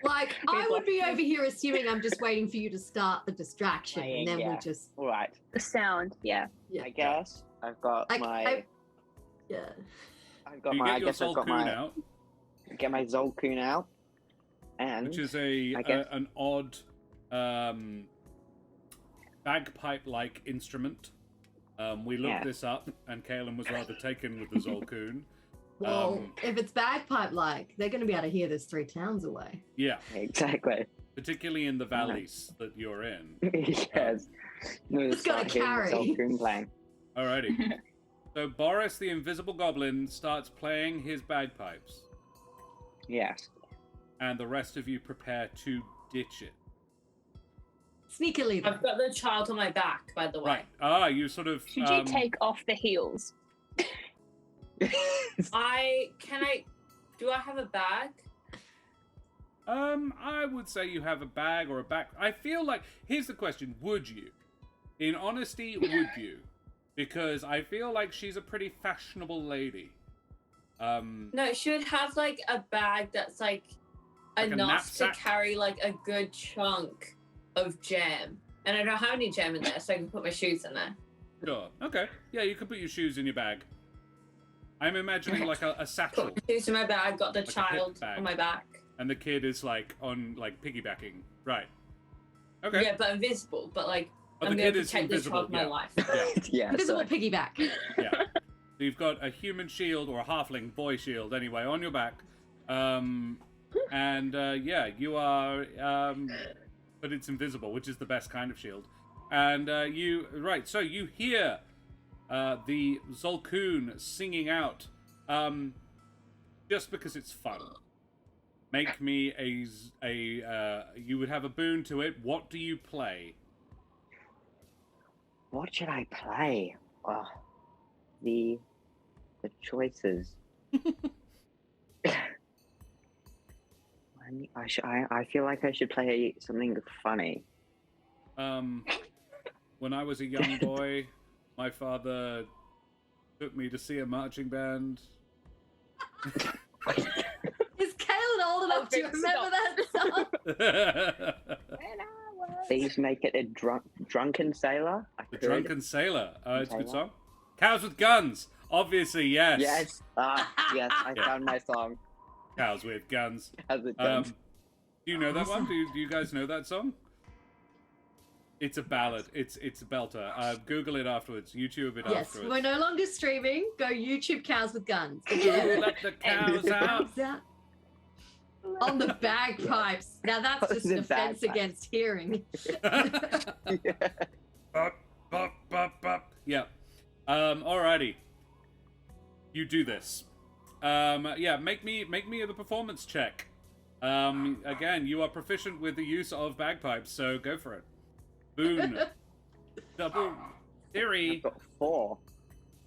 Like, I would be over here assuming I'm just waiting for you to start the distraction, and then we just... Right. The sound, yeah. Yeah. I guess I've got my... Yeah. I've got You my... get I your guess I've got Zolkoon my... out, Get my Zolkoon out. And... which is guess- an odd bagpipe-like instrument. We looked this up, and Kaelin was rather taken with the Zolkoon. Well, if it's bagpipe-like, they're going to be able to hear this 3 towns away. Yeah. Exactly. Particularly in the valleys that you're in. Yes. It's got to carry. Zolkoon playing. Alrighty. So Boris, the invisible goblin, starts playing his bagpipes. Yes. And the rest of you prepare to ditch it. Sneakily. I've got the child on my back, by the way. Right. You sort of... Should you take off the heels? Do I have a bag? I would say you have a bag or a back. I feel like, here's the question, would you? In honesty, would you? Because I feel like she's a pretty fashionable lady. No, she would have like a bag that's like Like a enough to knapsack? carry like a good chunk of jam. And I don't have any jam in there, so I can put my shoes in there. Sure. Okay. Yeah, you could put your shoes in your bag. I'm imagining like a satchel, Put my shoes in my bag, got the Like a hip child bag. on my back. and the kid is like on like piggybacking. Right. Okay. Yeah, but invisible, but like Oh, I'm the gonna kid is protect the invisible. child of my Yeah. life. Yeah. Yeah. Invisible So, piggyback. Yeah. So you've got a human shield or a halfling boy shield anyway on your back. Yeah, you are but it's invisible, which is the best kind of shield. And so you hear the Zolkun singing out just because it's fun. Make me you would have a boon to it. What do you play? what should I play? The choices. I feel like I should play something funny. When I was a young boy, my father took me to see a marching band. Is Kaylin old enough to Stop. remember that song? When I was... Please make it a drunken sailor. I The could. Drunken Sailor. It's a good Sailor? song. Cows with Guns. Obviously, yes. Yes. Yes. I found my song. Cows with Guns. How's it done? Do you know that one? Do you guys know that song? It's a ballad. It's a belter. Google it afterwards. YouTube it Yes, afterwards. we're no longer streaming. Go YouTube Cows with Guns. Let the cows out. Cows out. On the bagpipes. Now that's On just the defense bagpipes. against hearing. Bop, bop, bop, bop. Yeah. Alrighty. You do this. Make me the performance check. Again, you are proficient with the use of bagpipes, so go for it. Boon. Double. Theory. I've got 4.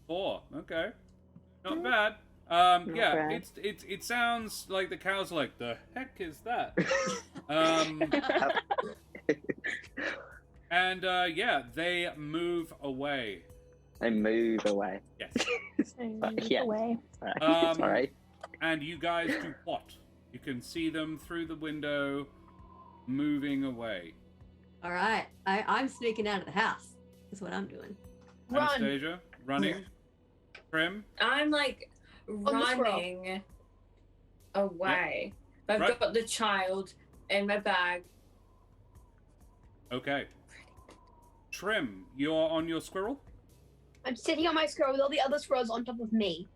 4. Okay. Not bad. bad. It sounds like the cows are like, the heck is that? They move away. I move away. Yes. Yeah. Away. Sorry. And you guys do what? You can see them through the window, moving away. All right, I'm sneaking out of the house. That's what I'm doing. Run. Anastasia, running. Prim, I'm like the squirrel. running away. I've Right. got the child in my bag. okay. Trim, you're on your squirrel? I'm sitting on my squirrel with all the other squirrels on top of me.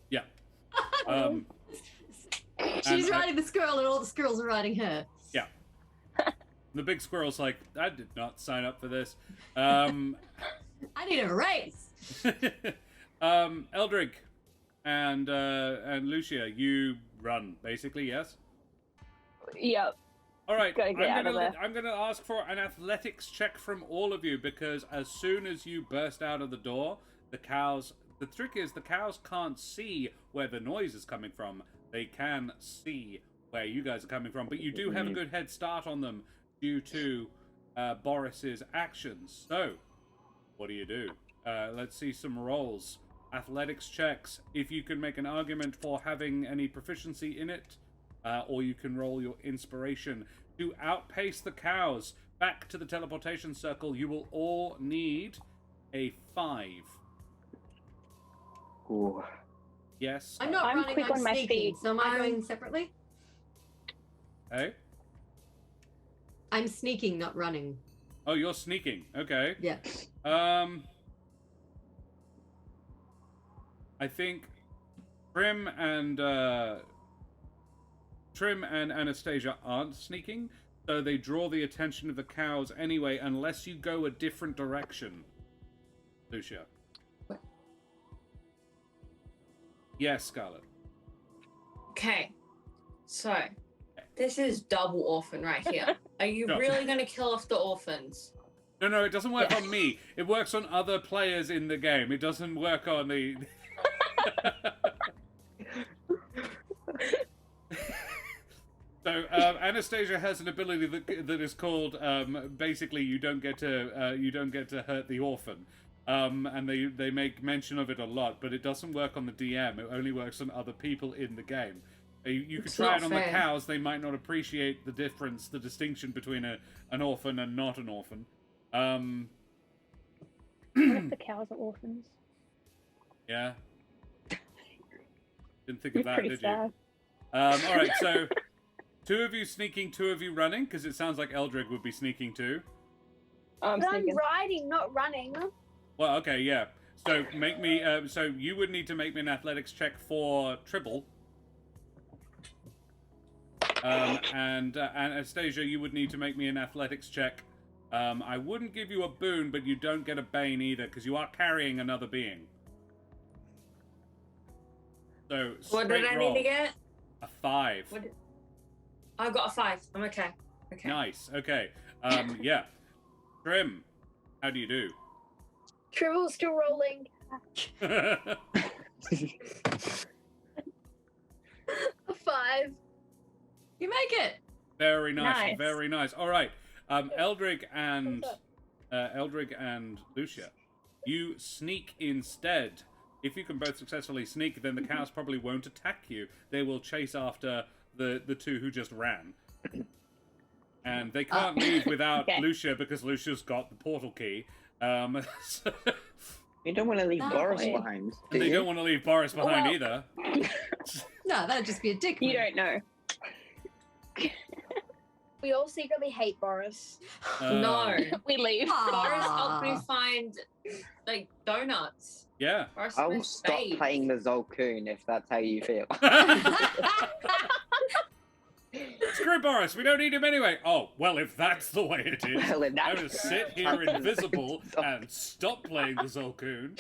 Yeah. Um, She's And- riding the squirrel, and all the squirrels are riding her. the big squirrel's like, I did not sign up for this. I need a race. Eldrick and Lucia, you run, basically, yes? Yep. All right, Gotta get out of there. I'm gonna ask for an athletics check from all of you because as soon as you burst out of the door, the cows. The trick is the cows can't see where the noise is coming from. They can see where you guys are coming from, but you do have a good head start on them due to Boris's actions. So, what do? Let's see some rolls. Athletics checks. If you can make an argument for having any proficiency in it. Or you can roll your inspiration to outpace the cows back to the teleportation circle. You will all need a 5. Ooh. Yes. I'm not I'm running. quick I'm on my sneaking. feet. So am I going separately? Hey. I'm sneaking, not running. Oh, you're sneaking. Okay. Yeah. I think Trim and Anastasia aren't sneaking, so they draw the attention of the cows anyway, unless you go a different direction. Lucia. What? Yes, Scarlet. Okay, so this is double orphan right here. Are you No. really going to kill off the orphans? No, it doesn't work on me. It works on other players in the game. It doesn't work on the... So Anastasia has an ability that is called basically you don't get to hurt the orphan, and they make mention of it a lot, but it doesn't work on the DM. It only works on other people in the game. You could It's try not it on the fair. cows. They might not appreciate the difference, the distinction between an orphan and not an orphan. What if the cows are orphans? Yeah. Didn't think of that, Pretty did sad. you? All right, so 2 of you sneaking, 2 of you running, because it sounds like Eldrig would be sneaking too. I'm But I'm sneaking. riding, not running. Well, okay, yeah. So make me. So you would need to make me an athletics check for Tribble. And Anastasia, you would need to make me an athletics check. I wouldn't give you a boon, but you don't get a bane either, because you are carrying another being. So What did straight I roll. need to get? A 5. I got a 5. I'm okay. Okay. Nice. Okay. Yeah. Trim, how do you do? Tribble's still rolling. A 5. You make it. Very nice. Nice. Very nice. All right. Eldrig and Lucia, you sneak instead. If you can both successfully sneak, then the cows probably won't attack you. They will chase after the 2 who just ran. And they can't leave without Okay. Lucia because Lucia's got the portal key. So- You don't want to leave No Boris way. behind. Do and they you? don't want to leave Boris behind Well- either. No, that'd just be a dick. You move. don't know. We all secretly hate Boris. No. We leave. Boris helped me Aw. find like donuts. Yeah. Boris I will moved stop spades. playing the Zolcoon if that's how you feel. Screw Boris, we don't need him anyway. Oh, well, if that's the way it is, Well, if I'm that's going to the sit way here it is. invisible and stop playing the Zolcoon.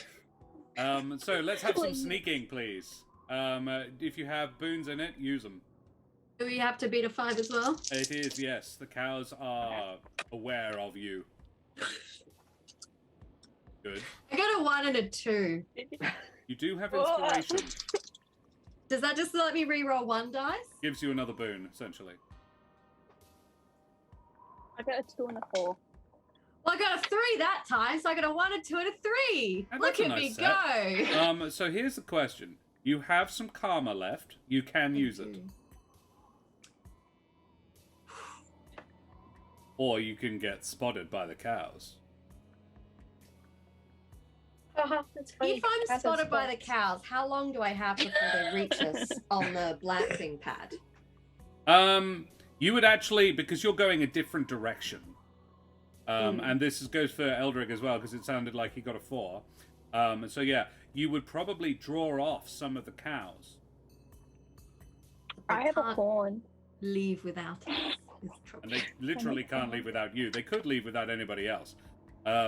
So let's have some Please. sneaking, please. If you have boons in it, use them. Do we have to beat a 5 as well? It is, yes. The cows are aware of you. Good. I got a 1 and a 2. You do have Oh. inspiration. Does that just let me re-roll 1 dice? Gives you another boon, essentially. I got a 2 and a 4. Well, I got a 3 that time, so I got a 1, a 2, and a 3. And Look that's a at nice me set. go. So here's the question. You have some karma left. You can use it. Or you can get spotted by the cows. That's funny. If I'm Cows have spotted by the spots. cows, how long do I have before they reach us on the glancing pad? You would actually, because you're going a different direction, and this goes for Eldrick as well, because it sounded like he got a 4. So yeah, you would probably draw off some of the cows. I have a can't horn. leave without us. It's trouble. And they literally can't leave without you. They could leave without anybody else. How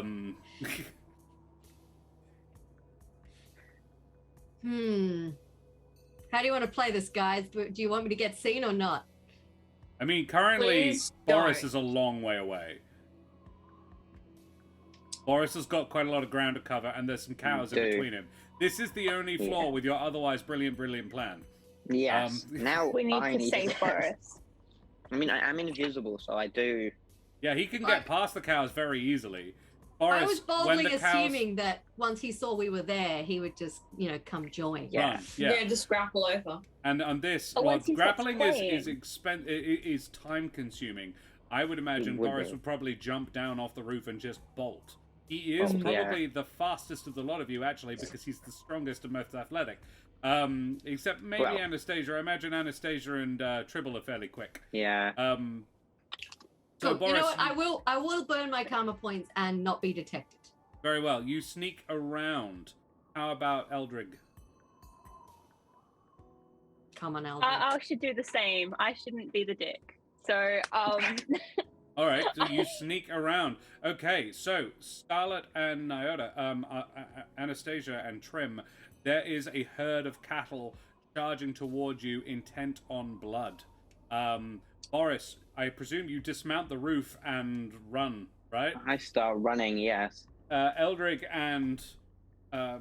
do you want to play this, guys? Do you want me to get seen or not? I mean, currently, Please Boris don't. is a long way away. Boris has got quite a lot of ground to cover, and there's some cows in do. between him. This is the only flaw Yeah. with your otherwise brilliant plan. Yes. Now We need I to save Boris. I mean, I'm invisible, so I do. Yeah, he can get past the cows very easily. I Boris, was when boldly the cows assuming that once he saw we were there, he would just, come join. Yeah. run, yeah. Just grapple over. And on this, But well, once he starts grappling is time consuming. I would imagine It would Boris be. would probably jump down off the roof and just bolt. He is Oh, yeah. probably the fastest of the lot of you, actually, because he's the strongest and most athletic. Except maybe Well. Anastasia. I imagine Anastasia and Tribble are fairly quick. Yeah. So Cool. Boris, You know what? I will burn my karma points and not be detected. very well. You sneak around. How about Eldrig? Come on, Albert. I should do the same. I shouldn't be the dick. So, All right, so you sneak around. Okay, so Scarlet and Nyota, Anastasia and Trim, there is a herd of cattle charging towards you, intent on blood. Boris, I presume you dismount the roof and run, right? I start running. Yes. Eldrig and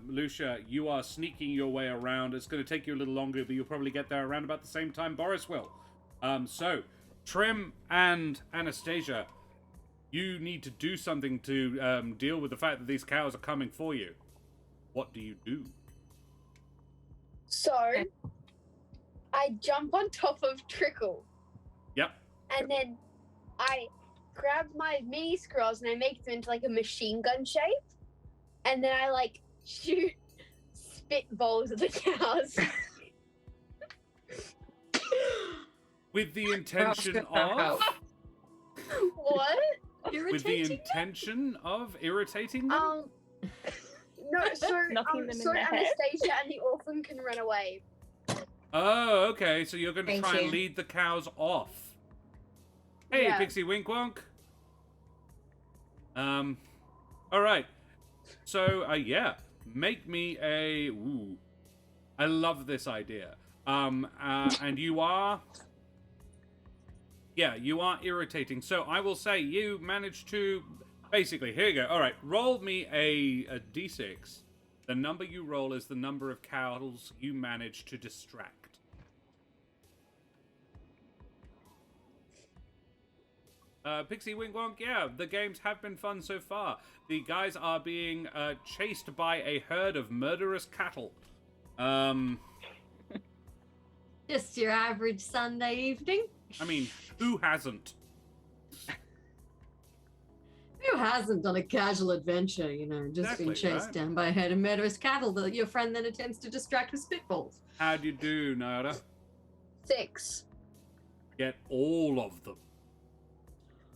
Lucia, you are sneaking your way around. It's going to take you a little longer, but you'll probably get there around about the same time Boris will. So, Trim and Anastasia, you need to do something to deal with the fact that these cows are coming for you. What do you do? So, I jump on top of Trickle. Yep. And then I grab my mini squirrels and I make them into like a machine gun shape. And then I like shoot spitballs at the cows. With the intention of... What? With the intention of irritating them? No, so, Knocking them in so the head. Anastasia and the orphan can run away. Oh, okay. So you're going to Thank try and you. lead the cows off. Hey, Yeah. Pixie Wink Wonk. All right. So, yeah, make me a. Ooh, I love this idea. And you are. Yeah, you are irritating. So I will say you managed to. Basically, here you go. All right, roll me a d6. The number you roll is the number of cows you manage to distract. Pixie Wink Wonk, yeah, the games have been fun so far. The guys are being chased by a herd of murderous cattle. Just your average Sunday evening. I mean, who hasn't? Who hasn't done a casual adventure, you know, just been Exactly, chased right. down by a herd of murderous cattle that your friend then attempts to distract with spitballs? How'd you do, Nada? 6. Get all of them.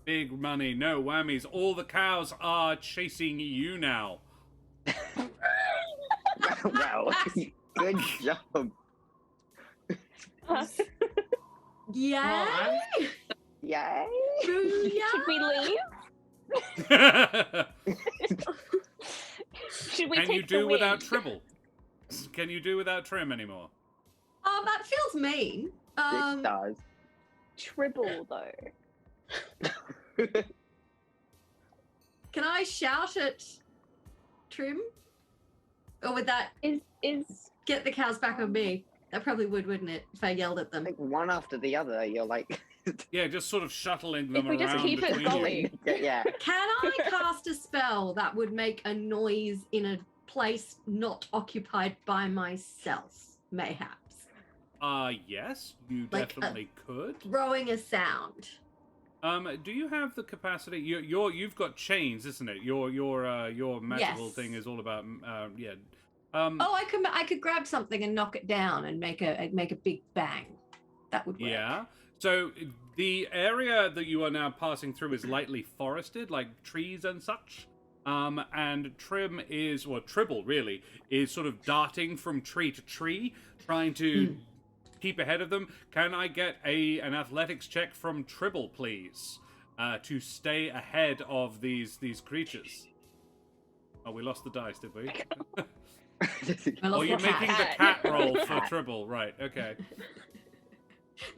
Big money, no whammies. All the cows are chasing you now. Wow. Good job. Yay! Yay. Booyah! Should we leave? Should we Can take you the do win? without Tribble? Can you do without Trim anymore? That feels mean. It does. Tribble though. Can I shout at Trim? Or would that Is get the cows back on me? That probably would, wouldn't it, if I yelled at them? Like one after the other, you're like, Yeah, just sort of shuttling them If we around just keep it between you. going. yeah. Can I cast a spell that would make a noise in a place not occupied by myself, mayhaps? Yes, you Like, definitely could. Throwing a sound. Do you have the capacity? You've got chains, isn't it? Your magical Yes. thing is all about yeah. Oh, I could grab something and knock it down and make a big bang. That would work. Yeah. So the area that you are now passing through is lightly forested, like trees and such. And Trim is, or Tribble really, is sort of darting from tree to tree, trying to keep ahead of them. Can I get an athletics check from Tribble, please, to stay ahead of these creatures? Oh, we lost the dice, did we? I lost Or you're the making the cat. cat roll for Tribble, right? Okay.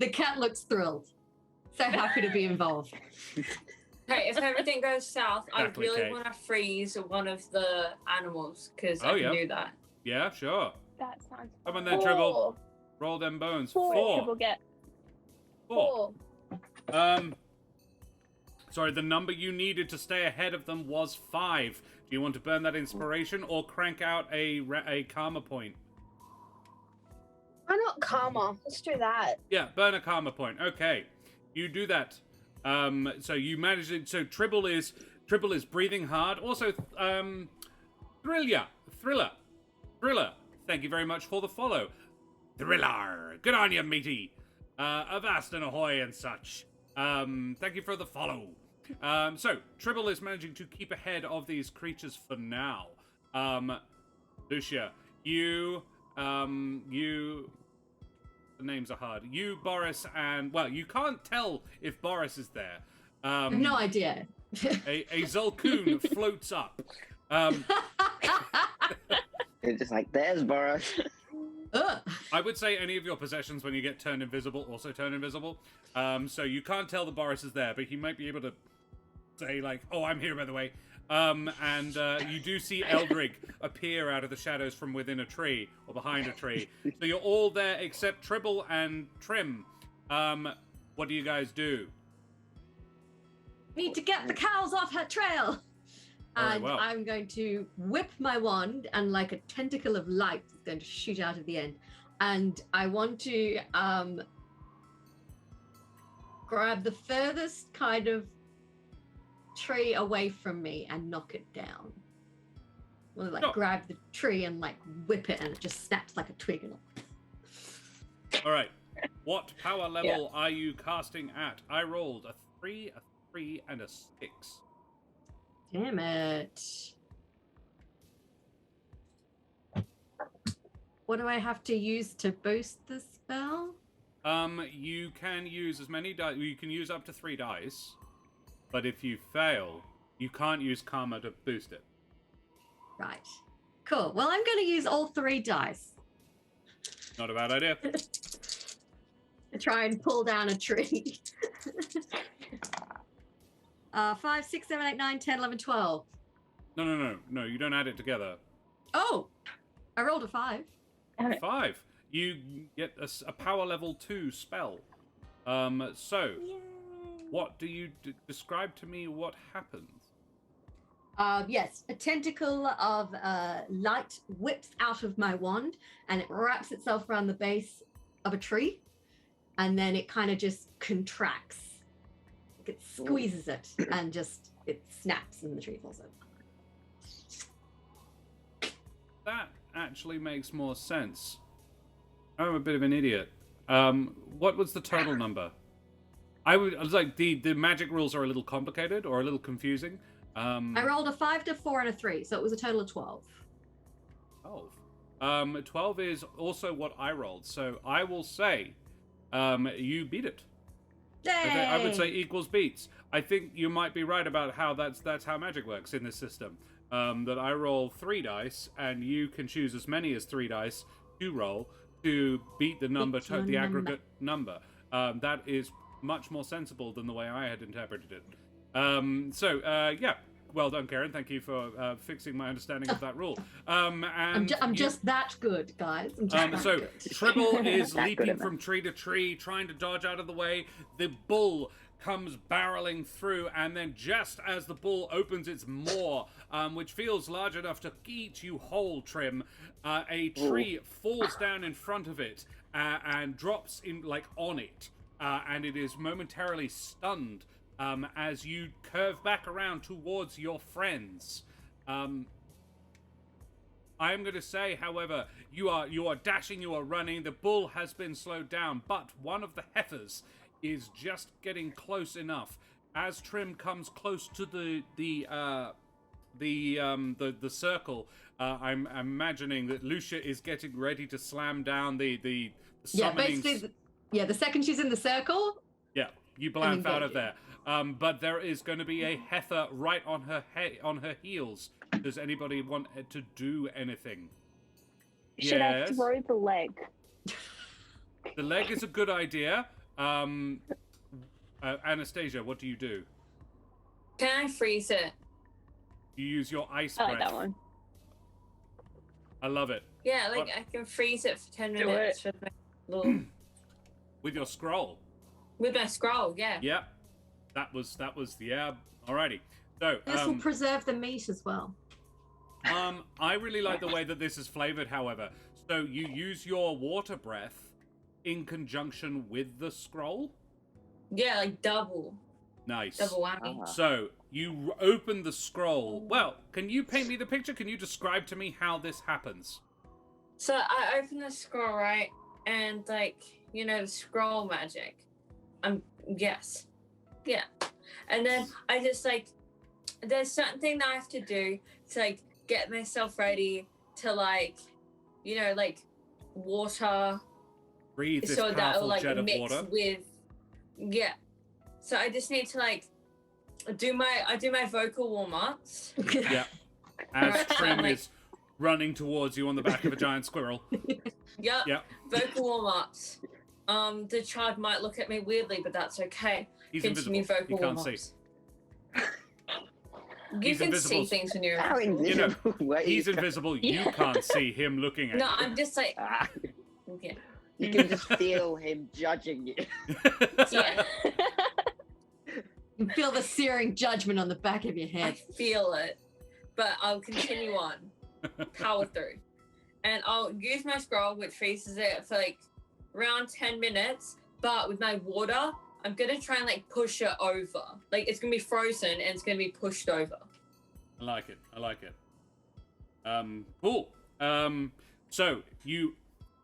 The cat looks thrilled. So happy to be involved. Okay, if everything goes south, Exactly, I really Kate. want to freeze one of the animals because Oh, I can yeah. do that. Yeah, sure. that sounds Come on fun. then, Tribble. Roll them bones. What did Tribble Four. get? Four. Sorry, the number you needed to stay ahead of them was 5. Do you want to burn that inspiration or crank out a karma point? Why not karma? Let's do that. Yeah, burn a karma point. Okay, you do that. So you manage it. So Tribble is breathing hard. Also, Thriller. Thank you very much for the follow. Thriller, good on you, matey. Avast and ahoy and such. Thank you for the follow. So Tribble is managing to keep ahead of these creatures for now. Lucia, you, the names are hard. You, Boris, and, well, you can't tell if Boris is there. I have no idea. A Zulkoon floats up. It's just like, there's Boris. Ugh. I would say any of your possessions when you get turned invisible also turn invisible. So you can't tell that Boris is there, but he might be able to say, like, oh, I'm here, by the way. And you do see Eldrig appear out of the shadows from within a tree, or behind a tree. So you're all there except Tribble and Trim. What do you guys do? Need to get the cows off her trail. Very And well. I'm going to whip my wand, and like a tentacle of light is going to shoot out of the end. And I want to grab the furthest kind of tree away from me and knock it down. Well, like Sure. grab the tree and like whip it, and it just snaps like a twig. And All right. What power level are you casting at? I rolled a 3, a 3, and a 6. damn it! What do I have to use to boost the spell? You can use as many dice. You can use up to 3 dice, but if you fail, you can't use karma to boost it. Right. Cool. Well, I'm going to use all 3 dice Not a bad idea. to try and pull down a tree. 5, 6, 7, 8, 9, 10, 11, 12. No. You don't add it together. Oh, I rolled a 5. 5. You get a power level 2 spell. So, what do you describe to me? What happens? Yes, a tentacle of light whips out of my wand, and it wraps itself around the base of a tree, and then it kind of just contracts. It squeezes it, and just it snaps, and the tree falls over. That actually makes more sense. I'm a bit of an idiot. What was the total number? I was like, the magic rules are a little complicated or a little confusing. I rolled a 5, a 4, and a 3, so it was a total of 12. 12. 12 is also what I rolled, so I will say you beat it. I would say equals beats. I think you might be right about how that's how magic works in this system. That I roll 3 dice, and you can choose as many as 3 dice to roll to beat the number, the aggregate number. That is much more sensible than the way I had interpreted it. Yeah. Well done, Karen. Thank you for fixing my understanding of that rule. And I'm just that good, guys. I'm just that so good. Tribble is That good leaping enough. from tree to tree, trying to dodge out of the way. The bull comes barreling through, and then just as the bull opens its maw, which feels large enough to eat you whole, Trim, a tree falls down in front of it and drops in on it, and it is momentarily stunned as you curve back around towards your friends. I am going to say, however, you are dashing, you are running. The bull has been slowed down, but one of the heifers is just getting close enough. As Trim comes close to the circle, I'm imagining that Lucia is getting ready to slam down the Yeah, summoning. basically, the second she's in the circle. Yeah, you blanf out of engaging. there. But there is going to be a heifer right on her heels. Does anybody want to do anything? Should I throw the leg? The leg is a good idea. Anastasia, what do you do? Can I freeze it? You use your ice I breath. like that one. I love it. Yeah, What? I can freeze it for 10 Do minutes with my little With your scroll. with my scroll. Yeah. Yeah. That was yeah. Alrighty. So This will preserve the meat as well. I really like the way that this is flavored, however. So you use your water breath in conjunction with the scroll. Yeah, like double Nice. whammy. So you open the scroll. Well, can you paint me the picture? Can you describe to me how this happens? So I open the scroll, right, and the scroll magic. Yes, yeah, and then I just there's something that I have to do to get myself ready to water. Breathe this So that powerful will jet of mix water. with, yeah. So I just need to do my vocal warm ups. Yeah. As Alright, Trim like- is running towards you on the back of a giant squirrel. Yep. Yep. Vocal warm ups. The child might look at me weirdly, but that's okay. He's Continue invisible. He vocal can't warm see. ups. You He's can invisible. see things when you're How invisible. invisible? Where He's you go- invisible. You can't see him looking at No, you. I'm just Ah, yeah. You can just feel him judging you. Yeah, You feel the searing judgment on the back of your I head. feel it. But I'll continue on. Power through. And I'll use my scroll, which freezes it for like around 10 minutes. But with my water, I'm gonna try and like push it over. Like it's gonna be frozen and it's gonna be pushed over. I like it. Cool. So you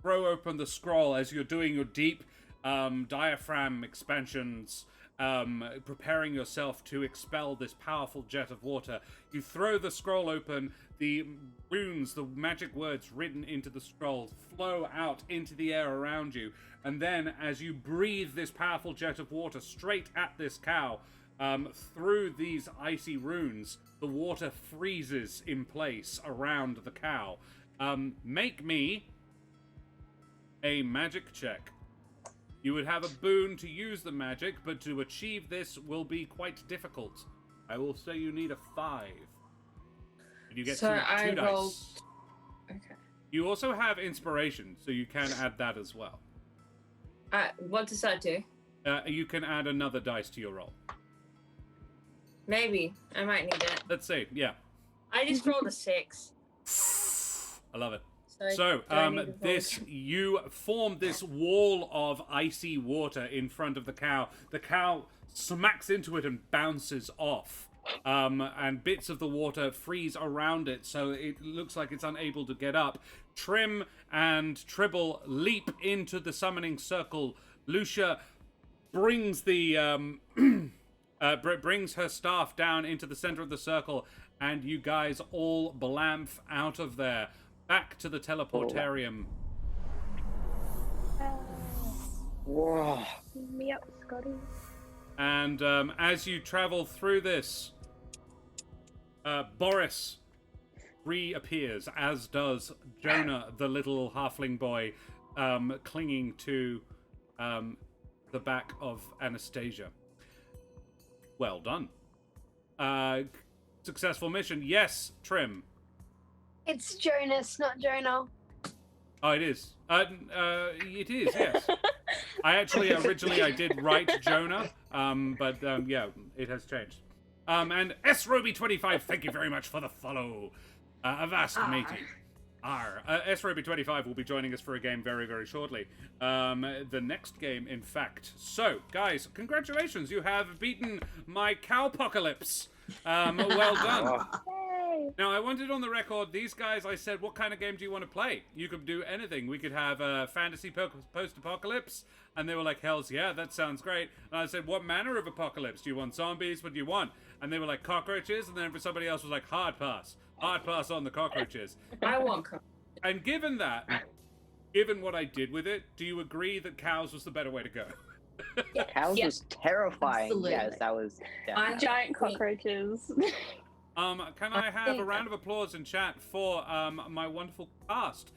throw open the scroll as you're doing your deep diaphragm expansions, preparing yourself to expel this powerful jet of water. You throw the scroll open, the runes, the magic words written into the scroll flow out into the air around you, and then as you breathe this powerful jet of water straight at this cow, through these icy runes, the water freezes in place around the cow. Make me a magic check. You would have a boon to use the magic, but to achieve this will be quite difficult. I will say you need a 5. And you get So two I dice. rolled. Okay. You also have inspiration, so you can add that as well. What does that do? You can add another dice to your roll. Maybe. I might need it. Let's see, yeah. I just rolled a 6. I love it. So, do I need to roll? You form this wall of icy water in front of the cow. The cow smacks into it and bounces off. And bits of the water freeze around it, so it looks like it's unable to get up. Trim and Tribble leap into the summoning circle. Lucia brings the brings her staff down into the center of the circle, and you guys all blamf out of there. Back to the teleportarium. Whoa. Me up, Scotty. And as you travel through this, Boris reappears, as does Jonah, the little halfling boy, clinging to the back of Anastasia. Well done. Successful mission. Yes, Trim. It's Jonas, not Jonah. Oh, it is. It is, yes. I actually, originally, I did write Jonah, but yeah, it has changed. And S-Roby25, thank you very much for the follow. Avast, matey. S-Roby25 will be joining us for a game very, very shortly. The next game, in fact. So, guys, congratulations. You have beaten my cowpocalypse. Well done. Yay! Now, I wanted on the record, these guys, I said, what kind of game do you want to play? You could do anything. We could have a fantasy post-apocalypse. And they were like, hells yeah, that sounds great. And I said, what manner of apocalypse? Do you want zombies? What do you want? And they were like, cockroaches. And then for somebody else was like, hard pass. Hard pass on the cockroaches. I want. And given that, given what I did with it, do you agree that cows was the better way to go? Cows Yeah. was terrifying. Absolutely. Yes, that was. Yeah. Giant cockroaches. Can I have a round of applause in chat for my wonderful cast?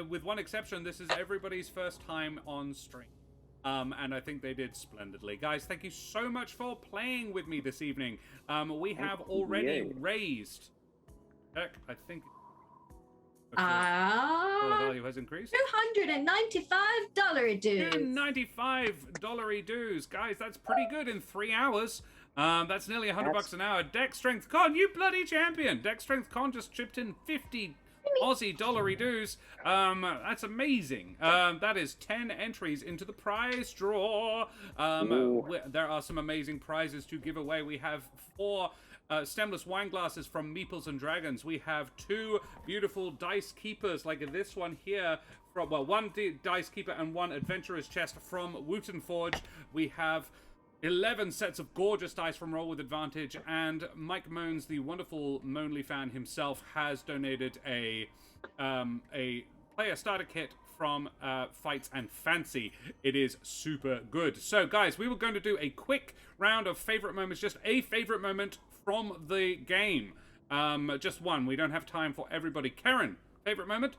With one exception, this is everybody's first time on stream. And I think they did splendidly. Guys, thank you so much for playing with me this evening. We have already raised... Heck, I think... the value has increased. $295 dues. $295 dues. Guys, that's pretty good in 3 hours. That's nearly $100 an hour. Deck Strength Con, you bloody champion. Deck Strength Con just chipped in 50 Aussie dollary dues. That's amazing. That is 10 entries into the prize draw. There are some amazing prizes to give away. We have 4 stemless wine glasses from Meeples and Dragons. We have 2 beautiful dice keepers like this one here. From, well, 1 dice keeper and 1 adventurer's chest from Wooten Forge. We have 11 sets of gorgeous dice from Roll with Advantage, and Mike Moans, the wonderful Moanly fan himself, has donated a player starter kit from Fights and Fancy. It is super good. So, guys, we were going to do a quick round of favorite moments, just a favorite moment from the game. Just one. We don't have time for everybody. Karen, favorite moment?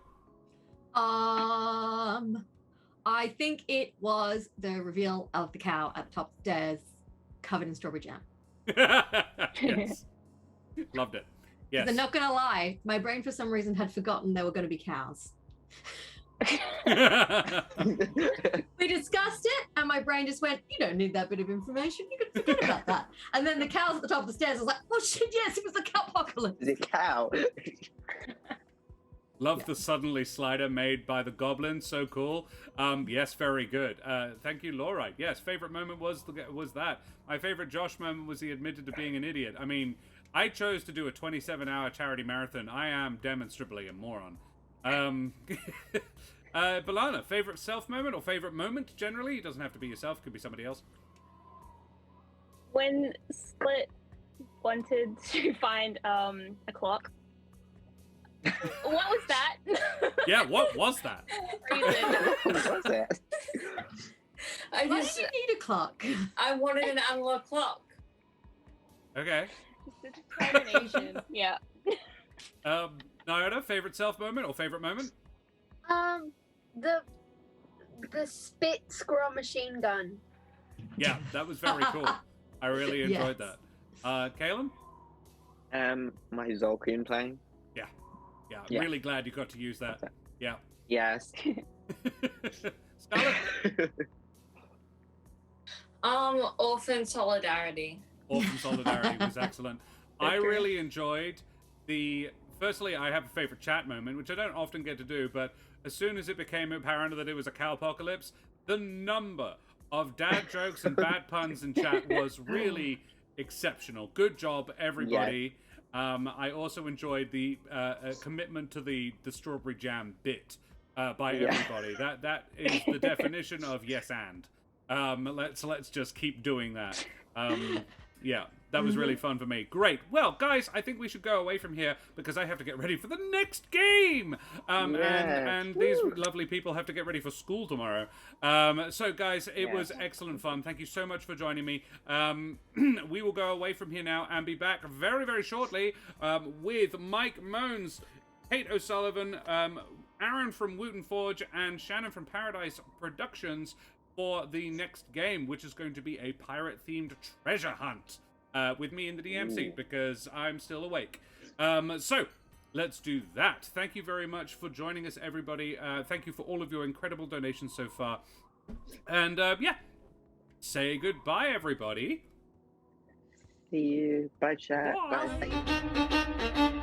I think it was the reveal of the cow at the top of the stairs, covered in strawberry jam. Yes. Loved it. Yes. I'm not gonna lie, my brain for some reason had forgotten there were going to be cows. We discussed it, and my brain just went, "You don't need that bit of information. You can forget about that." And then the cows at the top of the stairs. I was like, "Oh shit! Yes, it was the cowpocalypse." The cow. Love the suddenly slider made by the goblin. So cool. Yes, very good. Thank you, Laurite. Yes, favorite moment was that. My favorite Josh moment was he admitted to being an idiot. I mean, I chose to do a 27-hour charity marathon. I am demonstrably a moron. Balana, favorite self moment or favorite moment generally? It doesn't have to be yourself. It could be somebody else. When Split wanted to find a clock. What was that? Yeah, what was that? What was that? I Why just, did you need a clock? I wanted an analog clock. Okay. Just the determination. Yeah. Nyota, favorite self moment or favorite moment? The spit scroll machine gun. Yeah, that was very cool. I really enjoyed Yes. that. Caleb? My Zolkeen playing. Yeah, Yeah. really glad you got to use that. Yeah. Yes. Scarlett? Orphan Solidarity. Orphan Solidarity was excellent. I really enjoyed firstly, I have a favorite chat moment, which I don't often get to do, but as soon as it became apparent that it was a cowpocalypse, the number of dad jokes and bad puns in chat was really exceptional. Good job, everybody. I also enjoyed the commitment to the strawberry jam bit by everybody. That is the definition of yes and. Let's just keep doing that. Yeah, that was really fun for me. Great. Well, guys, I think we should go away from here because I have to get ready for the next game. And these lovely people have to get ready for school tomorrow. So, guys, it was excellent fun. Thank you so much for joining me. We will go away from here now and be back very, very shortly with Mike Moans, Kate O'Sullivan, Aaron from Wooten Forge, and Shannon from Paradise Productions for the next game, which is going to be a pirate-themed treasure hunt with me in the DM seat because I'm still awake. So, let's do that. Thank you very much for joining us, everybody. Thank you for all of your incredible donations so far. And, yeah, say goodbye, everybody. See you. Bye, chat. Bye. Bye.